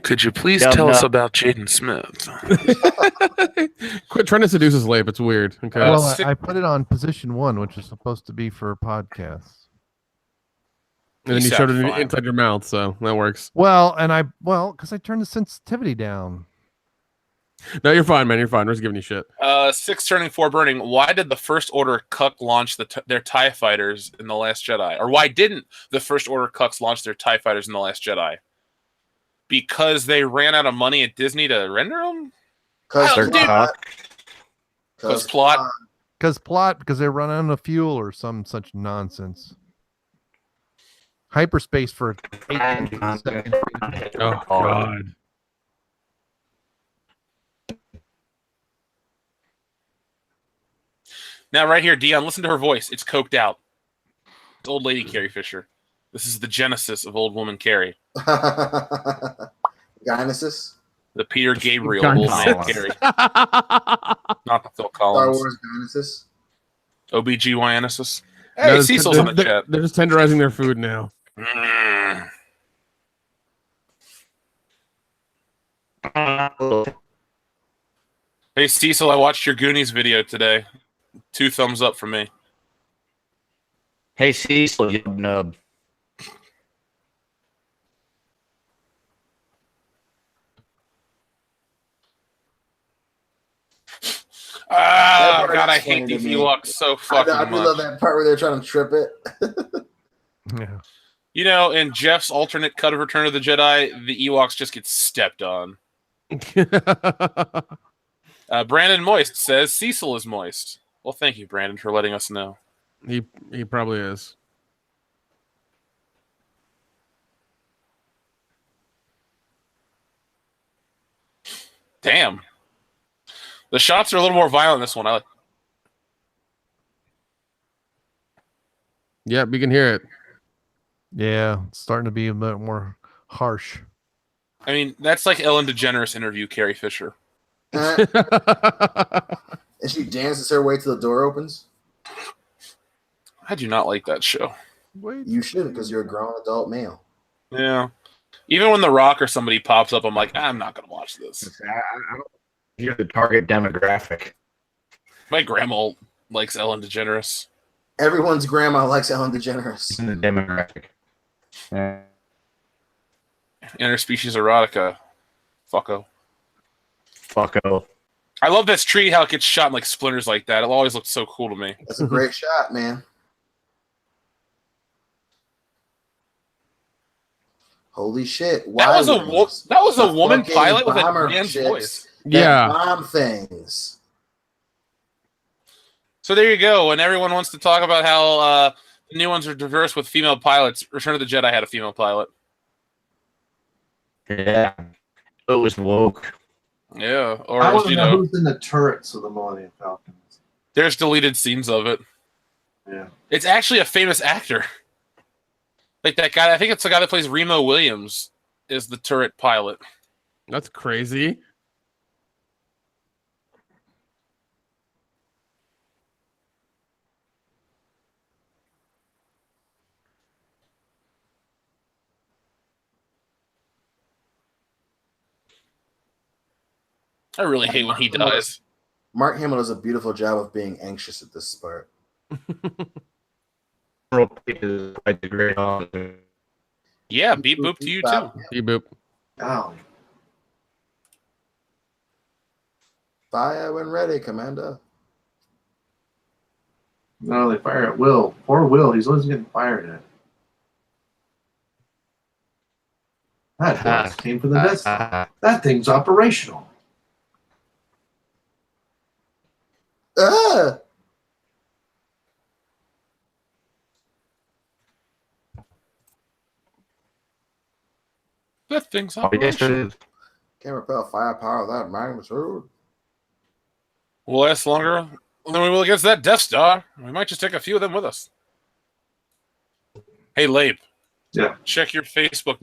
Could you please tell us about Jaden Smith?
Quit trying to seduce us, Lape. It's weird. Okay.
Well, I put it on position 1, which is supposed to be for podcasts.
And then you showed it inside your mouth, so that works.
Well, because I turned the sensitivity down.
No, you're fine, man. You're fine. We're just giving you shit.
6 turning 4 burning. Why did the First Order Cuck launch their TIE fighters in The Last Jedi? Or why didn't the First Order Cucks launch their TIE fighters in The Last Jedi? Because they ran out of money at Disney to render them?
Because
plot.
Because they run out of fuel or some such nonsense. Hyperspace for 8 seconds.
Oh, God.
Now, right here, Dion, listen to her voice. It's coked out. It's old lady Carrie Fisher. This is the genesis of old woman Carrie.
Genesis?
The Peter Gabriel of old man Carrie. Not the Phil Collins.
Star Wars Genesis?
OBGYNesis. Hey, Cecil's in the chat.
They're just tenderizing their food now.
Hey, Cecil, I watched your Goonies video today. 2 thumbs up from me.
Hey, Cecil, you nub.
Oh, God, I hate these Ewoks so fucking much.
I do love that part where they're trying to trip it.
Yeah.
You know, in Jeff's alternate cut of Return of the Jedi, the Ewoks just get stepped on. Brandon Moist says Cecil is moist. Well, thank you, Brandon, for letting us know.
He probably is.
Damn. The shots are a little more violent in this one. I like.
Yep, you can hear it.
Yeah, it's starting to be a bit more harsh.
I mean, that's like Ellen DeGeneres interview Carrie Fisher.
And she dances her way till the door opens.
I do not like that show.
You shouldn't, because you're a grown adult male.
Yeah. Even when The Rock or somebody pops up, I'm like, I'm not going to watch this.
I don't. You're the target demographic.
My grandma likes Ellen DeGeneres.
Everyone's grandma likes Ellen DeGeneres.
The demographic. Yeah.
Interspecies erotica. Fucko.
Fucko.
I love this tree, how it gets shot in like splinters like that. It always looks so cool to me.
That's a great shot, man. Holy shit!
That was a woman pilot with a man's voice.
Yeah,
bomb things.
So there you go. And everyone wants to talk about how the new ones are diverse with female pilots. Return of the Jedi had a female pilot.
Yeah, it was woke.
Yeah, or
I want to know who's in the turrets of the Millennium Falcons.
There's deleted scenes of it.
Yeah,
it's actually a famous actor. Like that guy, I think it's the guy that plays Remo Williams, is the turret pilot.
That's crazy.
I really hate when he dies.
Mark Hamill does a beautiful job of being anxious at this part.
Yeah, beep boop to you too.
Beep boop.
Ow.
Fire when ready, Commander.
No, they fire at Will. Poor Will, he's always getting fired at. That gas came from the Death Star. That thing's operational.
Ah!
That thing's
Oh, yes, it
operational.
is.
Can't repel firepower without magnitude.
We'll last longer than we will against that Death Star. We might just take a few of them with us. Hey, Lape.
Yeah.
Check your Facebook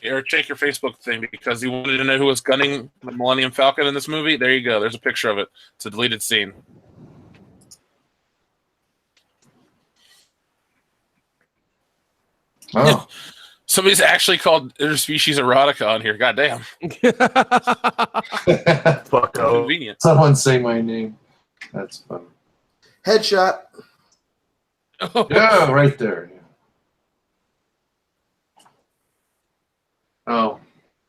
or check your Facebook thing because you wanted to know who was gunning the Millennium Falcon in this movie. There you go. There's a picture of it. It's a deleted scene.
Oh,
Somebody's actually called interspecies erotica on here. Goddamn.
Fuck oh.
Convenient.
someone say my name. That's fun.
Headshot.
Yeah, right there. Yeah. Oh,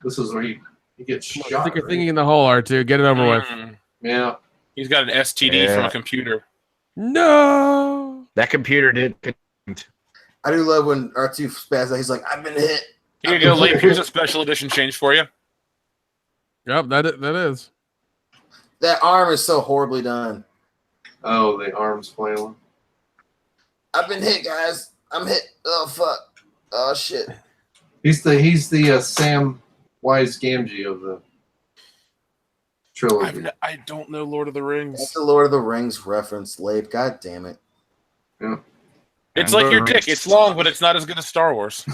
this is where he gets shot.
Stick your
right?
thinking in the hole, R2. Get it over with.
Yeah.
He's got an STD from a computer.
No.
That computer did.
I do love when R2 spaz out. He's like, I've been hit.
Here you go, Lape. Here's a special edition change for you.
Yep, that is.
That arm is so horribly done.
Oh, the arms flailing.
I've been hit, guys. I'm hit. Oh, fuck. Oh, shit.
He's the Sam Wise Gamgee of the trilogy.
I don't know Lord of the Rings.
That's the Lord of the Rings reference, Lape. God damn it.
Yeah.
It's like your dick. It's long, but it's not as good as Star Wars.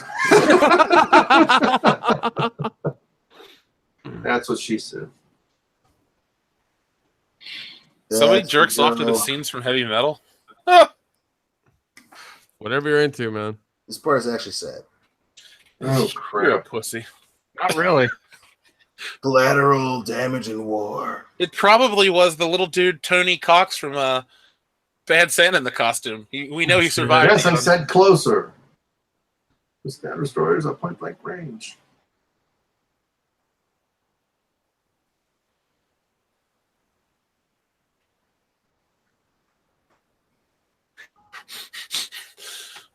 That's what she said.
Somebody
That's
jerks
the
off to the
girl.
scenes from Heavy Metal. Ah,
Whatever you're into, man.
This part is actually sad.
Oh
you're a
crap!
pussy.
Not really.
Collateral damage in war.
It probably was the little dude Tony Cox from Bad Santa in the costume. We know he survived.
Yes, I said closer. The Scatter Destroyer is at point blank range.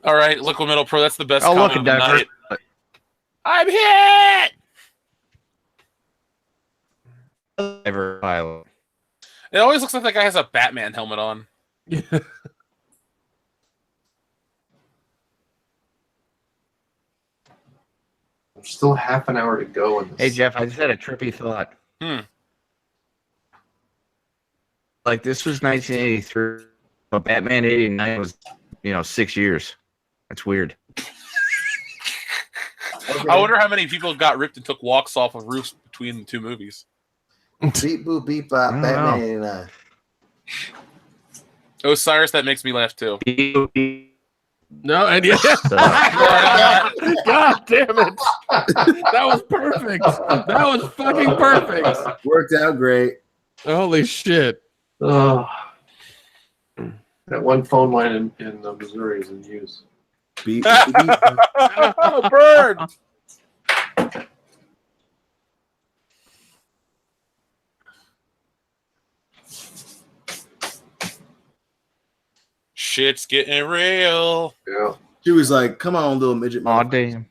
All right, Liquid Metal Pro. That's the best.
Oh, look
comment
at
of the
that.
night. I'm hit.
Ever pilot.
It always looks like that guy has a Batman helmet on.
There's still half an hour to go in this.
Hey Jeff, I just had a trippy thought. Like this was 1983, but Batman '89 was, 6 years. That's weird.
Okay.
I wonder how many people got ripped and took walks off of roofs between the two movies.
Beep boop beep bop.
I don't
Batman
know.
89.
Osiris, that makes me laugh too.
No, and yeah. God damn it. That was perfect. That was fucking perfect.
Worked out great.
Holy shit.
Oh, that one phone line in Missouri is in use.
Beep boop beep bop.
Oh, bird! Shit's getting real.
Yeah.
She was like, come on, little midget.
Aw, damn.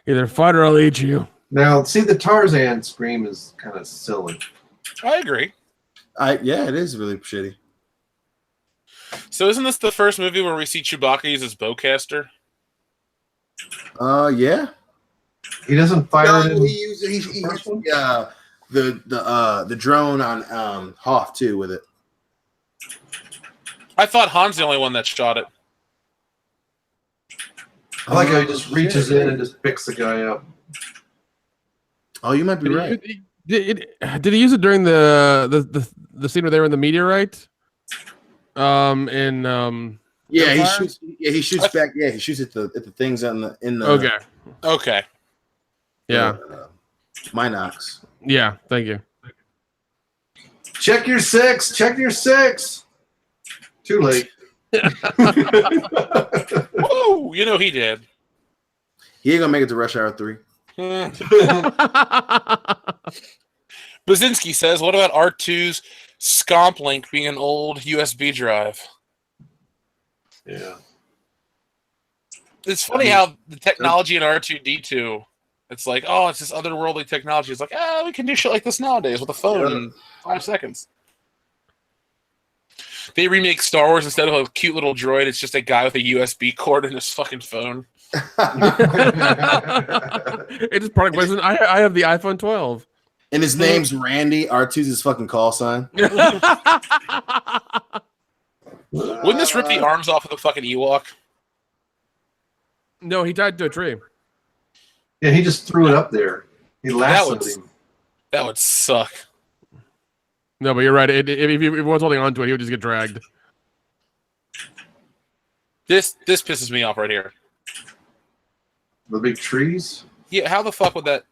Either fight or I'll eat you.
Now, see, the Tarzan scream is kind of silly.
I agree.
Yeah, it is really shitty.
So isn't this the first movie where we see Chewbacca use his bowcaster?
Yeah.
He doesn't fire
No,
it in.
he used the drone on Hoth too with it.
I thought Han's the only one that shot it.
I like how he just reaches in and just picks the guy up.
Oh, you might be right.
Did he use it during the scene where they were in the meteorite?
Yeah, he
Empire?
shoots. Yeah, he shoots back. Yeah, he shoots at the things in the.
Okay.
Okay.
Yeah.
Minox.
Yeah. Thank you.
Check your six. Check your six. Too late.
Woo! You know he did.
He ain't gonna make it to Rush Hour 3.
Bazinski says, what about R2's Scomp Link being an old USB drive?
Yeah.
It's funny how the technology in R2D2, it's like, oh, it's this otherworldly technology. It's like, we can do shit like this nowadays with a phone in 5 seconds. They remake Star Wars instead of a cute little droid. It's just a guy with a USB cord in his fucking phone.
It is product placement. I have the iPhone 12.
And his name's Randy. R2's his fucking call sign.
Wouldn't this rip the arms off of the fucking Ewok?
No, he tied to a tree.
Yeah, he just threw it up there. He lassoed him.
That would suck.
No, but you're right. If he was holding on to it, he would just get dragged.
This pisses me off right here.
The big trees?
Yeah, how the fuck would that...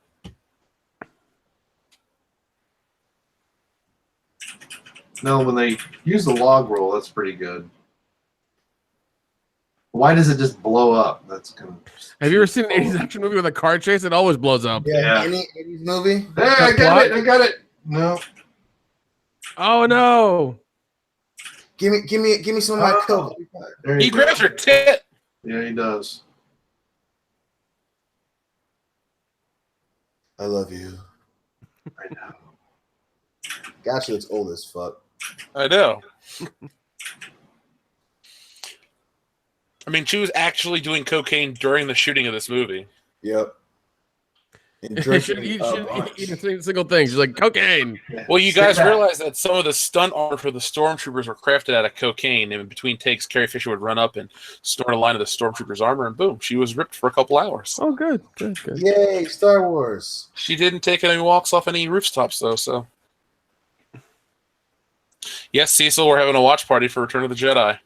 No, when they use the log roll, that's pretty good. Why does it just blow up? That's kind of...
Have you ever seen an 80s action movie with a car chase? It always blows up.
Yeah. Any 80s movie?
Hey, I got it. No.
Oh no!
Give me some of my coke.
He grabs her tit.
Yeah, he does.
I love you.
I know.
Gosh, she looks old as fuck.
I know. I mean, she was actually doing cocaine during the shooting of this movie.
Yep.
She shouldn't eat a single thing. She's like, cocaine.
Well, you guys realize that some of the stunt armor for the stormtroopers were crafted out of cocaine, and in between takes, Carrie Fisher would run up and snort a line of the stormtroopers' armor, and boom, she was ripped for a couple hours.
Oh, good.
Yay, Star Wars.
She didn't take any walks off any rooftops, though, so... Yes, Cecil, we're having a watch party for Return of the Jedi.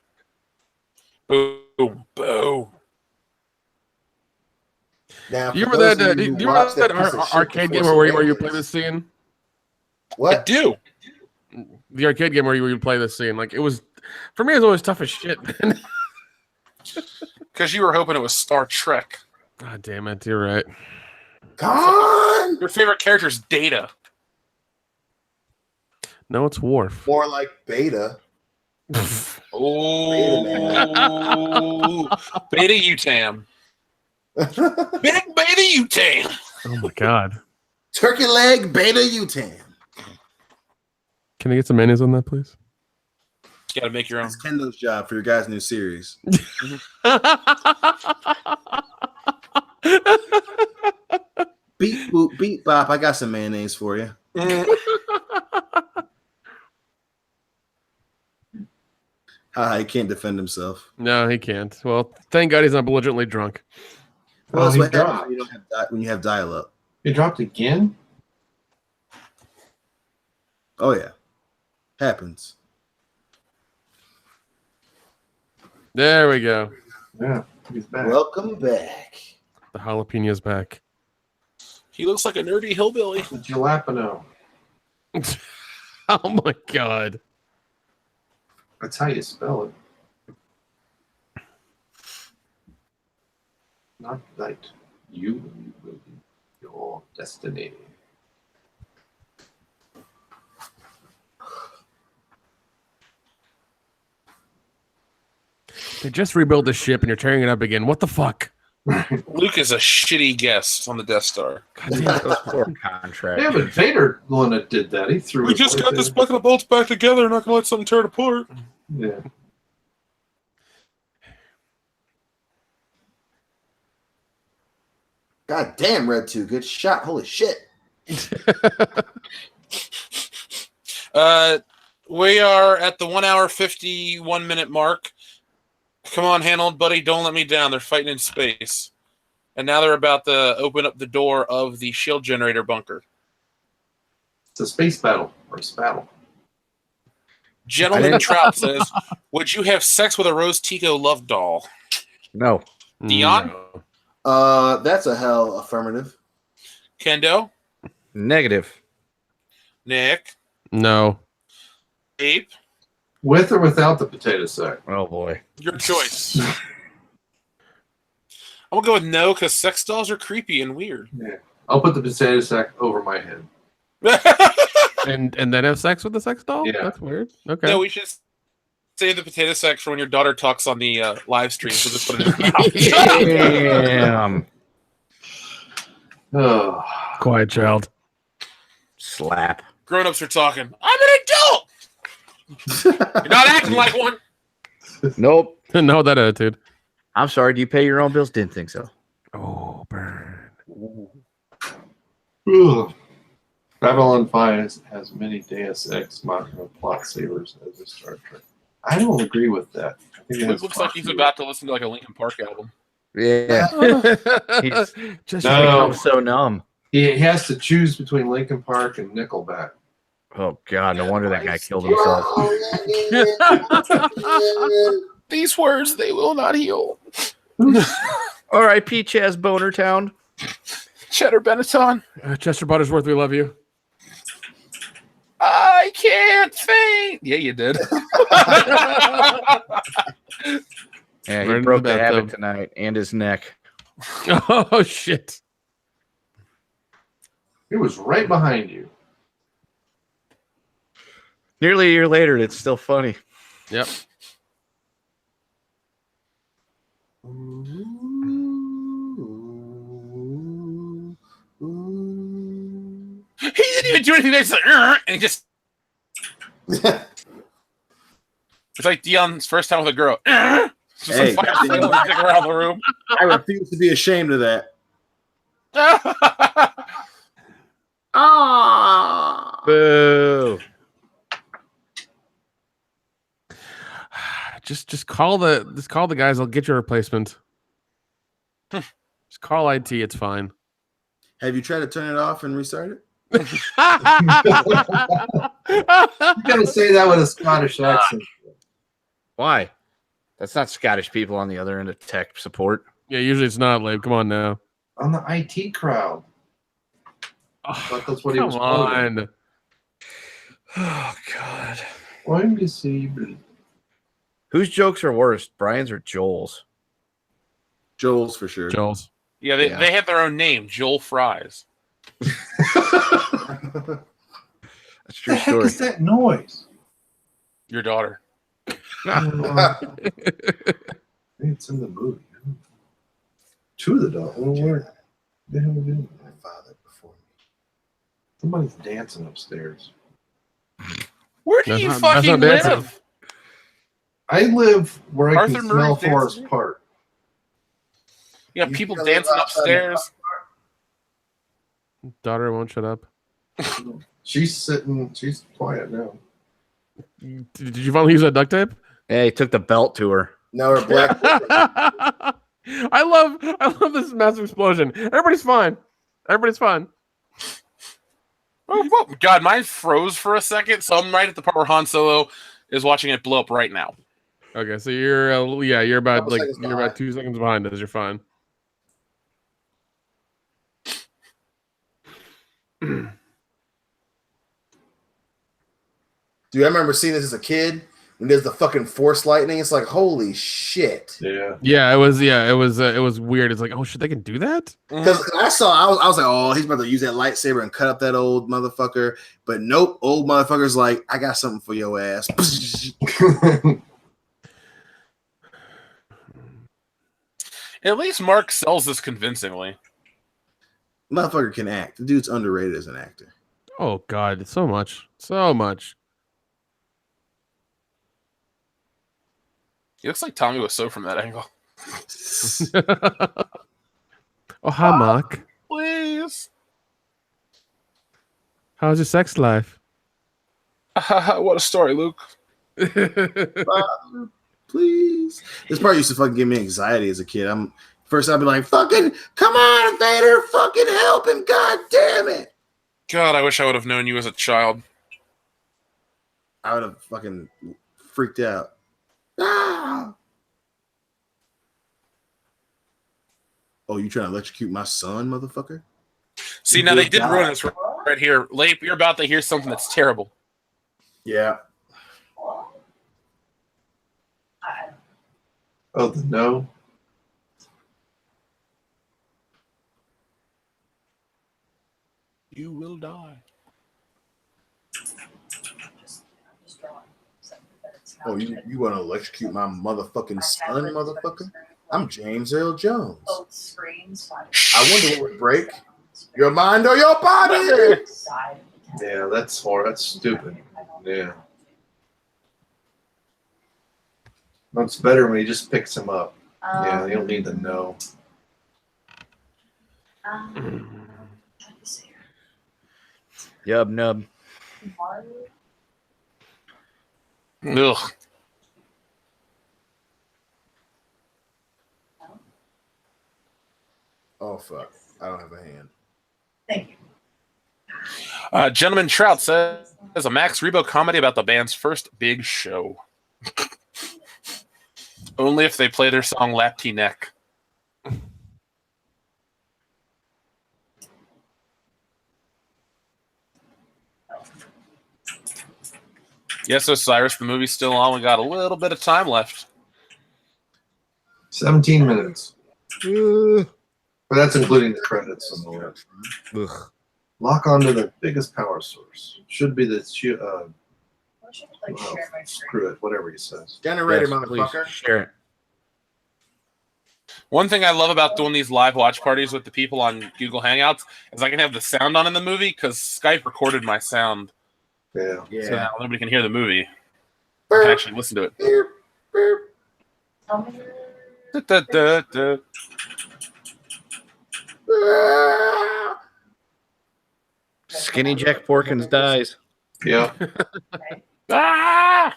Boom, boom.
Now,
Do you remember that arcade game where you play this scene?
What?
I do.
The arcade game where you would play this scene. Like, it was, for me, it was always tough as shit.
Because you were hoping it was Star Trek.
God damn it, you're right.
Come on!
Your favorite character is Data.
No, it's Worf.
More like Beta.
Oh, Beta Utam. Big Beta Utam.
Oh my god.
Turkey leg Beta Utam.
Can I get some mayonnaise on that, please?
You gotta make your own.
It's Kendo's job for your guys' new series. Beep boop beep bop. I got some mayonnaise for you. He can't defend himself.
No, he can't. Well, thank God he's not belligerently drunk.
Well, that's
he
what happens
dropped.
when you have dial-up.
He dropped again?
Oh yeah, happens.
There we go.
Yeah, he's back.
Welcome back.
The jalapeno's back.
He looks like a nerdy hillbilly.
The jalapeno.
Oh my god.
That's how you spell it. Not that you will be your destiny.
They just rebuilt the ship and you're tearing it up again. What the fuck?
Luke is a shitty guest on the Death Star.
God damn it, those poor contracts.
Yeah, but Vader the one that did that. He threw.
We
his
just got this
lightsaber.
bucket of bolts back together. Not gonna let something tear it apart.
Yeah.
God damn, Red 2, good shot. Holy shit.
We are at the 1 hour 51 minute mark. Come on, Hanold, buddy, don't let me down. They're fighting in space. And now they're about to open up the door of the shield generator bunker.
It's a space battle or a spattle.
Gentleman Trout says, would you have sex with a Rose Tico love doll?
No.
Dion?
No.
That's a hell affirmative.
Kendo?
Negative.
Nick?
No.
Ape?
With or without the potato sack?
Oh boy.
Your choice. I'm going to go with no because sex dolls are creepy and weird.
Yeah. I'll put the potato sack over my head.
And then have sex with the sex doll?
Yeah.
That's weird. Okay.
No, we should save the potato sack for when your daughter talks on the live stream. So just put it in her mouth.
Damn.
Oh.
Quiet child.
Slap.
Grown-ups are talking. I'm an adult! You're not acting like one.
Nope.
No, that attitude.
I'm sorry. Do you pay your own bills? Didn't think so.
Oh, burn.
Ugh. Babylon 5 has many Deus Ex Machina plot savers as a Star Trek. I don't agree with that. I think
It looks like he's about to listen to like a Linkin Park album.
Yeah. He's
Just
No.
become so numb.
He has to choose between Linkin Park and Nickelback.
Oh God! No wonder that guy killed himself.
These words, they will not heal.
R.I.P. Chaz Boner Town.
Cheddar Benetton.
Chester Buttersworth, we love you.
I can't faint. Yeah, you did.
Yeah, he
Right in
broke
the
the habit
bathtub.
tonight and his neck.
Oh shit!
He was right behind you.
Nearly a year later, it's still funny.
Yep.
He didn't even do anything. It's like, and he just. It's like Dion's first time with a girl. Just
Hey,
like fire music around the room.
I refuse to be ashamed of that.
Boo!
Just call the guys. I'll get you a replacement. Just call IT. It's fine.
Have you tried to turn it off and restart it?
You gotta say that with a Scottish accent.
Why? That's not Scottish people on the other end of tech support.
Yeah, usually it's not, Lib. Come on now.
On the IT crowd. I thought that's what he
Come
was quoting.
on.
Oh God!
I'm disabled.
Whose jokes are worse, Brian's or Joel's?
Joel's for sure.
Joel's.
Yeah, they
Yeah.
have their own name, Joel Fries.
That's a true
What the heck
story.
is that noise?
Your daughter.
It's in the movie. Two of the dogs. Where the hell are they doing?
My father before me.
Somebody's dancing upstairs.
Where do
That's
you
not- that's
fucking
not dancing.
live?
I live where I
Arthur
can smell
Murray's
Forest
dancing?
Park.
You got people
You live
dancing
outside
upstairs.
Daughter won't shut up.
She's sitting. She's quiet now.
Did you finally use that duct tape?
Yeah, he took the belt to her.
Now we're black.
I love this massive explosion. Everybody's fine. Everybody's fine.
Oh, God, mine froze for a second, so I'm right at the part where Han Solo is watching it blow up right now.
Okay, so you're you're about
Couple seconds
you're about 2 seconds behind us. You're fine.
Dude, I remember seeing this as a kid. When there's the fucking force lightning, it's like, holy shit.
Yeah.
It was weird. It's like, oh shit, they can do that?
Because I was like, oh, he's about to use that lightsaber and cut up that old motherfucker. But nope, old motherfucker's like, I got something for your ass.
At least Mark sells this convincingly.
Motherfucker can act. The dude's underrated as an actor.
Oh god, so much. So much.
He looks like Tommy Wiseau from that angle.
Oh hi Mark.
Please.
How's your sex life?
What a story, Luke.
Please. This part used to fucking give me anxiety as a kid. I'd be like, fucking, come on, Vader, fucking help him, god damn it.
God, I wish I would have known you as a child.
I would have fucking freaked out. Ah! Oh, you trying to electrocute my son, motherfucker?
See, now they did ruin this right here. Leip, you're about to hear something that's terrible.
Yeah.
Oh, the no.
You will die.
Oh, you want to electrocute my motherfucking son, motherfucker? I'm James Earl Jones.
Both screens.
I wonder what would break. Your mind or your body?
Yeah, that's horrible. That's stupid. Yeah. It's better when he just picks him up. Yeah, you don't
Um,
need to know.
let me see.
Yub nub.
Ugh.
Oh fuck! I don't have a hand.
Thank you.
Gentleman Trout says a Max Rebo comedy about the band's first big show. Only if they play their song Lapty Neck. Yes, Osiris, the movie's still on. We got a little bit of time left.
17 minutes. But that's including the credits and all that.
Ugh.
Lock onto the biggest power source. Should be the
I should
well,
share my screen.
screw it, whatever he says.
Generator,
Yes, please
motherfucker.
share it.
One thing I love about doing these live watch parties with the people on Google Hangouts is I can have the sound on in the movie because Skype recorded my sound.
Yeah.
So now nobody can hear the movie. I can actually listen to it.
Tell me.
Da, da, da.
Skinny Jack Porkins dies.
Yeah.
Ah!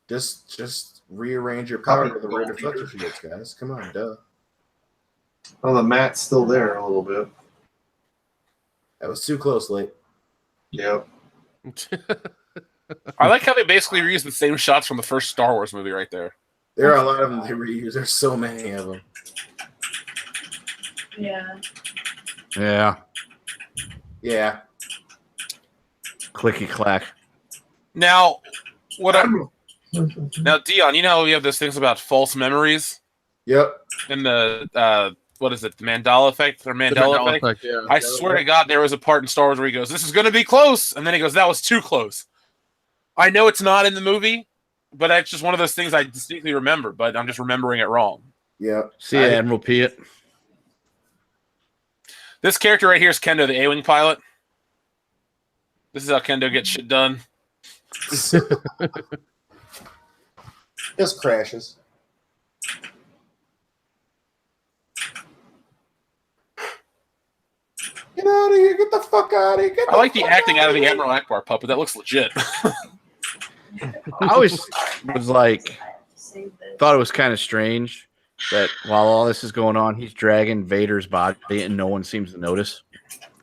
Just rearrange your power to the rate of fluctuates, guys. Come on, duh.
Well, the mat's still there a little bit.
That was too close, late.
Yep.
I like how they basically reuse the same shots from the first Star Wars movie right there.
There are a lot of them they reuse. There's so many of them.
Yeah.
Yeah.
Yeah.
Clicky clack.
Now, now, Dion, you know how we have those things about false memories
Yep.
and the what is it, the Mandela effect or Mandela effect?
Yeah.
I swear to God, there was a part in Star Wars where he goes, "This is going to be close," and then he goes, "That was too close." I know it's not in the movie, but it's just one of those things I distinctly remember, but I'm just remembering it wrong.
Yep.
See ya, Admiral Piet.
This character right here is Kendo, the A-Wing pilot. This is how Kendo gets shit done.
Just crashes. Get out of here. Get the fuck out of here. Get
I like the acting out of the Admiral Akbar puppet. That looks legit.
I always was like, thought it was kind of strange that while all this is going on, he's dragging Vader's body and no one seems to notice.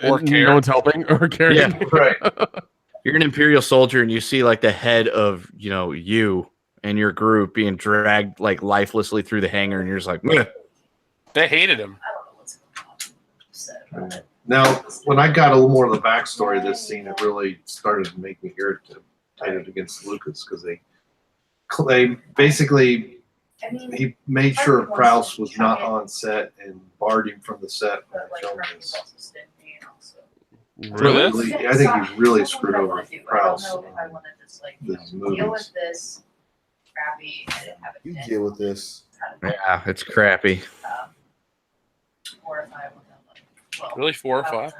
Or care.
No one's helping or caring.
Yeah,
Right.
you're an Imperial soldier and you see like the head of, you and your group being dragged like lifelessly through the hangar and you're just like, meh.
They hated him.
I don't know what's going on.
Now, when I got a little more of the backstory of this scene, it really started to make me irritated against Lucas because they basically
I mean,
he made sure Prowse was not on set and barred him from the set when
but like
they filmed
Remy
this.
also stingy and also.
Really?
I think he really screwed over
I don't
Prowse
know if I want to just like
these
deal
movies.
with this crappy. I didn't have
You
it.
deal with this.
Yeah, it's crappy.
Or if I want to like, well,
Really, 4 or
I
5?
wanna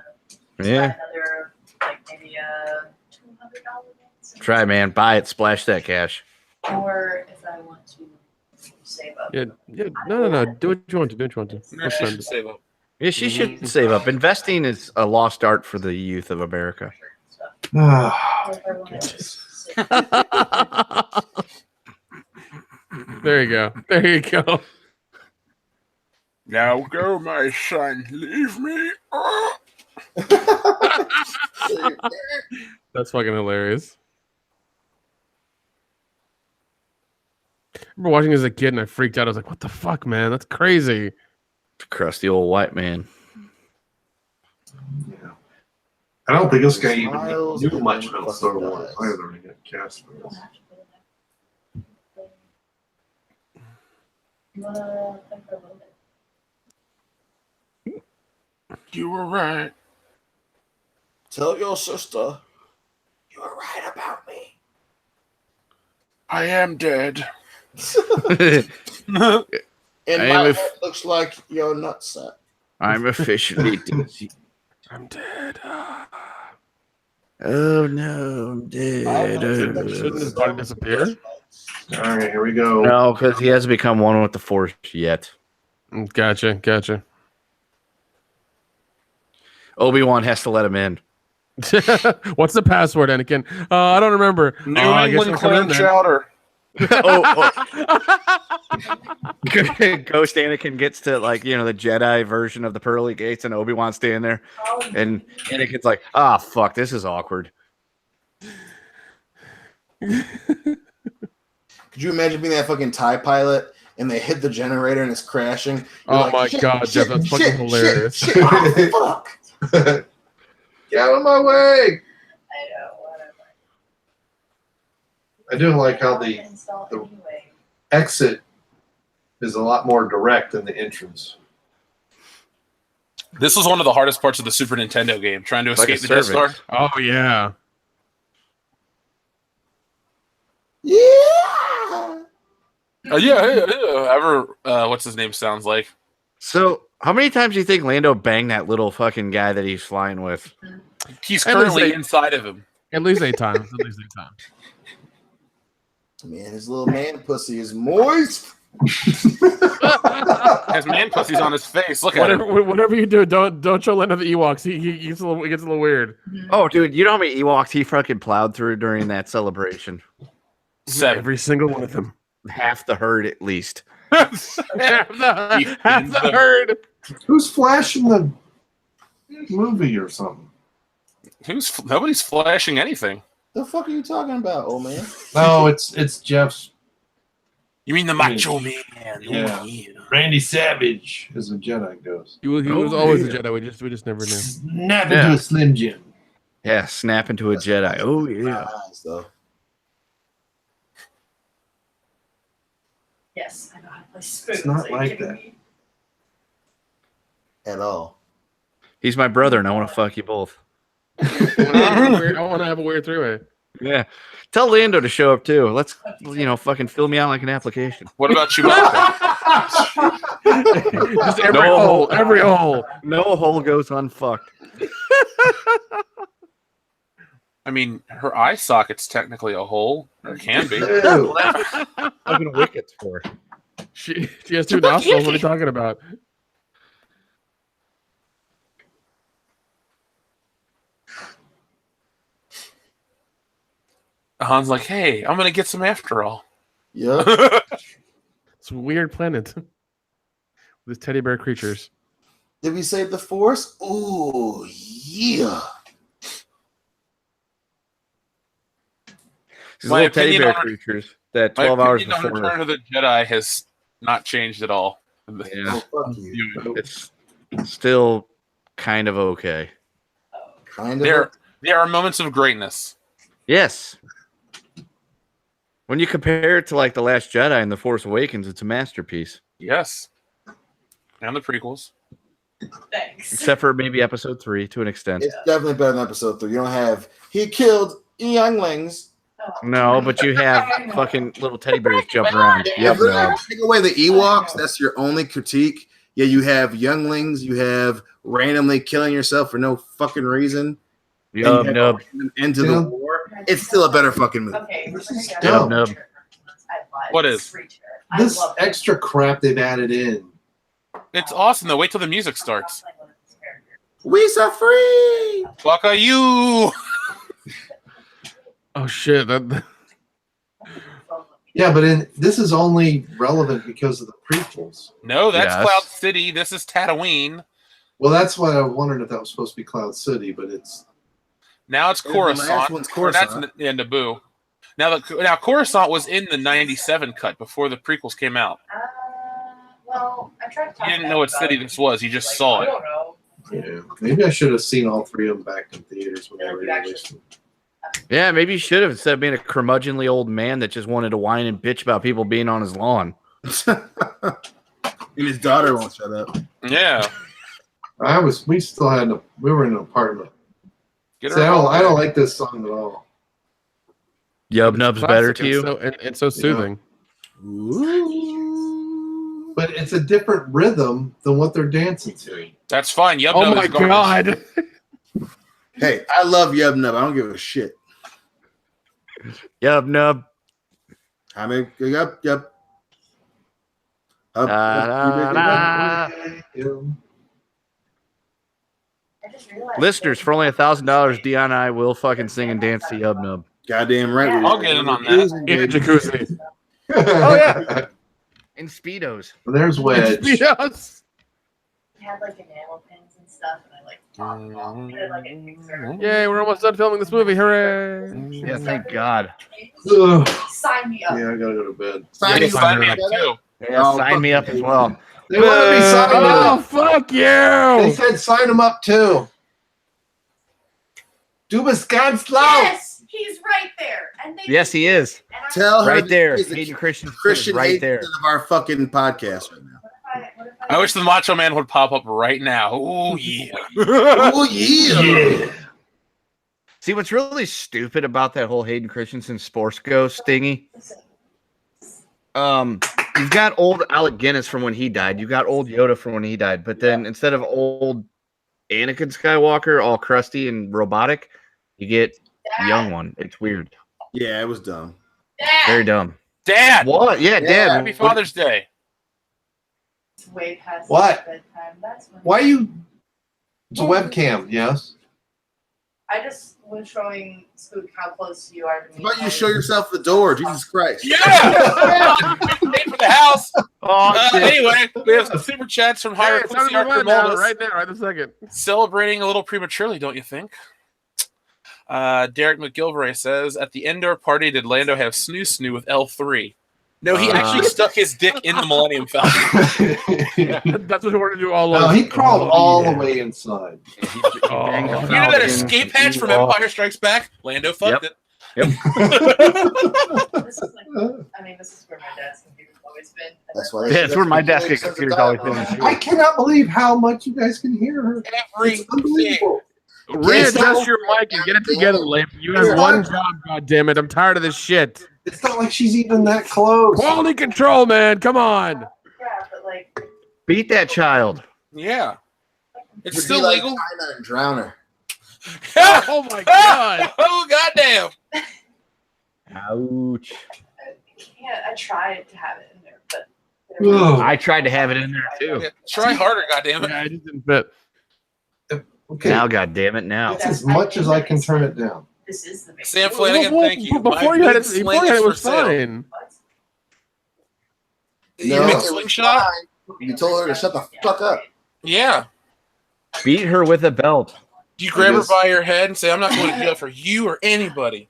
Yeah.
try another like maybe a $200 one.
Try, man. Buy it. Splash that cash.
Or if I want to save up.
Yeah. No. Do what you want to. Do what you want to.
No,
That's
she
fine.
should save up.
Yeah, she should save up. Investing is a lost art for the youth of America.
Or if I wanted to save
There you go. There you go.
Now go, my son. Leave me.
That's fucking hilarious. I remember watching as a kid and I freaked out. I was like, what the fuck, man? That's crazy.
Crusty old white man.
Yeah. I don't think this guy even
Smiles
knew
and
much
then
about Star Wars
does.
either when he got cast for this.
You were right.
Tell your sister you were right about me.
I am dead.
And
I
my
am a
head looks like your nutsack.
I'm officially dizzy.
I'm dead.
Oh no, I'm dead.
Shouldn't his body disappear?
All right, here we go.
No, because he hasn't become one with the Force yet.
Gotcha.
Obi-Wan has to let him in.
What's the password, Anakin? I don't remember.
New
I guess
England
I'm coming in
clam
then.
chowder.
Ghost Anakin gets to the Jedi version of the pearly gates, and Obi-Wan's standing there, and Anakin's like, "Ah, fuck, this is awkward."
Could you imagine being that fucking TIE pilot and they hit the generator and it's crashing? You're
Oh
like,
my
shit,
god,
shit,
Jeff, that's
shit,
fucking hilarious.
Shit, oh, fuck.
Get out of my way!
I know, whatever.
I do like how the
Anyway.
exit is a lot more direct than the entrance.
This was one of the hardest parts of the Super Nintendo game, trying to
It's like
escape
a
the Death Star.
cervix.
Oh yeah.
Yeah.
Ever, what's his name sounds like?
So, how many times do you think Lando banged that little fucking guy that he's flying with?
He's
At least
currently
they-
inside of him.
At least 8 times.
Man, his little man pussy is moist.
His man pussy's on his face. Look at him.
Whatever you do, don't show Lando the Ewoks. He gets a little weird.
Oh, dude, you know how many Ewoks he fucking plowed through during that celebration?
7.
Every single one of them.
Half the herd, at least.
half the herd.
Who's flashing the movie or something?
Nobody's flashing anything.
The fuck are you talking about, old man?
No, it's Jeff's.
You mean the Macho Man?
Yeah.
Oh, yeah.
Randy Savage is a Jedi ghost.
He was always a Jedi. We just never knew.
Snap
Yeah.
into a Slim Jim.
Yeah, snap into a Jedi. Oh, yeah.
Eyes, though.
Yes, I know how to play spoons.
It's not
Are you
like
kidding
that.
me?
At all.
He's my brother, and I want to fuck you both.
I want to have a weird three-way.
Yeah. Tell Lando to show up, too. Let's, fucking fill me out like an application.
What about Chewbacca?
Just every
No
hole.
hole.
Every hole.
No hole goes unfucked.
I mean, her eye socket's technically a hole, or can be.
Ew.
Fucking wickets for.
She has 2 nostrils. What are you talking about?
Han's like, hey, I'm gonna get some after all.
Yep.
It's a weird planet with teddy bear creatures.
Did we save the Force? Ooh, yeah.
These
My
little teddy
opinion
bear
on-
creatures that
My
12 hours
opinion on
before.
Return of the Jedi has not changed at all.
Yeah,
Oh, fuck you.
it's still kind of okay.
Kind of.
There are moments of greatness.
Yes. When you compare it to like The Last Jedi and The Force Awakens, it's a masterpiece.
Yes. And the prequels.
Thanks.
Except for maybe episode 3 to an extent.
It's definitely better than episode 3. You don't have he killed younglings.
Oh.
No, but you have fucking little teddy bears jumping around.
If
Yep,
you
no.
take away the Ewoks, that's your only critique. Yeah, you have younglings, you have randomly killing yourself for no fucking reason. and you
Yub
have
nub.
into the war. It's still a better fucking movie.
Okay, we're gonna get
Yub
nub.
What is?
This extra crap they've added in.
It's awesome though. Wait till the music starts.
We so free.
Fuck are you?
Oh shit!
Yeah, but this is only relevant because of the prequels.
No, that's
Yes.
Cloud City. This is Tatooine.
Well, that's why I wondered if that was supposed to be Cloud City, but it's
Now it's
And the last
Coruscant.
one's
Or that's
Coruscant.
Naboo. Now Coruscant was in the '97 cut before the prequels came out.
Well, I tried to talk
You didn't
to
know what
them
city
about
this was. You just
Like,
saw
I
it.
don't know.
yeah. Maybe I should have seen all 3 of them back in theaters when they re-released them.
Yeah, maybe you should have instead of being a curmudgeonly old man that just wanted to whine and bitch about people being on his lawn.
And his daughter won't shut up.
Yeah.
We still had we were in an apartment.
Get
See,
her
I don't like this song at all.
Yub nub's better to you.
It's so soothing.
Ooh.
But it's a different rhythm than what they're dancing to.
That's fine. Yub
Oh
Nub
my
is garbage.
god!
Hey, I love Yub Nub. I don't give a shit.
Yub nub.
I mean, yep. Up,
Da-da-da.
I just realized
Listeners, for only $1,000, Dion and I will fucking sing and dance to Yub Nub.
Goddamn right.
Yeah.
we-
I'll get in on that.
In a jacuzzi.
Oh, yeah. In Speedos.
There's Wedge.
Yes.
I had like enamel pins and stuff, and I like popped them off. I did like a Kickstarter.
Yay, we're almost done filming this movie. Hooray.
Yeah, thank God.
Ugh.
Sign me up.
Yeah, I gotta go to bed.
Sign
Yeah,
me
sign me
up.
up too.
Yeah,
Oh,
sign me up as well.
They want me signed
Oh,
up.
fuck
They
you.
said sign them up too. Dubascan
Yes, he's right there. And they
Yes, he is.
And I-
Tell her
Right there.
he's the
Hayden Christensen
Christian
is right
Hayden
there.
of our fucking podcast right now.
what if I
I wish the Macho Man would pop up right now. Oh yeah.
Oh yeah.
See, what's really stupid about that whole Hayden Christensen Sports Ghost thingy? You've got old Alec Guinness from when he died. You got old Yoda from when he died. But then instead of old Anakin Skywalker, all crusty and robotic, you get young one. It's weird.
Yeah, it was dumb.
Dad,
Very dumb.
Dad,
What? Yeah, Dad.
happy Father's Day.
it's way past
What?
bedtime. That's when
Why you? It's a webcam. Yes.
I just was showing Spook how close you are to me.
How about you show yourself the door? Jesus Christ.
Yeah. Pay for the house.
Oh, shit.
Anyway, we have some super chats from
Hey,
Higher
it's time to move on now, right now, right this second.
Celebrating a little prematurely, don't you think? Derek McGilvray says, at the indoor party, did Lando have snoo snoo with L3? No, he actually stuck his dick in the Millennium Falcon.
That's what we're gonna do all
No,
along.
he crawled all
yeah.
the way inside.
Oh.
You know that escape hatch from Empire Strikes Back? Lando fucked it.
This is like, I mean, this is where my dad's computer's always been. And
That's
then,
why.
like,
Yeah, it's where my desk and computer's always been.
I cannot believe how much you guys can hear her. It's
Everything.
unbelievable.
Readjust your mic and get it together, Leif. You have one job, goddammit. I'm tired of this shit.
It's not like she's even that close.
Quality control, man. Come on.
Yeah, but like,
Beat that child.
Yeah. It's
Would
still
be like
legal.
China and drown her.
Oh my god.
Oh, goddamn.
Ouch.
I tried to have it in there, but
Ugh.
I tried to have it in there too.
Yeah, try harder, goddamn it.
Yeah, I just didn't fit.
Okay.
Now, God damn it! Now.
That's as much as I can turn it down.
this is the big
Sam Flanagan,
Well,
thank you.
Before
My
you had
big
it,
sling
before you had
is
it was
for sale.
fine.
You
No,
big
it was
slingshot?
You told her to shut the fuck up.
Yeah.
Beat her with a belt.
You grab her
Yes.
by your head and say, I'm not going to do that for you or anybody.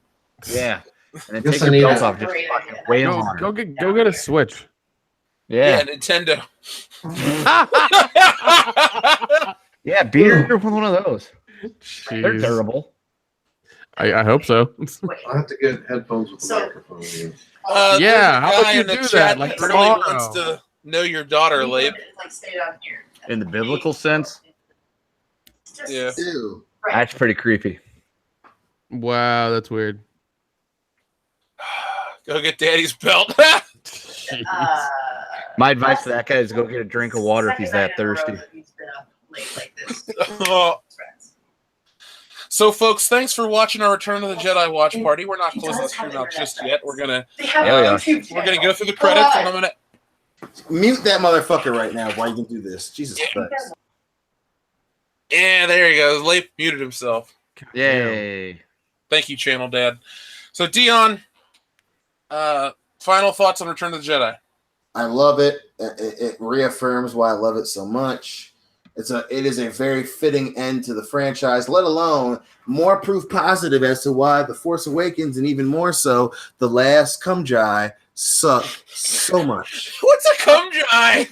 Yeah. And then
Guess
take
I
your
need
belt
it.
off. Just fucking wail on her.
Go get a Switch.
Yeah,
Yeah.
Nintendo.
Yeah. Beat her with one of those. They're
Jeez.
terrible.
I hope so.
I have to get headphones with the
So-
microphone. Here.
Yeah,
there's a
how about
guy
you
in the
do
chat
that, like,
really
tomorrow?
wants to know your daughter, Labe.
Like, stay down here.
In the biblical sense?
It's just-
Yeah.
Ew.
Right.
That's pretty creepy.
Wow, that's weird.
Go get daddy's belt.
Uh,
My advice to that guy is go get a drink of water if he's
second
that
night in a row
thirsty.
that he's been up late like this.
Oh. So, folks, thanks for watching our Return of the Jedi watch party. We're not
He
closing the
does have
stream out
internet
just yet.
friends.
We're gonna
They have
Yeah,
a
we are.
YouTube channel.
we're gonna go through the credits, and I'm gonna.
Mute that motherfucker right now while you can do this. Jesus Christ.
Yeah, there he goes. Labe muted himself.
Yay.
Thank you, Channel Dad. So, Dion, final thoughts on Return of the Jedi.
I love it. It reaffirms why I love it so much. It is a very fitting end to the franchise, let alone more proof positive as to why The Force Awakens and even more so The Last Kumjai suck so much.
What's a Kumjai?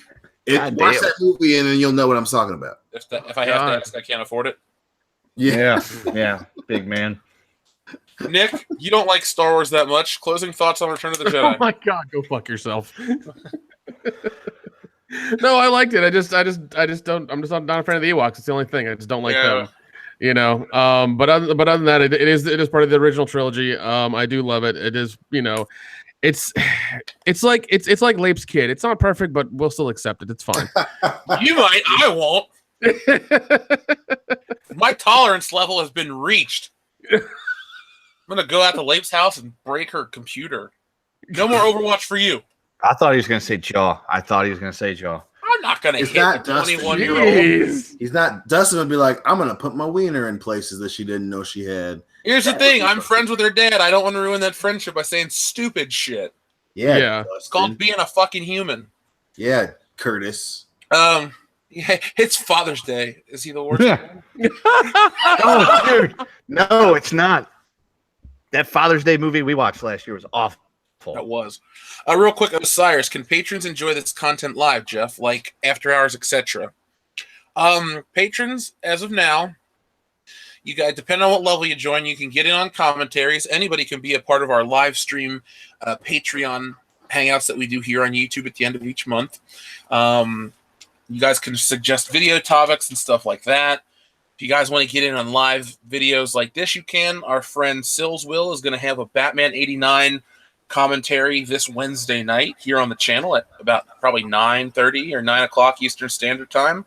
God
Watch
damn.
that movie and then you'll know what I'm talking about.
If I have to ask, I can't afford it.
Yeah. Yeah. Big man.
Nick, you don't like Star Wars that much. Closing thoughts on Return of the
Oh
Jedi.
my god, go fuck yourself. No, I liked it. I just don't. I'm just not a fan of the Ewoks. It's the only thing. I just don't like
Yeah.
them. You know. But other than that, it is part of the original trilogy. I do love it. It is. You know, it's like Lape's kid. It's not perfect, but we'll still accept it. It's fine.
You might. I won't. My My tolerance level has been reached. I'm gonna go out to Lape's house and break her computer. No more Overwatch for you.
I thought he was going to say Jaw.
I'm not gonna
It's
hit
not
the
Dustin.
21-year-old.
Jeez.
He's not. Dustin would be like, I'm gonna put my wiener in places that she didn't know she had.
Here's the thing: I'm friends with her dad. I don't want to ruin that friendship by saying stupid shit.
Yeah.
It's called being a fucking human.
Yeah, Curtis.
Yeah, it's Father's Day. Is he the worst?
Oh, dude. No, it's not. That Father's Day movie we watched last year was awful.
That was. Real quick, Osiris, can patrons enjoy this content live, Jeff? Like after hours, etc. Patrons, as of now, you guys, depending on what level you join, you can get in on commentaries. Anybody can be a part of our live stream Patreon hangouts that we do here on YouTube at the end of each month. You guys can suggest video topics and stuff like that. If you guys want to get in on live videos like this, you can. Our friend Sills Will is going to have a Batman 89 commentary this Wednesday night here on the channel at about probably 9:30 or 9 o'clock Eastern Standard Time.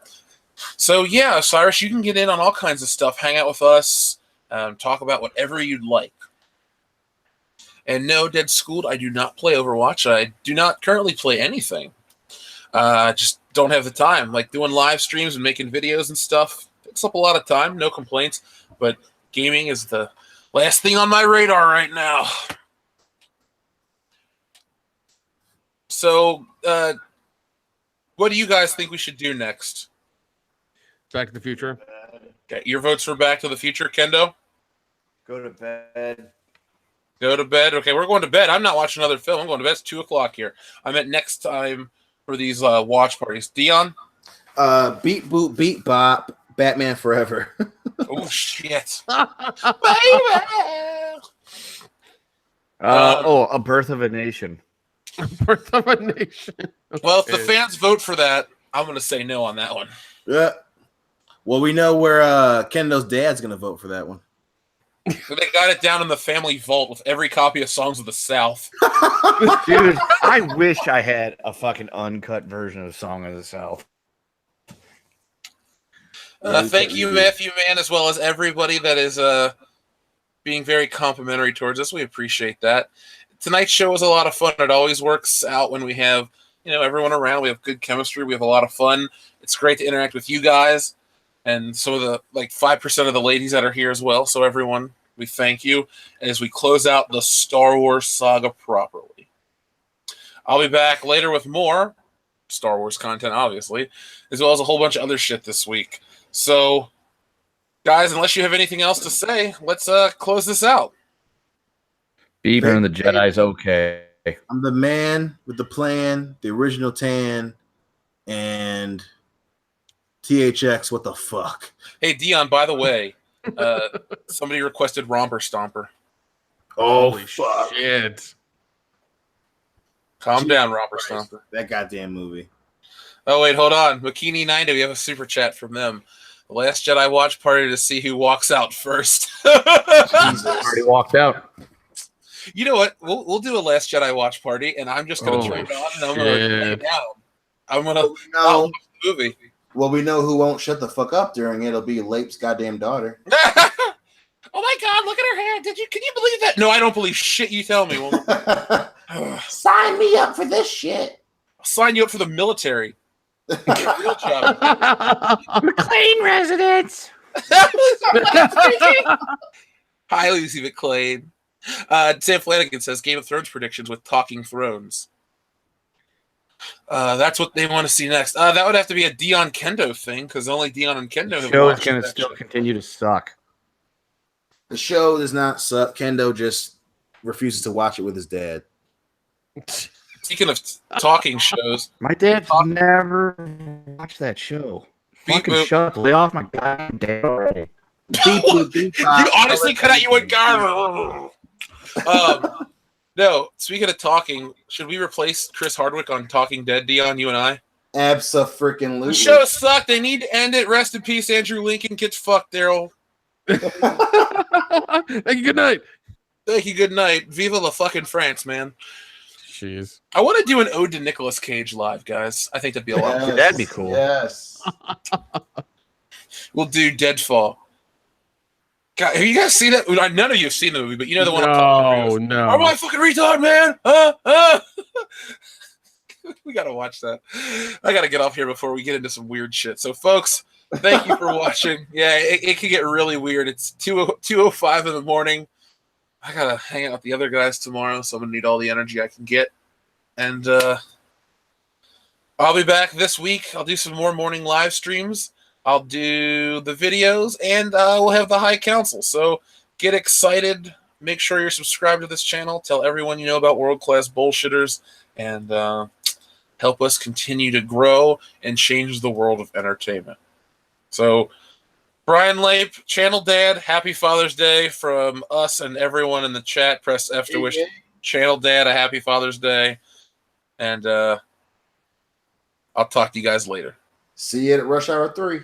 So yeah, Cyrus, you can get in on all kinds of stuff, hang out with us, talk about whatever you'd like. And no, Dead Schooled, I do not play Overwatch. I do not currently play anything. Just don't have the time. Like doing live streams and making videos and stuff takes up a lot of time, no complaints. But gaming is the last thing on my radar right now. So, what do you guys think we should do next?
Back to the Future.
Okay, your votes for Back to the Future, Kendo?
Go to bed.
Go to bed. Okay, we're going to bed. I'm not watching another film. I'm going to bed. It's 2 o'clock here. I'm at next time for these watch parties. Dion?
Beat boop beat bop. Batman Forever.
Oh, shit.
A Birth of a Nation.
Birth of a Nation.
Well, if the fans vote for that, I'm going to say no on that one.
Yeah. Well, we know where Kendo's dad's gonna vote for that one.
So they got it down in the family vault with every copy of Songs of the South.
Dude, I wish I had a fucking uncut version of Song of the South.
Thank you, Matthew Mann, as well as everybody that is being very complimentary towards us. We appreciate that. Tonight's show was a lot of fun. It always works out when we have, everyone around. We have good chemistry. We have a lot of fun. It's great to interact with you guys and some of the 5% of the ladies that are here as well. So everyone, we thank you as we close out the Star Wars saga properly. I'll be back later with more Star Wars content, obviously, as well as a whole bunch of other shit this week. So, guys, unless you have anything else to say, let's close this out.
Beaver and the Jedi's okay.
I'm the man with the plan, the original tan, and THX. What the fuck?
Hey, Dion, by the way, somebody requested Romper Stomper.
Oh,
Holy
fuck.
shit.
Calm down, Romper Stomper.
That goddamn movie.
Oh, wait, hold on. Makini90, we have a super chat from them. The Last Jedi watch party to see who walks out first.
Already walked out.
You know what? We'll do a Last Jedi watch party, and I'm just going to turn it on, and I'm going to lay down. I'm going to watch the movie.
Well, we know who won't shut the fuck up during it. It'll be Lape's goddamn daughter.
Oh my God! Look at her hair. Can you believe that? No, I don't believe shit. You tell me.
Sign me up for this shit.
I'll sign you up for the military. Real job.
McLean residence.
Hi, Lucy McLean. Sam Flanagan says Game of Thrones predictions with Talking Thrones. That's what they want to see next. That would have to be a Dion Kendo thing because only Dion and Kendo have
Show is
watched
going to
that
still
show.
continue to suck.
The show does not suck. Kendo just refuses to watch it with his dad.
Speaking of talking shows,
My dad never watched that show. Fucking
boop.
shut up. Lay off my goddamn dad already.
You honestly cut out you went no, speaking of talking, should we replace Chris Hardwick on Talking Dead, Dion, you and I?
Abso-freaking-lutely.
The show sucked. They need to end it. Rest in peace, Andrew Lincoln. Gets fucked, Daryl.
Thank you. Good night.
Thank you. Good night. Viva la fucking France, man.
Jeez.
I want to do an ode to Nicolas Cage live, guys. I think that'd be a lot.
Yes,
That'd be cool.
Yes.
We'll do Deadfall. God, have you guys seen that? None of you have seen the movie, but you know the one I'm talking about.
No.
Am I fucking retard, man? We gotta watch that. I gotta get off here before we get into some weird shit. So, folks, thank you for watching. Yeah, it can get really weird. It's 2:05 in the morning. I gotta hang out with the other guys tomorrow, so I'm gonna need all the energy I can get. And I'll be back this week. I'll do some more morning live streams. I'll do the videos, and we'll have the High Council. So get excited. Make sure you're subscribed to this channel. Tell everyone you know about world-class bullshitters, and help us continue to grow and change the world of entertainment. So, Brian Lape, Channel Dad, happy Father's Day from us and everyone in the chat. Press F to wish Channel Dad a happy Father's Day. And I'll talk to you guys later.
See you at Rush Hour 3.